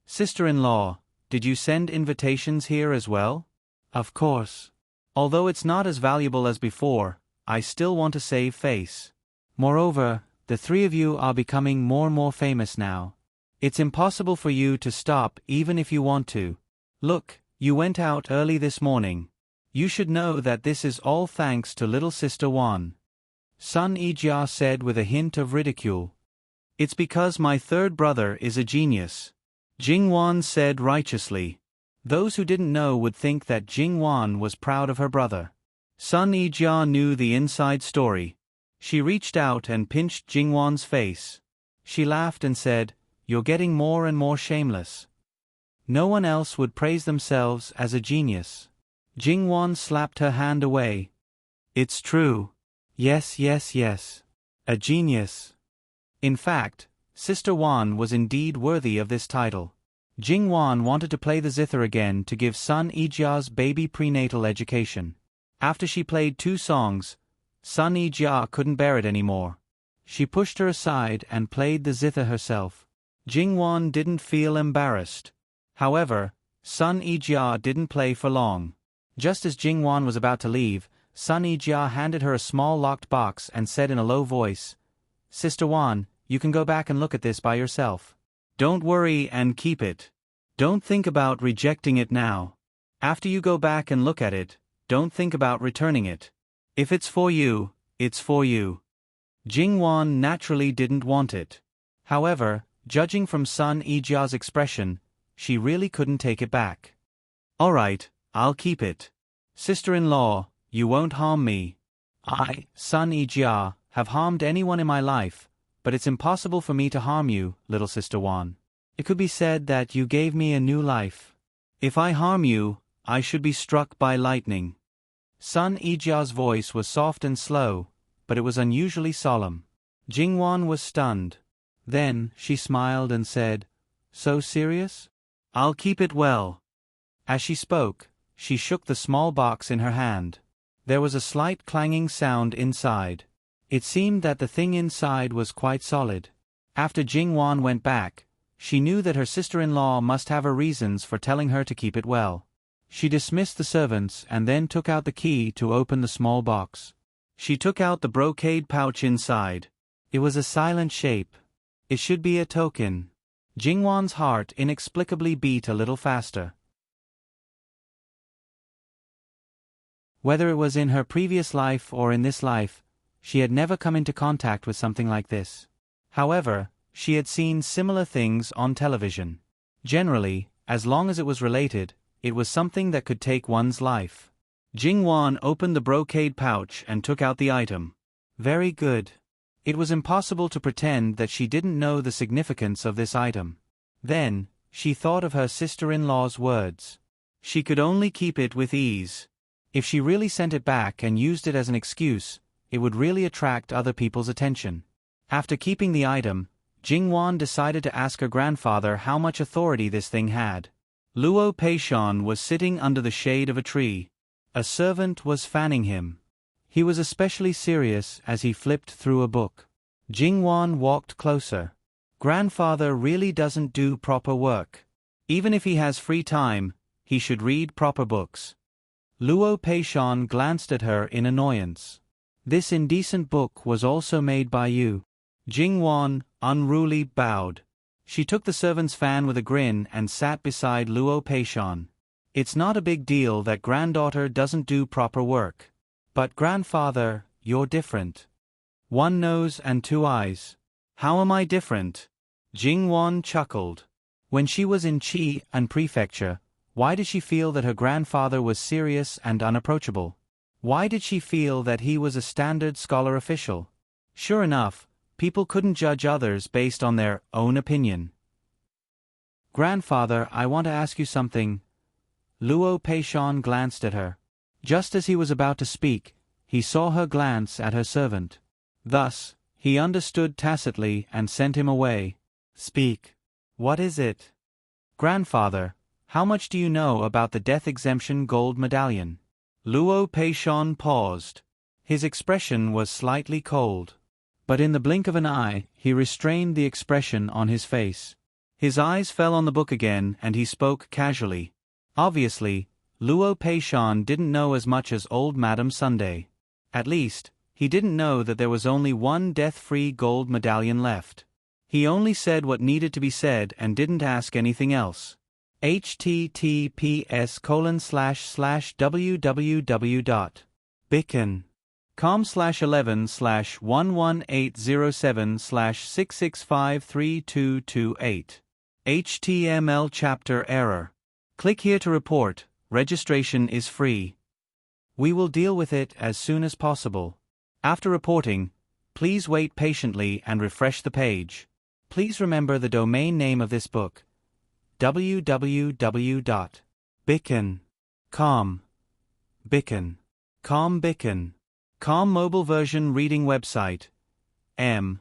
Sister-in-law, did you send invitations here as well? Of course. Although it's not as valuable as before, I still want to save face. Moreover, the 3 of you are becoming more and more famous now. It's impossible for you to stop even if you want to. Look, you went out early this morning. You should know that this is all thanks to little sister Wan. Sun Ijia said with a hint of ridicule. It's because my third brother is a genius. Jingwan said righteously. Those who didn't know would think that Jingwan was proud of her brother. Sun Ijia knew the inside story. She reached out and pinched Jingwan's face. She laughed and said, "You're getting more and more shameless. No one else would praise themselves as a genius." Jingwan slapped her hand away. "It's true. Yes, yes, yes. A genius." In fact, Sister Wan was indeed worthy of this title. Jingwan wanted to play the zither again to give Sun Ijia's baby prenatal education. After she played 2 songs, Sun Ijia couldn't bear it anymore. She pushed her aside and played the zither herself. Jingwan didn't feel embarrassed. However, Sun Ijia didn't play for long. Just as Jingwan was about to leave, Sun Ijia handed her a small locked box and said in a low voice, "Sister Wan, you can go back and look at this by yourself. Don't worry and keep it. Don't think about rejecting it now. After you go back and look at it, don't think about returning it. If it's for you, it's for you." Jingwan naturally didn't want it. However, judging from Sun Ijia's expression, she really couldn't take it back. "All right, I'll keep it. Sister-in-law, you won't harm me. I, Sun Ijia, have harmed anyone in my life, but it's impossible for me to harm you, little Sister Wan. It could be said that you gave me a new life. If I harm you, I should be struck by lightning." Sun Ijia's voice was soft and slow, but it was unusually solemn. Jingwan was stunned. Then she smiled and said, "So serious? I'll keep it well." As she spoke, she shook the small box in her hand. There was a slight clanging sound inside. It seemed that the thing inside was quite solid. After Jingwan went back, she knew that her sister-in-law must have her reasons for telling her to keep it well. She dismissed the servants and then took out the key to open the small box. She took out the brocade pouch inside. It was a silent shape. It should be a token. Jingwan's heart inexplicably beat a little faster. Whether it was in her previous life or in this life, she had never come into contact with something like this. However, she had seen similar things on television. Generally, as long as it was related, it was something that could take one's life. Jingwan opened the brocade pouch and took out the item. Very good. It was impossible to pretend that she didn't know the significance of this item. Then, she thought of her sister-in-law's words. She could only keep it with ease. If she really sent it back and used it as an excuse, it would really attract other people's attention. After keeping the item, Jingwan decided to ask her grandfather how much authority this thing had. Luo Peishan was sitting under the shade of a tree. A servant was fanning him. He was especially serious as he flipped through a book. Jingwan walked closer. Grandfather really doesn't do proper work. Even if he has free time, he should read proper books. Luo Peishan glanced at her in annoyance. This indecent book was also made by you. Jingwan, unruly, bowed. She took the servant's fan with a grin and sat beside Luo Peishan. It's not a big deal that granddaughter doesn't do proper work. But grandfather, you're different. One nose and 2 eyes. How am I different? Jingwan chuckled. When she was in Qi and prefecture, why did she feel that her grandfather was serious and unapproachable? Why did she feel that he was a standard scholar official? Sure enough, people couldn't judge others based on their own opinion. Grandfather, I want to ask you something. Luo Peishan glanced at her. Just as he was about to speak, he saw her glance at her servant. Thus, he understood tacitly and sent him away. Speak. What is it? Grandfather, how much do you know about the death exemption gold medallion? Luo Peishan paused. His expression was slightly cold. But in the blink of an eye, he restrained the expression on his face. His eyes fell on the book again and he spoke casually. Obviously, Luo Peishan didn't know as much as old Madam Sunday. At least, he didn't know that there was only one death-free gold medallion left. He only said what needed to be said and didn't ask anything else. https://www.bican com/11/11807/6653228. HTML chapter error. Click here to report. Registration is free. We will deal with it as soon as possible. After reporting, please wait patiently and refresh the page. Please remember the domain name of this book: www.bicken.com. Bicken. Com mobile version reading website: bicken.com.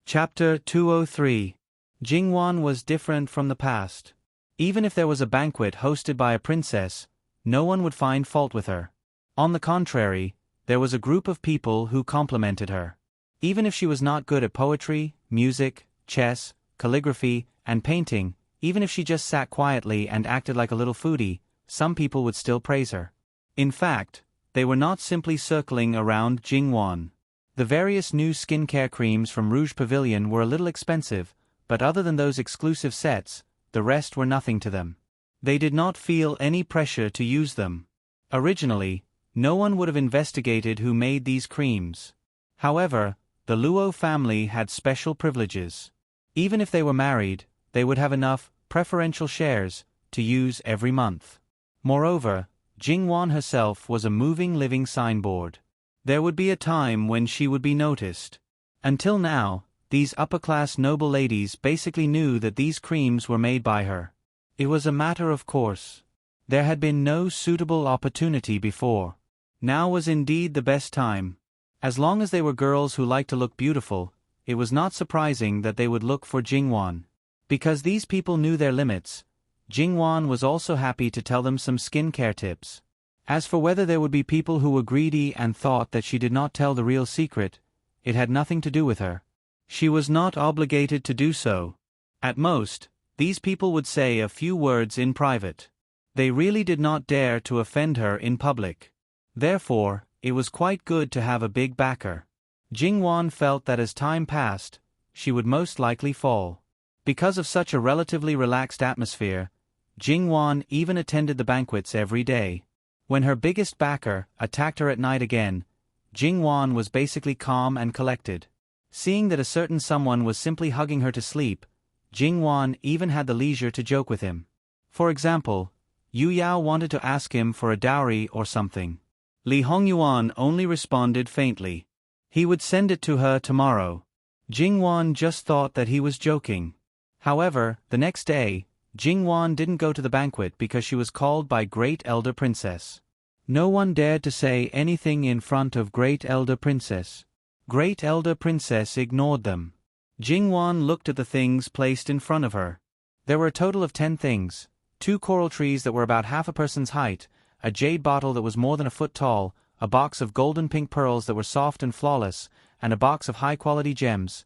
Chapter 203. Jingwan was different from the past. Even if there was a banquet hosted by a princess, no one would find fault with her. On the contrary, there was a group of people who complimented her. Even if she was not good at poetry, music, chess, calligraphy, and painting, even if she just sat quietly and acted like a little foodie, some people would still praise her. In fact, they were not simply circling around Jingwan. The various new skincare creams from Rouge Pavilion were a little expensive, but other than those exclusive sets, the rest were nothing to them. They did not feel any pressure to use them. Originally, no one would have investigated who made these creams. However, the Luo family had special privileges. Even if they were married, they would have enough preferential shares to use every month. Moreover, Jingwan herself was a moving living signboard. There would be a time when she would be noticed. Until now, these upper-class noble ladies basically knew that these creams were made by her. It was a matter of course. There had been no suitable opportunity before. Now was indeed the best time. As long as they were girls who liked to look beautiful, it was not surprising that they would look for Jingwan. Because these people knew their limits, Jingwan was also happy to tell them some skincare tips. As for whether there would be people who were greedy and thought that she did not tell the real secret, it had nothing to do with her. She was not obligated to do so. At most, these people would say a few words in private. They really did not dare to offend her in public. Therefore, it was quite good to have a big backer. Jingwan felt that as time passed, she would most likely fall. Because of such a relatively relaxed atmosphere, Jingwan even attended the banquets every day. When her biggest backer attacked her at night again, Jingwan was basically calm and collected. Seeing that a certain someone was simply hugging her to sleep, Jingwan even had the leisure to joke with him. For example, Yu Yao wanted to ask him for a dowry or something. Li Hongyuan only responded faintly. He would send it to her tomorrow. Jingwan just thought that he was joking. However, the next day, Jingwan didn't go to the banquet because she was called by Great Elder Princess. No one dared to say anything in front of Great Elder Princess. Great Elder Princess ignored them. Jingwan looked at the things placed in front of her. There were a total of 10 things: 2 coral trees that were about half a person's height, a jade bottle that was more than a foot tall, a box of golden pink pearls that were soft and flawless, and a box of high-quality gems.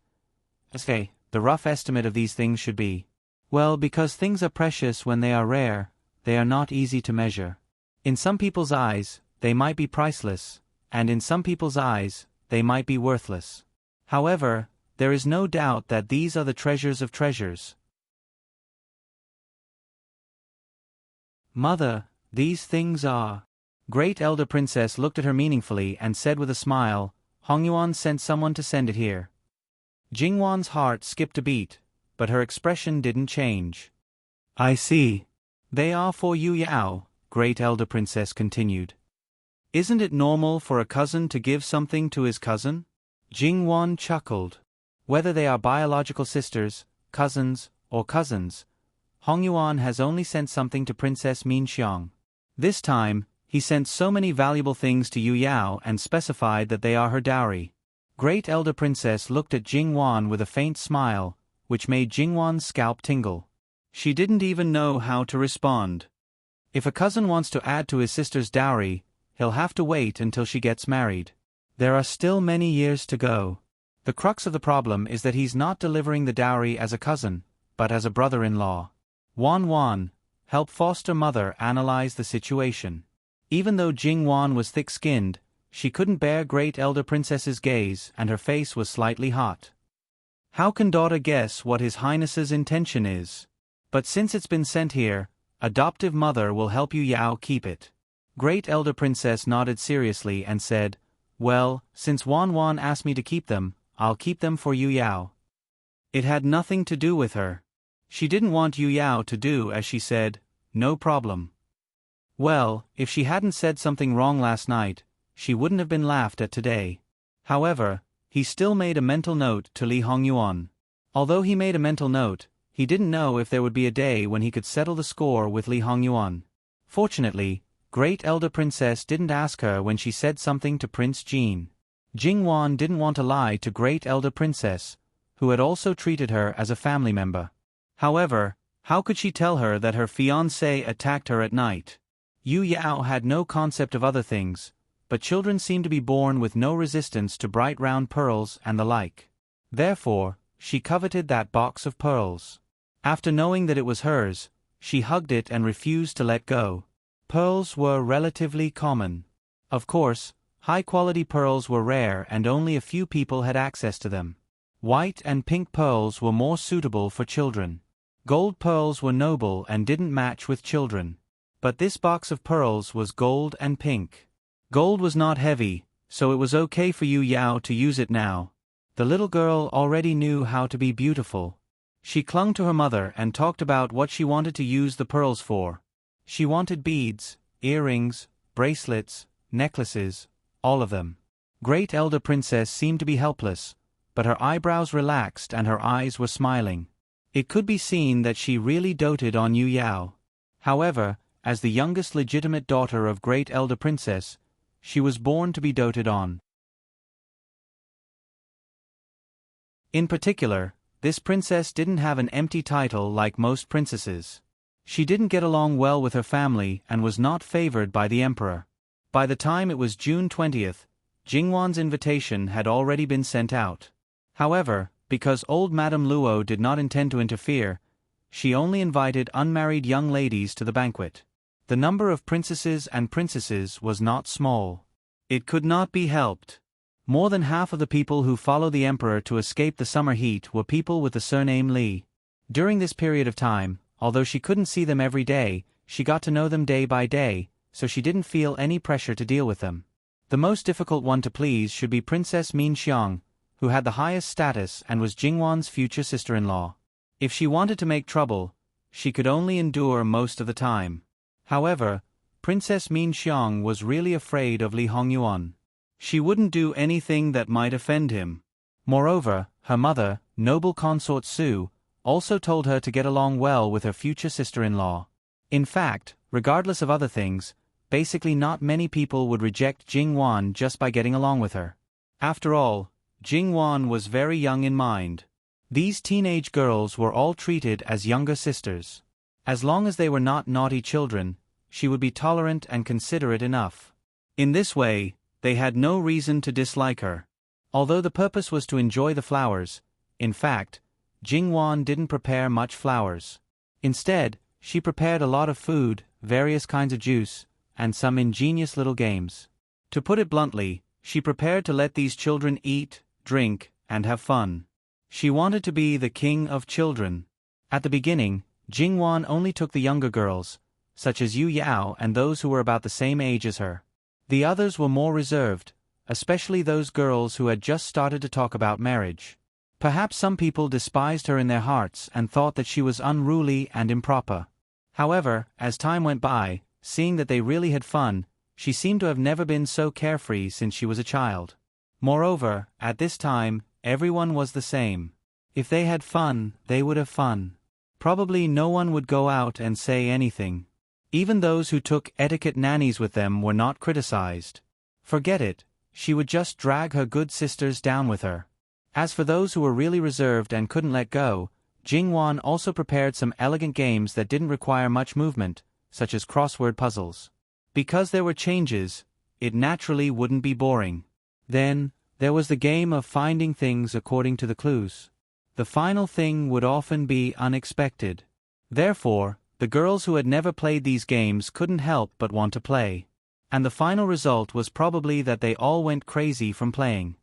The rough estimate of these things should be: well, because things are precious when they are rare, they are not easy to measure. In some people's eyes, they might be priceless, and in some people's eyes, they might be worthless. However, there is no doubt that these are the treasures of treasures. Mother, these things are. Great Elder Princess looked at her meaningfully and said with a smile, Hongyuan sent someone to send it here. Jingwan's heart skipped a beat, but her expression didn't change. I see. They are for Yu Yao, Great Elder Princess continued. Isn't it normal for a cousin to give something to his cousin? Jingwan chuckled. Whether they are biological sisters, cousins, or cousins, Hongyuan has only sent something to Princess Minxiang. This time, he sent so many valuable things to Yu Yao and specified that they are her dowry. Great Elder Princess looked at Jingwan with a faint smile, which made Jingwan's scalp tingle. She didn't even know how to respond. If a cousin wants to add to his sister's dowry, he'll have to wait until she gets married. There are still many years to go. The crux of the problem is that he's not delivering the dowry as a cousin, but as a brother-in-law. Wan, help foster mother analyze the situation. Even though Jingwan was thick-skinned, she couldn't bear Great Elder Princess's gaze and her face was slightly hot. How can daughter guess what His Highness's intention is? But since it's been sent here, adoptive mother will help you Yao keep it. Great elder princess nodded seriously and said, well, since Wan Wan asked me to keep them, I'll keep them for Yu Yao. It had nothing to do with her. She didn't want Yu Yao to do as she said, no problem. Well, if she hadn't said something wrong last night, she wouldn't have been laughed at today. However, he still made a mental note to Li Hongyuan. Although he made a mental note, he didn't know if there would be a day when he could settle the score with Li Hongyuan. Fortunately, Great Elder Princess didn't ask her when she said something to Prince Jin. Jingwan didn't want to lie to Great Elder Princess, who had also treated her as a family member. However, how could she tell her that her fiancé attacked her at night? Yu Yao had no concept of other things, but children seem to be born with no resistance to bright round pearls and the like. Therefore, she coveted that box of pearls. After knowing that it was hers, she hugged it and refused to let go. Pearls were relatively common. Of course, high-quality pearls were rare and only a few people had access to them. White and pink pearls were more suitable for children. Gold pearls were noble and didn't match with children. But this box of pearls was gold and pink. Gold was not heavy, so it was okay for Yu Yao to use it now. The little girl already knew how to be beautiful. She clung to her mother and talked about what she wanted to use the pearls for. She wanted beads, earrings, bracelets, necklaces, all of them. Great Elder Princess seemed to be helpless, but her eyebrows relaxed and her eyes were smiling. It could be seen that she really doted on Yu Yao. However, as the youngest legitimate daughter of Great Elder Princess, she was born to be doted on. In particular, this princess didn't have an empty title like most princesses. She didn't get along well with her family and was not favored by the emperor. By the time it was June 20th, Jingwan's invitation had already been sent out. However, because old Madame Luo did not intend to interfere, she only invited unmarried young ladies to the banquet. The number of princesses and princesses was not small. It could not be helped. More than half of the people who followed the emperor to escape the summer heat were people with the surname Li. During this period of time, although she couldn't see them every day, she got to know them day by day, so she didn't feel any pressure to deal with them. The most difficult one to please should be Princess Min Xiang, who had the highest status and was Jingwan's future sister-in-law. If she wanted to make trouble, she could only endure most of the time. However, Princess Min Xiang was really afraid of Li Hongyuan. She wouldn't do anything that might offend him. Moreover, her mother, noble consort Su, also told her to get along well with her future sister-in-law. In fact, regardless of other things, basically not many people would reject Jingwan just by getting along with her. After all, Jingwan was very young in mind. These teenage girls were all treated as younger sisters. As long as they were not naughty children, she would be tolerant and considerate enough. In this way, they had no reason to dislike her. Although the purpose was to enjoy the flowers, in fact, Jingwan didn't prepare much flowers. Instead, she prepared a lot of food, various kinds of juice, and some ingenious little games. To put it bluntly, she prepared to let these children eat, drink, and have fun. She wanted to be the king of children. At the beginning, Jingwan only took the younger girls, such as Yu Yao and those who were about the same age as her. The others were more reserved, especially those girls who had just started to talk about marriage. Perhaps some people despised her in their hearts and thought that she was unruly and improper. However, as time went by, seeing that they really had fun, she seemed to have never been so carefree since she was a child. Moreover, at this time, everyone was the same. If they had fun, they would have fun. Probably no one would go out and say anything. Even those who took etiquette nannies with them were not criticized. Forget it, she would just drag her good sisters down with her. As for those who were really reserved and couldn't let go, Jingwan also prepared some elegant games that didn't require much movement, such as crossword puzzles. Because there were changes, it naturally wouldn't be boring. Then, there was the game of finding things according to the clues. The final thing would often be unexpected. Therefore, the girls who had never played these games couldn't help but want to play. And the final result was probably that they all went crazy from playing.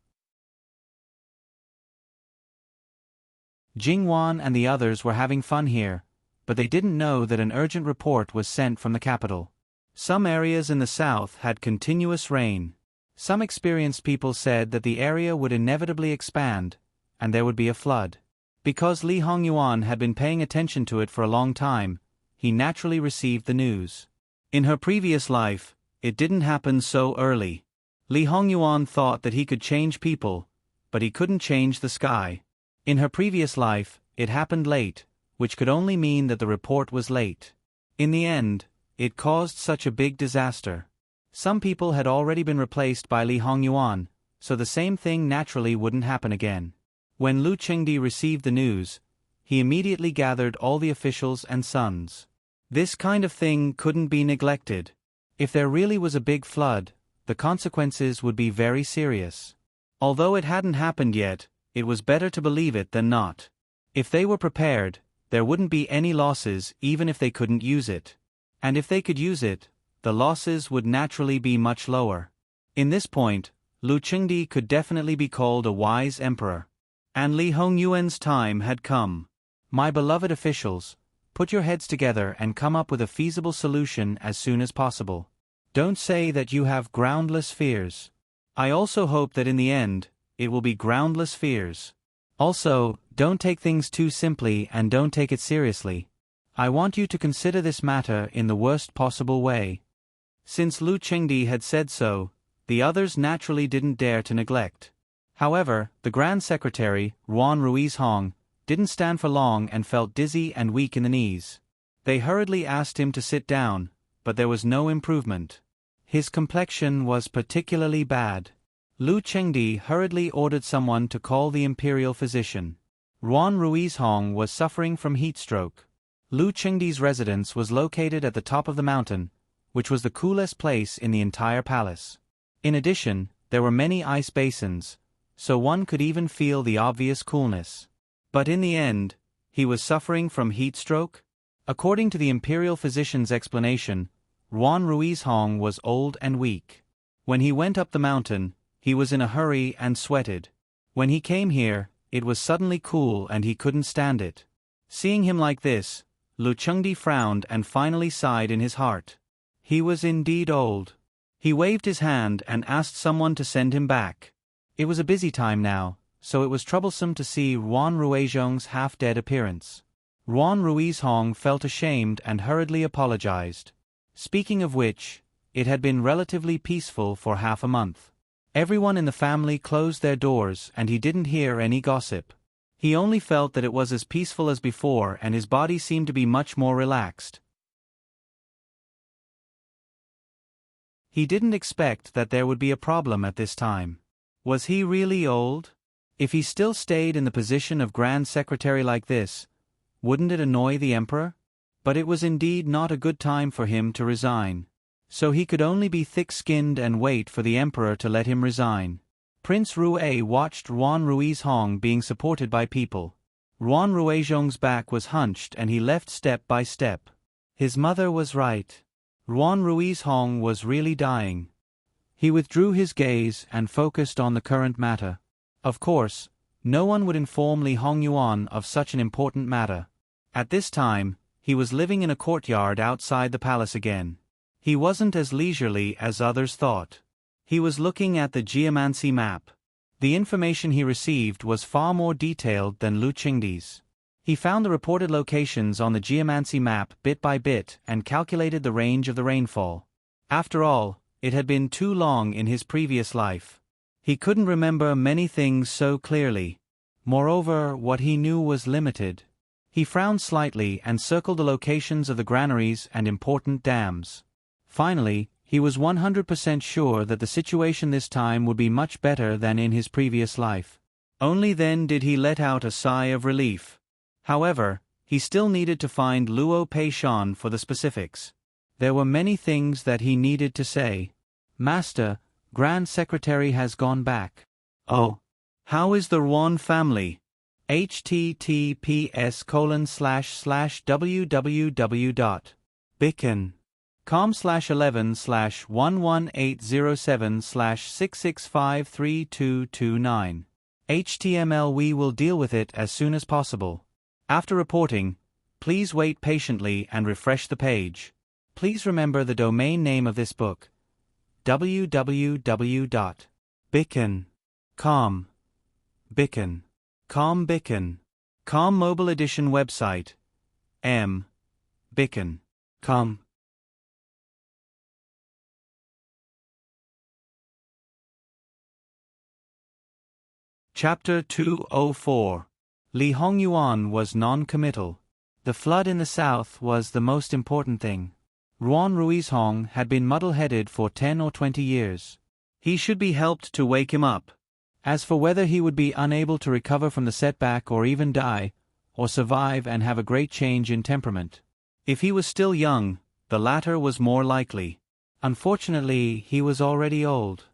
Jingwan and the others were having fun here, but they didn't know that an urgent report was sent from the capital. Some areas in the south had continuous rain. Some experienced people said that the area would inevitably expand, and there would be a flood. Because Li Hongyuan had been paying attention to it for a long time, he naturally received the news. In her previous life, it didn't happen so early. Li Hongyuan thought that he could change people, but he couldn't change the sky. In her previous life, it happened late, which could only mean that the report was late. In the end, it caused such a big disaster. Some people had already been replaced by Li Hongyuan, so the same thing naturally wouldn't happen again. When Lu Chengdi received the news, he immediately gathered all the officials and sons. This kind of thing couldn't be neglected. If there really was a big flood, the consequences would be very serious. Although it hadn't happened yet, it was better to believe it than not. If they were prepared, there wouldn't be any losses even if they couldn't use it. And if they could use it, the losses would naturally be much lower. In this point, Lu Chengdi could definitely be called a wise emperor. And Li Hongyuan's time had come. My beloved officials, put your heads together and come up with a feasible solution as soon as possible. Don't say that you have groundless fears. I also hope that in the end, it will be groundless fears. Also, don't take things too simply and don't take it seriously. I want you to consider this matter in the worst possible way. Since Lu Chengdi had said so, the others naturally didn't dare to neglect. However, the Grand Secretary, Ruan Ruiz Hong, didn't stand for long and felt dizzy and weak in the knees. They hurriedly asked him to sit down, but there was no improvement. His complexion was particularly bad. Lu Chengdi hurriedly ordered someone to call the imperial physician. Ruan Ruiz Hong was suffering from heat stroke. Lu Chengdi's residence was located at the top of the mountain, which was the coolest place in the entire palace. In addition, there were many ice basins, so one could even feel the obvious coolness. But in the end, he was suffering from heat stroke? According to the imperial physician's explanation, Ruan Ruiz Hong was old and weak. When he went up the mountain, he was in a hurry and sweated. When he came here, it was suddenly cool and he couldn't stand it. Seeing him like this, Lu Chengdi frowned and finally sighed in his heart. He was indeed old. He waved his hand and asked someone to send him back. It was a busy time now, so it was troublesome to see Ruan Ruizhong's half-dead appearance. Ruan Ruiz Hong felt ashamed and hurriedly apologized. Speaking of which, it had been relatively peaceful for half a month. Everyone in the family closed their doors and he didn't hear any gossip. He only felt that it was as peaceful as before and his body seemed to be much more relaxed. He didn't expect that there would be a problem at this time. Was he really old? If he still stayed in the position of Grand Secretary like this, wouldn't it annoy the emperor? But it was indeed not a good time for him to resign. So he could only be thick-skinned and wait for the emperor to let him resign. Prince Rue watched Ruan Ruiz Hong being supported by people. Ruan Ruizhong's back was hunched and he left step by step. His mother was right. Ruan Ruiz Hong was really dying. He withdrew his gaze and focused on the current matter. Of course, no one would inform Li Hongyuan of such an important matter. At this time, he was living in a courtyard outside the palace again. He wasn't as leisurely as others thought. He was looking at the geomancy map. The information he received was far more detailed than Lu Chengdi's. He found the reported locations on the geomancy map bit by bit and calculated the range of the rainfall. After all, it had been too long in his previous life. He couldn't remember many things so clearly. Moreover, what he knew was limited. He frowned slightly and circled the locations of the granaries and important dams. Finally, he was 100% sure that the situation this time would be much better than in his previous life. Only then did he let out a sigh of relief. However, he still needed to find Luo Peishan for the specifics. There were many things that he needed to say. Master, Grand Secretary has gone back. Oh. How is the Ruan family? https://www.bicon.com/11/11807/6653229. HTML. We will deal with it as soon as possible. After reporting, Please wait patiently and refresh the page. Please remember the domain name of this book: www.bicken.com. Bicken. Com Mobile Edition website: bicken.com. Chapter 204. Li Hongyuan was non-committal. The flood in the south was the most important thing. Ruan Ruizhong had been muddle-headed for 10 or 20 years. He should be helped to wake him up. As for whether he would be unable to recover from the setback or even die, or survive and have a great change in temperament, if he was still young, the latter was more likely. Unfortunately, he was already old.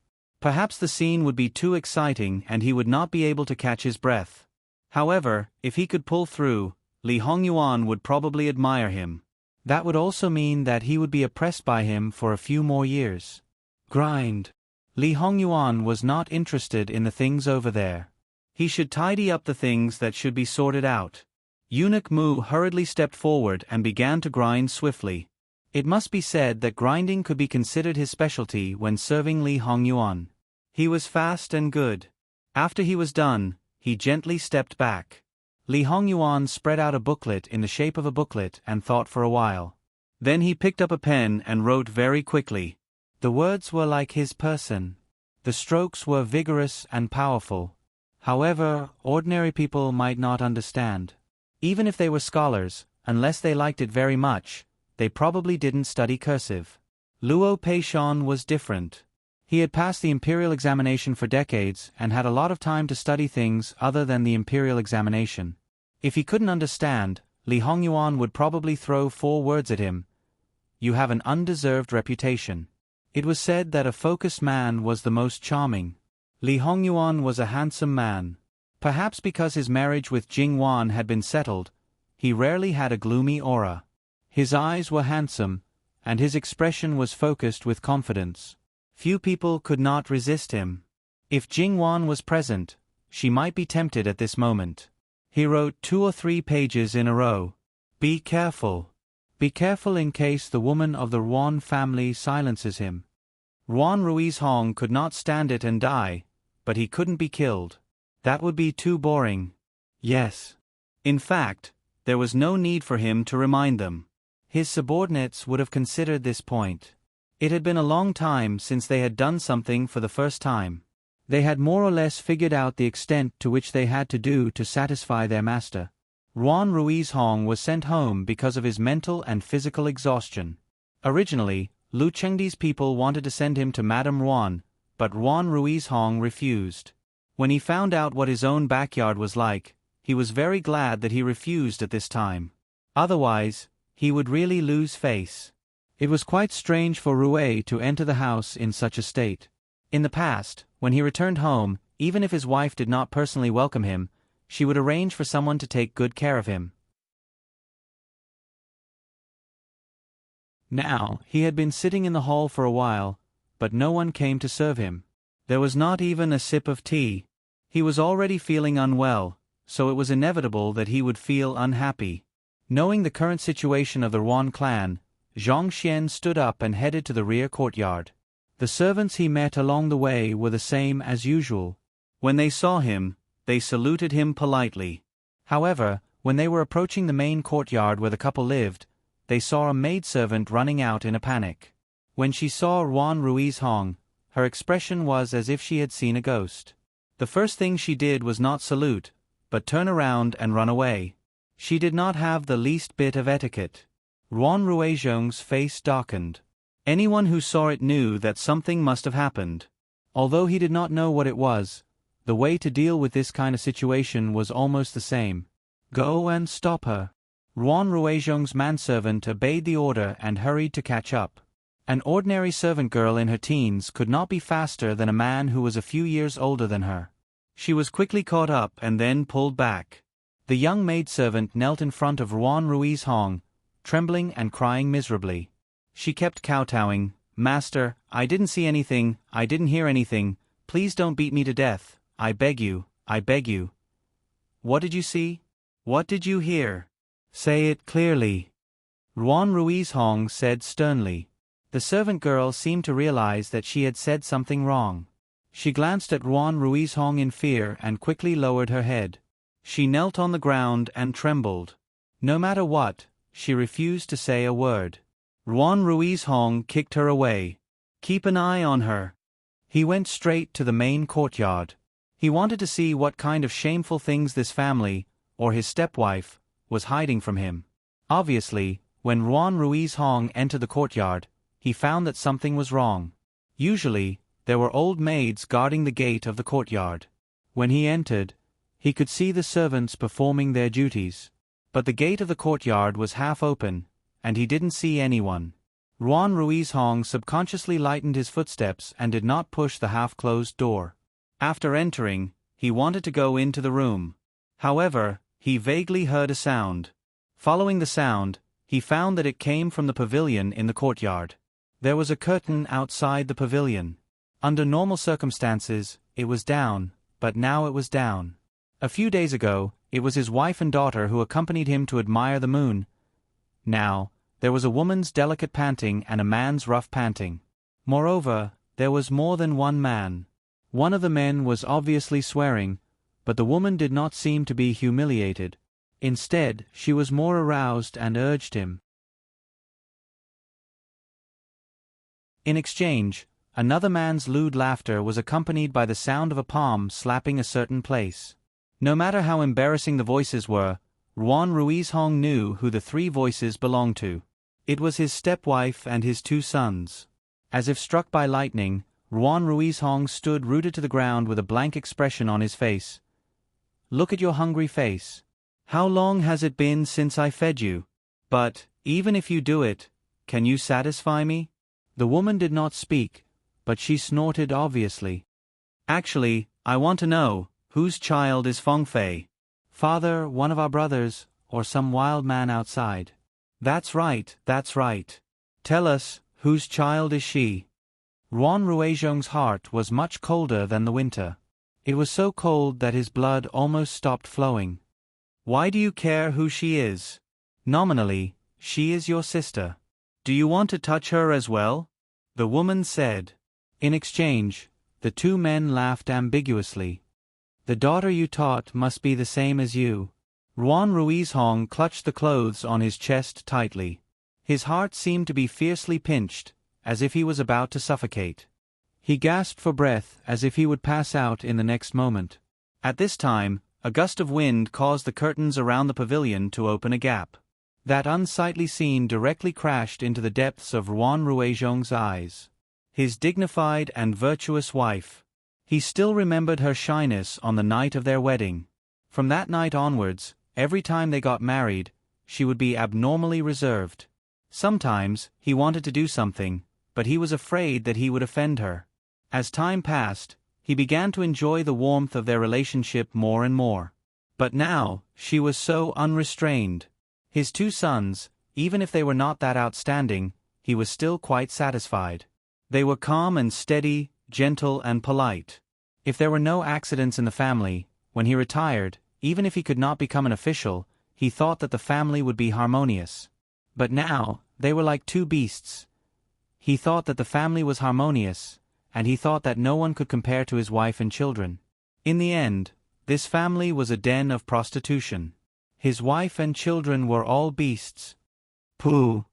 Perhaps the scene would be too exciting and he would not be able to catch his breath. However, if he could pull through, Li Hongyuan would probably admire him. That would also mean that he would be oppressed by him for a few more years. Grind. Li Hongyuan was not interested in the things over there. He should tidy up the things that should be sorted out. Eunuch Mu hurriedly stepped forward and began to grind swiftly. It must be said that grinding could be considered his specialty when serving Li Hongyuan. He was fast and good. After he was done, he gently stepped back. Li Hongyuan spread out a booklet in the shape of a booklet and thought for a while. Then he picked up a pen and wrote very quickly. The words were like his person. The strokes were vigorous and powerful. However, ordinary people might not understand. Even if they were scholars, unless they liked it very much, they probably didn't study cursive. Luo Peishan was different. He had passed the imperial examination for decades and had a lot of time to study things other than the imperial examination. If he couldn't understand, Li Hongyuan would probably throw 4 words at him. You have an undeserved reputation. It was said that a focused man was the most charming. Li Hongyuan was a handsome man. Perhaps because his marriage with Jing Wan had been settled, he rarely had a gloomy aura. His eyes were handsome, and his expression was focused with confidence. Few people could not resist him. If Jing Wan was present, she might be tempted at this moment. He wrote 2 or 3 pages in a row. Be careful. Be careful in case the woman of the Ruan family silences him. Ruan Ruizhong could not stand it and die, but he couldn't be killed. That would be too boring. Yes. In fact, there was no need for him to remind them. His subordinates would have considered this point. It had been a long time since they had done something for the first time. They had more or less figured out the extent to which they had to do to satisfy their master. Ruan Ruizhong was sent home because of his mental and physical exhaustion. Originally, Lu Chengdi's people wanted to send him to Madame Ruan, but Ruan Ruizhong refused. When he found out what his own backyard was like, he was very glad that he refused at this time. Otherwise, he would really lose face. It was quite strange for Rue to enter the house in such a state. In the past, when he returned home, even if his wife did not personally welcome him, she would arrange for someone to take good care of him. Now, he had been sitting in the hall for a while, but no one came to serve him. There was not even a sip of tea. He was already feeling unwell, so it was inevitable that he would feel unhappy. Knowing the current situation of the Ruan clan, Zhang Xian stood up and headed to the rear courtyard. The servants he met along the way were the same as usual. When they saw him, they saluted him politely. However, when they were approaching the main courtyard where the couple lived, they saw a maidservant running out in a panic. When she saw Ruan Ruizhong, her expression was as if she had seen a ghost. The first thing she did was not salute, but turn around and run away. She did not have the least bit of etiquette. Ruan Ruizhong's face darkened. Anyone who saw it knew that something must have happened. Although he did not know what it was, the way to deal with this kind of situation was almost the same. Go and stop her. Ruan Ruizhong's manservant obeyed the order and hurried to catch up. An ordinary servant girl in her teens could not be faster than a man who was a few years older than her. She was quickly caught up and then pulled back. The young maidservant knelt in front of Ruan Ruizhong, trembling and crying miserably. She kept kowtowing, "Master, I didn't see anything, I didn't hear anything, please don't beat me to death, I beg you, I beg you." What did you see? What did you hear? Say it clearly, Ruan Ruizhong said sternly. The servant girl seemed to realize that she had said something wrong. She glanced at Ruan Ruizhong in fear and quickly lowered her head. She knelt on the ground and trembled. No matter what, she refused to say a word. Ruan Ruizhong kicked her away. Keep an eye on her. He went straight to the main courtyard. He wanted to see what kind of shameful things this family, or his stepwife, was hiding from him. Obviously, when Ruan Ruizhong entered the courtyard, he found that something was wrong. Usually, there were old maids guarding the gate of the courtyard. When he entered, he could see the servants performing their duties. But the gate of the courtyard was half open, and he didn't see anyone. Ruan Ruizhong subconsciously lightened his footsteps and did not push the half-closed door. After entering, he wanted to go into the room. However, he vaguely heard a sound. Following the sound, he found that it came from the pavilion in the courtyard. There was a curtain outside the pavilion. Under normal circumstances, it was down, but now it was down. A few days ago, it was his wife and daughter who accompanied him to admire the moon. Now, there was a woman's delicate panting and a man's rough panting. Moreover, there was more than one man. One of the men was obviously swearing, but the woman did not seem to be humiliated. Instead, she was more aroused and urged him. In exchange, another man's lewd laughter was accompanied by the sound of a palm slapping a certain place. No matter how embarrassing the voices were, Ruan Ruizhong knew who the three voices belonged to. It was his stepwife and his two sons. As if struck by lightning, Ruan Ruizhong stood rooted to the ground with a blank expression on his face. Look at your hungry face. How long has it been since I fed you? But, even if you do it, can you satisfy me? The woman did not speak, but she snorted obviously. Actually, I want to know, whose child is Fengfei? Father, one of our brothers, or some wild man outside? That's right, that's right. Tell us, whose child is she? Ruan Ruizhong's heart was much colder than the winter. It was so cold that his blood almost stopped flowing. Why do you care who she is? Nominally, she is your sister. Do you want to touch her as well? The woman said. In exchange, the two men laughed ambiguously. The daughter you taught must be the same as you. Ruan Ruizhong clutched the clothes on his chest tightly. His heart seemed to be fiercely pinched, as if he was about to suffocate. He gasped for breath as if he would pass out in the next moment. At this time, a gust of wind caused the curtains around the pavilion to open a gap. That unsightly scene directly crashed into the depths of Ruan Ruizhong's eyes. His dignified and virtuous wife. He still remembered her shyness on the night of their wedding. From that night onwards, every time they got married, she would be abnormally reserved. Sometimes, he wanted to do something, but he was afraid that he would offend her. As time passed, he began to enjoy the warmth of their relationship more and more. But now, she was so unrestrained. His two sons, even if they were not that outstanding, he was still quite satisfied. They were calm and steady, gentle and polite. If there were no accidents in the family, when he retired, even if he could not become an official, he thought that the family would be harmonious. But now, they were like two beasts. He thought that the family was harmonious, and he thought that no one could compare to his wife and children. In the end, this family was a den of prostitution. His wife and children were all beasts. Pooh!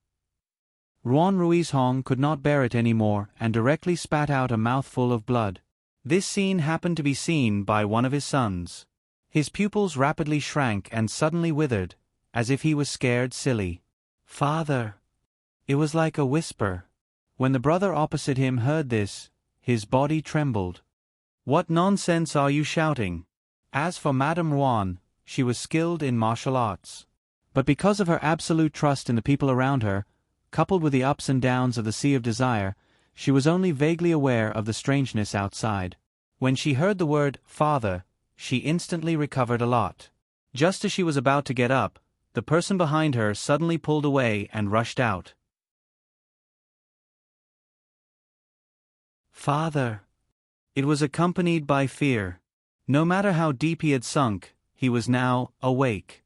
Ruan Ruizhong could not bear it any more and directly spat out a mouthful of blood. This scene happened to be seen by one of his sons. His pupils rapidly shrank and suddenly withered, as if he was scared silly. Father! It was like a whisper. When the brother opposite him heard this, his body trembled. What nonsense are you shouting? As for Madame Ruan, she was skilled in martial arts. But because of her absolute trust in the people around her, coupled with the ups and downs of the Sea of Desire, she was only vaguely aware of the strangeness outside. When she heard the word father, she instantly recovered a lot. Just as she was about to get up, the person behind her suddenly pulled away and rushed out. Father! It was accompanied by fear. No matter how deep he had sunk, he was now awake.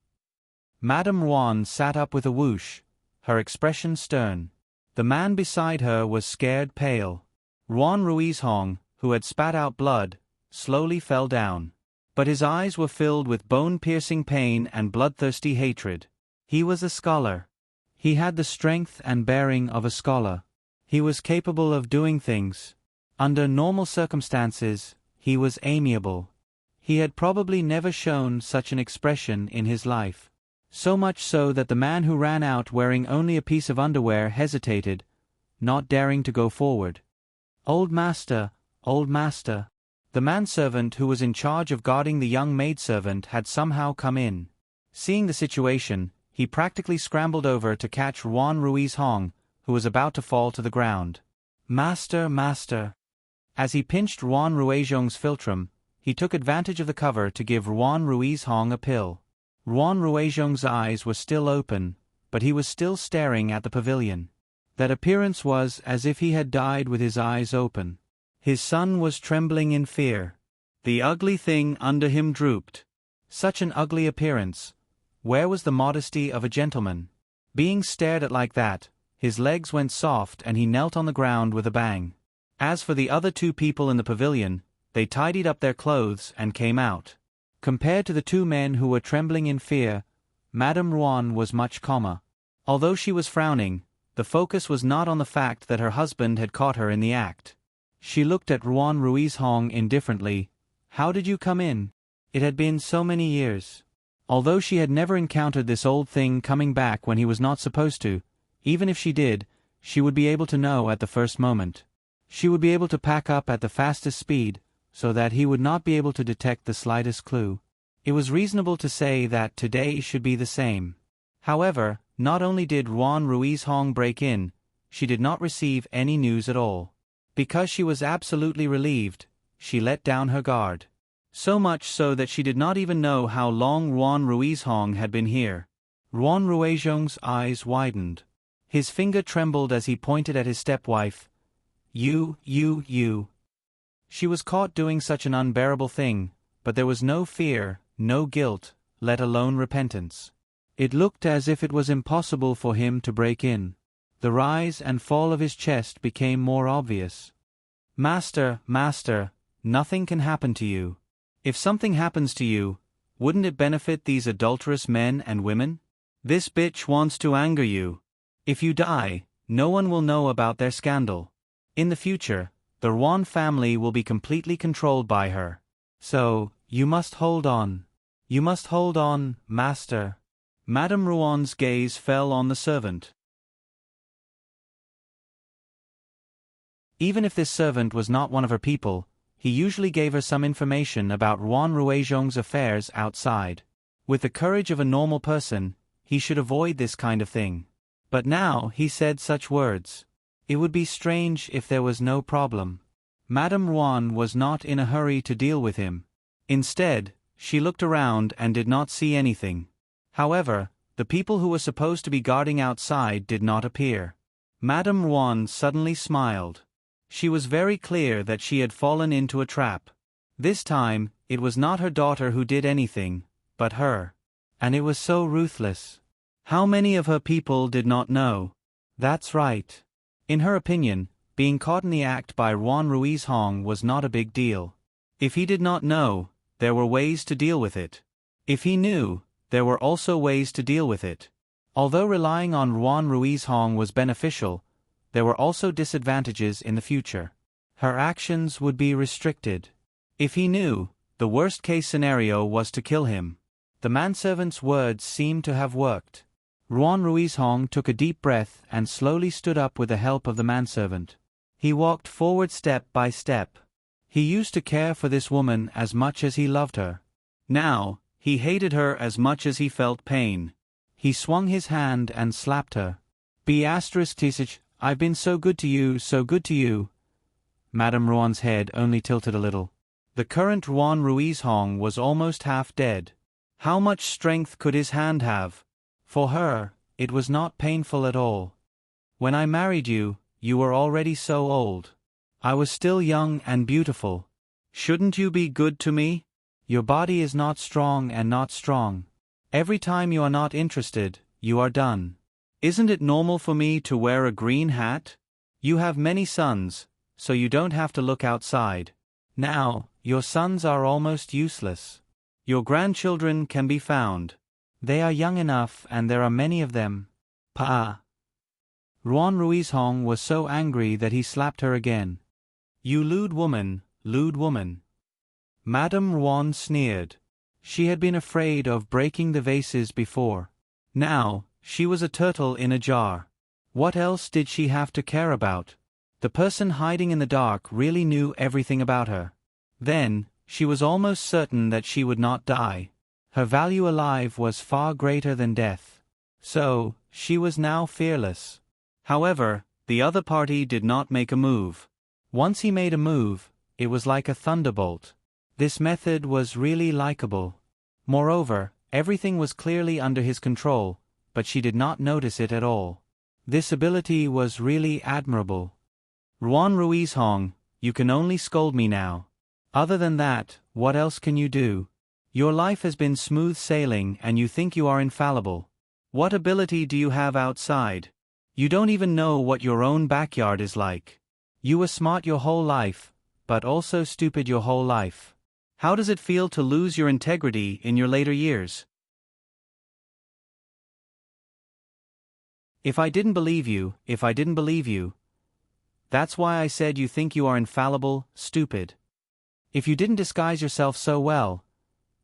Madame Ruan sat up with a whoosh, her expression stern. The man beside her was scared pale. Ruan Ruizhong, who had spat out blood, slowly fell down. But his eyes were filled with bone-piercing pain and bloodthirsty hatred. He was a scholar. He had the strength and bearing of a scholar. He was capable of doing things. Under normal circumstances, he was amiable. He had probably never shown such an expression in his life. So much so that the man who ran out wearing only a piece of underwear hesitated, not daring to go forward. Old master, old master. The manservant who was in charge of guarding the young maidservant had somehow come in. Seeing the situation, he practically scrambled over to catch Ruan Ruizhong, who was about to fall to the ground. Master, master. As he pinched Ruan Ruizhong's philtrum, he took advantage of the cover to give Ruan Ruizhong a pill. Ruan Ruizhong's eyes were still open, but he was still staring at the pavilion. That appearance was as if he had died with his eyes open. His son was trembling in fear. The ugly thing under him drooped. Such an ugly appearance. Where was the modesty of a gentleman? Being stared at like that, his legs went soft and he knelt on the ground with a bang. As for the other two people in the pavilion, they tidied up their clothes and came out. Compared to the two men who were trembling in fear, Madame Ruan was much calmer. Although she was frowning, the focus was not on the fact that her husband had caught her in the act. She looked at Ruan Ruizhong indifferently. How did you come in? It had been so many years. Although she had never encountered this old thing coming back when he was not supposed to, even if she did, she would be able to know at the first moment. She would be able to pack up at the fastest speed, so that he would not be able to detect the slightest clue. It was reasonable to say that today should be the same. However, not only did Ruan Ruizhong break in, she did not receive any news at all. Because she was absolutely relieved, she let down her guard. So much so that she did not even know how long Ruan Ruizhong had been here. Ruan Ruizhong's eyes widened. His finger trembled as he pointed at his stepwife. You. She was caught doing such an unbearable thing, but there was no fear, no guilt, let alone repentance. It looked as if it was impossible for him to break in. The rise and fall of his chest became more obvious. Master, master, nothing can happen to you. If something happens to you, wouldn't it benefit these adulterous men and women? This bitch wants to anger you. If you die, no one will know about their scandal. In the future, the Ruan family will be completely controlled by her. So, you must hold on. You must hold on, master. Madame Ruan's gaze fell on the servant. Even if this servant was not one of her people, he usually gave her some information about Ruan Ruizhong's affairs outside. With the courage of a normal person, he should avoid this kind of thing. But now he said such words. It would be strange if there was no problem. Madame Ruan was not in a hurry to deal with him. Instead, she looked around and did not see anything. However, the people who were supposed to be guarding outside did not appear. Madame Ruan suddenly smiled. She was very clear that she had fallen into a trap. This time, it was not her daughter who did anything, but her. And it was so ruthless. How many of her people did not know? That's right. In her opinion, being caught in the act by Ruan Ruizhong was not a big deal. If he did not know, there were ways to deal with it. If he knew, there were also ways to deal with it. Although relying on Ruan Ruizhong was beneficial, there were also disadvantages in the future. Her actions would be restricted. If he knew, the worst-case scenario was to kill him. The manservant's words seemed to have worked. Ruan Ruizhong took a deep breath and slowly stood up with the help of the manservant. He walked forward step by step. He used to care for this woman as much as he loved her. Now, he hated her as much as he felt pain. He swung his hand and slapped her. Tisich, I've been so good to you, so good to you. Madame Ruan's head only tilted a little. The current Ruan Ruizhong was almost half dead. How much strength could his hand have? For her, it was not painful at all. When I married you, you were already so old. I was still young and beautiful. Shouldn't you be good to me? Your body is not strong and not strong. Every time you are not interested, you are done. Isn't it normal for me to wear a green hat? You have many sons, so you don't have to look outside. Now, your sons are almost useless. Your grandchildren can be found. They are young enough and there are many of them. Pa. Ruan Ruizhong was so angry that he slapped her again. You lewd woman, lewd woman. Madame Ruan sneered. She had been afraid of breaking the vases before. Now, she was a turtle in a jar. What else did she have to care about? The person hiding in the dark really knew everything about her. Then, she was almost certain that she would not die. Her value alive was far greater than death. So, she was now fearless. However, the other party did not make a move. Once he made a move, it was like a thunderbolt. This method was really likable. Moreover, everything was clearly under his control, but she did not notice it at all. This ability was really admirable. Ruan Ruizhong, you can only scold me now. Other than that, what else can you do? Your life has been smooth sailing and you think you are infallible. What ability do you have outside? You don't even know what your own backyard is like. You were smart your whole life, but also stupid your whole life. How does it feel to lose your integrity in your later years? If I didn't believe you, that's why I said you think you are infallible, stupid. If you didn't disguise yourself so well,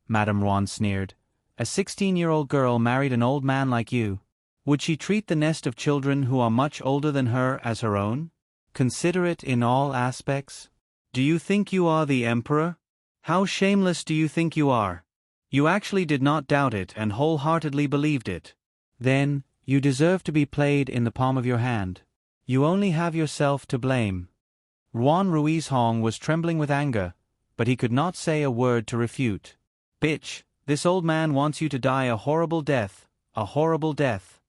Madame Ruan sneered, a 16-year-old girl married an old man like you. Would she treat the nest of children who are much older than her as her own? Considerate in all aspects? Do you think you are the emperor? How shameless do you think you are? You actually did not doubt it and wholeheartedly believed it. Then, you deserve to be played in the palm of your hand. You only have yourself to blame. Ruan Ruizhong was trembling with anger, but he could not say a word to refute. Bitch, this old man wants you to die a horrible death, a horrible death.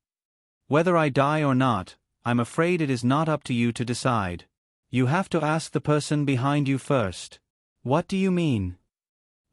Whether I die or not, I'm afraid it is not up to you to decide. You have to ask the person behind you first. What do you mean?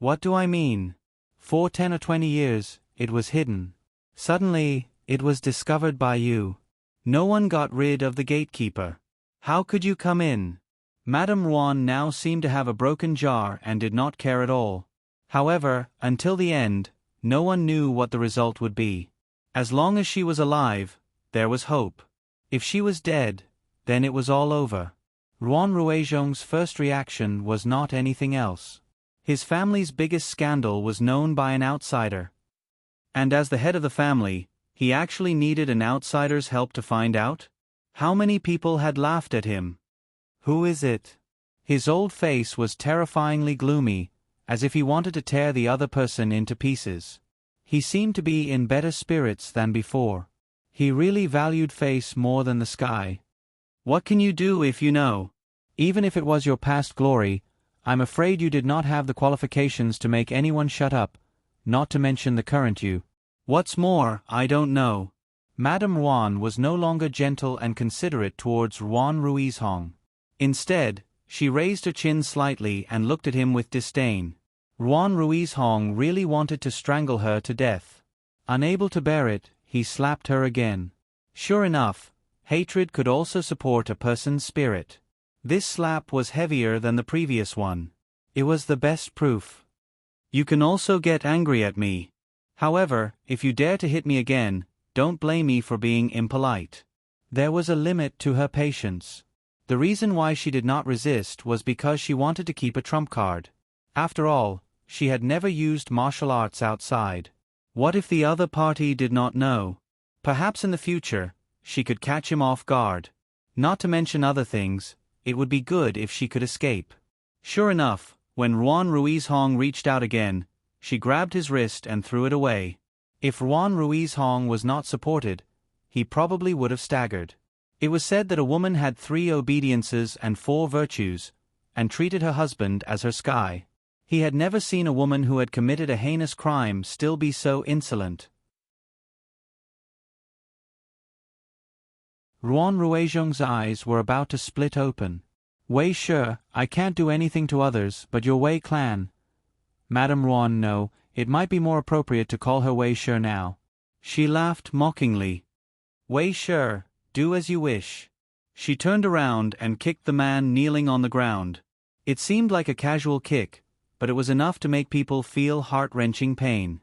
What do I mean? For 10 or 20 years, it was hidden. Suddenly, it was discovered by you. No one got rid of the gatekeeper. How could you come in? Madame Ruan now seemed to have a broken jar and did not care at all. However, until the end, no one knew what the result would be. As long as she was alive, there was hope. If she was dead, then it was all over. Ruan Ruizhong's first reaction was not anything else. His family's biggest scandal was known by an outsider. And as the head of the family, he actually needed an outsider's help to find out? How many people had laughed at him? Who is it? His old face was terrifyingly gloomy, as if he wanted to tear the other person into pieces. He seemed to be in better spirits than before. He really valued face more than the sky. What can you do if you know? Even if it was your past glory, I'm afraid you did not have the qualifications to make anyone shut up, not to mention the current you. What's more, I don't know. Madame Ruan was no longer gentle and considerate towards Ruan Ruizhong. Instead, she raised her chin slightly and looked at him with disdain. Ruan Ruizhong really wanted to strangle her to death. Unable to bear it, he slapped her again. Sure enough, hatred could also support a person's spirit. This slap was heavier than the previous one. It was the best proof. You can also get angry at me. However, if you dare to hit me again, don't blame me for being impolite. There was a limit to her patience. The reason why she did not resist was because she wanted to keep a trump card. After all, she had never used martial arts outside. What if the other party did not know? Perhaps in the future, she could catch him off guard. Not to mention other things, it would be good if she could escape. Sure enough, when Ruan Ruizhong reached out again, she grabbed his wrist and threw it away. If Ruan Ruizhong was not supported, he probably would have staggered. It was said that a woman had 3 obediences and 4 virtues, and treated her husband as her sky. He had never seen a woman who had committed a heinous crime still be so insolent. Ruan Ruizhong's eyes were about to split open. Wei Shi, I can't do anything to others but your Wei clan. Madame Ruan, no, it might be more appropriate to call her Wei Shi now. She laughed mockingly. Wei Shi, do as you wish. She turned around and kicked the man kneeling on the ground. It seemed like a casual kick, but it was enough to make people feel heart-wrenching pain.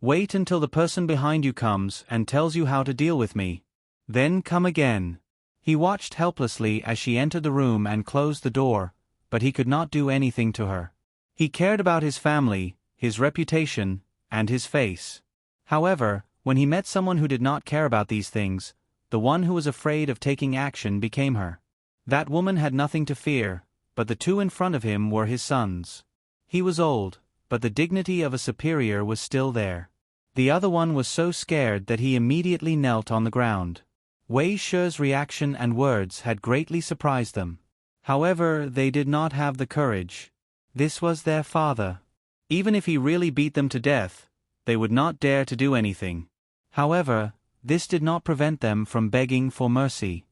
Wait until the person behind you comes and tells you how to deal with me. Then come again. He watched helplessly as she entered the room and closed the door, but he could not do anything to her. He cared about his family, his reputation, and his face. However, when he met someone who did not care about these things, the one who was afraid of taking action became her. That woman had nothing to fear, but the two in front of him were his sons. He was old, but the dignity of a superior was still there. The other one was so scared that he immediately knelt on the ground. Wei Shi's reaction and words had greatly surprised them. However, they did not have the courage. This was their father. Even if he really beat them to death, they would not dare to do anything. However, this did not prevent them from begging for mercy.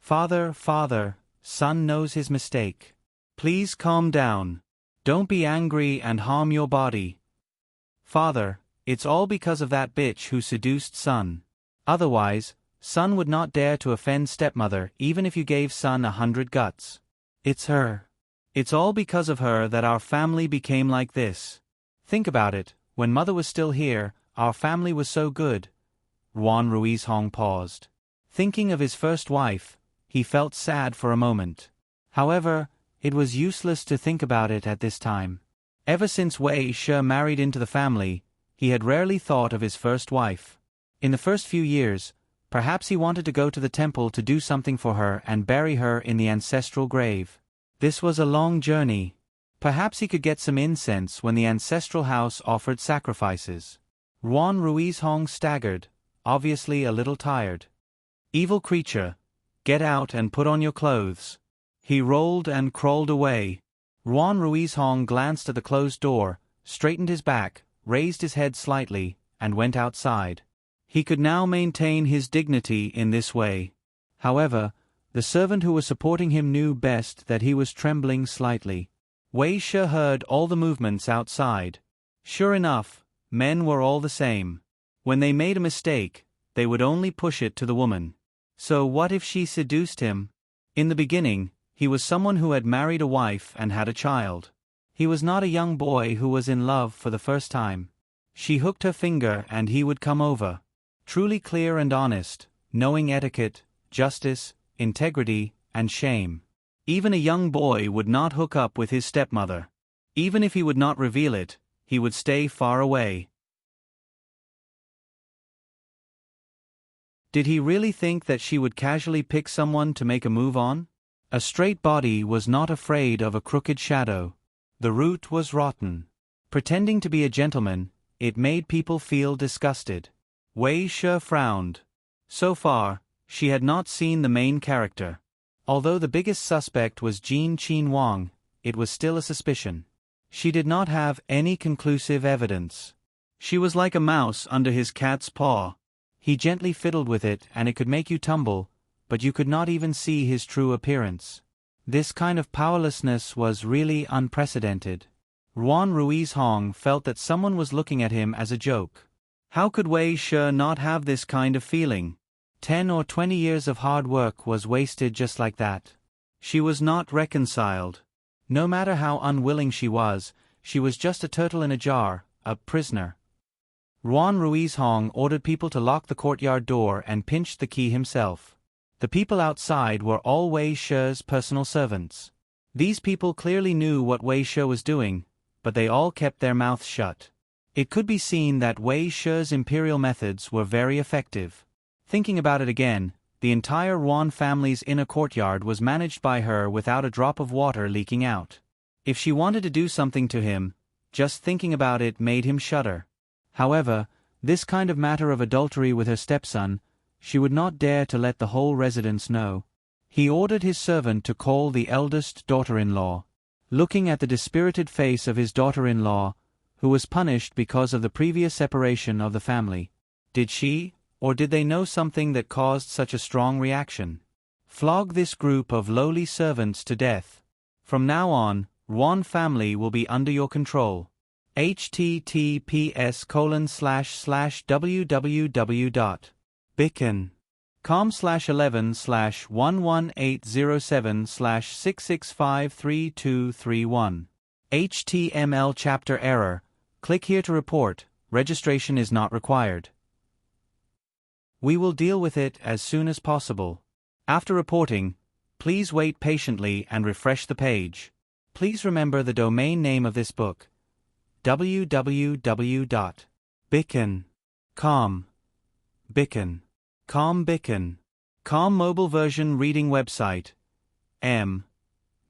Father, father, son knows his mistake. Please calm down. Don't be angry and harm your body. Father, it's all because of that bitch who seduced son. Otherwise, son would not dare to offend stepmother even if you gave son 100 guts. It's her. It's all because of her that our family became like this. Think about it, when mother was still here, our family was so good. Ruan Ruizhong paused. Thinking of his first wife, he felt sad for a moment. However, it was useless to think about it at this time. Ever since Wei Shi married into the family, he had rarely thought of his first wife. In the first few years, perhaps he wanted to go to the temple to do something for her and bury her in the ancestral grave. This was a long journey. Perhaps he could get some incense when the ancestral house offered sacrifices. Ruan Ruizhong staggered, obviously a little tired. Evil creature, get out and put on your clothes. He rolled and crawled away. Ruan Ruizhong glanced at the closed door, straightened his back, raised his head slightly, and went outside. He could now maintain his dignity in this way. However, the servant who was supporting him knew best that he was trembling slightly. Wei Shi heard all the movements outside. Sure enough, men were all the same. When they made a mistake, they would only push it to the woman. So what if she seduced him? In the beginning, he was someone who had married a wife and had a child. He was not a young boy who was in love for the first time. She hooked her finger and he would come over. Truly clear and honest, knowing etiquette, justice, integrity, and shame. Even a young boy would not hook up with his stepmother. Even if he would not reveal it, he would stay far away. Did he really think that she would casually pick someone to make a move on? A straight body was not afraid of a crooked shadow. The root was rotten. Pretending to be a gentleman, it made people feel disgusted. Wei Shi frowned. So far, she had not seen the main character. Although the biggest suspect was Jin Qin Wang, it was still a suspicion. She did not have any conclusive evidence. She was like a mouse under his cat's paw. He gently fiddled with it and it could make you tumble, but you could not even see his true appearance. This kind of powerlessness was really unprecedented. Ruan Ruizhong felt that someone was looking at him as a joke. How could Wei Shi not have this kind of feeling? 10 or 20 years of hard work was wasted just like that. She was not reconciled. No matter how unwilling she was just a turtle in a jar, a prisoner. Ruan Ruizhong ordered people to lock the courtyard door and pinched the key himself. The people outside were all Wei Shi's personal servants. These people clearly knew what Wei Shi was doing, but they all kept their mouths shut. It could be seen that Wei Shi's imperial methods were very effective. Thinking about it again, the entire Ruan family's inner courtyard was managed by her without a drop of water leaking out. If she wanted to do something to him, just thinking about it made him shudder. However, this kind of matter of adultery with her stepson, she would not dare to let the whole residence know. He ordered his servant to call the eldest daughter-in-law. Looking at the dispirited face of his daughter-in-law, who was punished because of the previous separation of the family. Did she, or did they know something that caused such a strong reaction? Flog this group of lowly servants to death. From now on, Ruan family will be under your control. https://www.beacon.com/11/11807/6653231. HTML chapter error. Click here to report. Registration is not required. We will deal with it as soon as possible. After reporting, please wait patiently and refresh the page. Please remember the domain name of this book: www.beacon.com. Beacon. Mobile version reading website.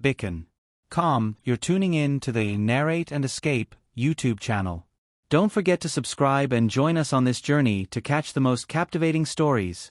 Beacon.com. You're tuning in to the Narrate and Escape YouTube channel. Don't forget to subscribe and join us on this journey to catch the most captivating stories.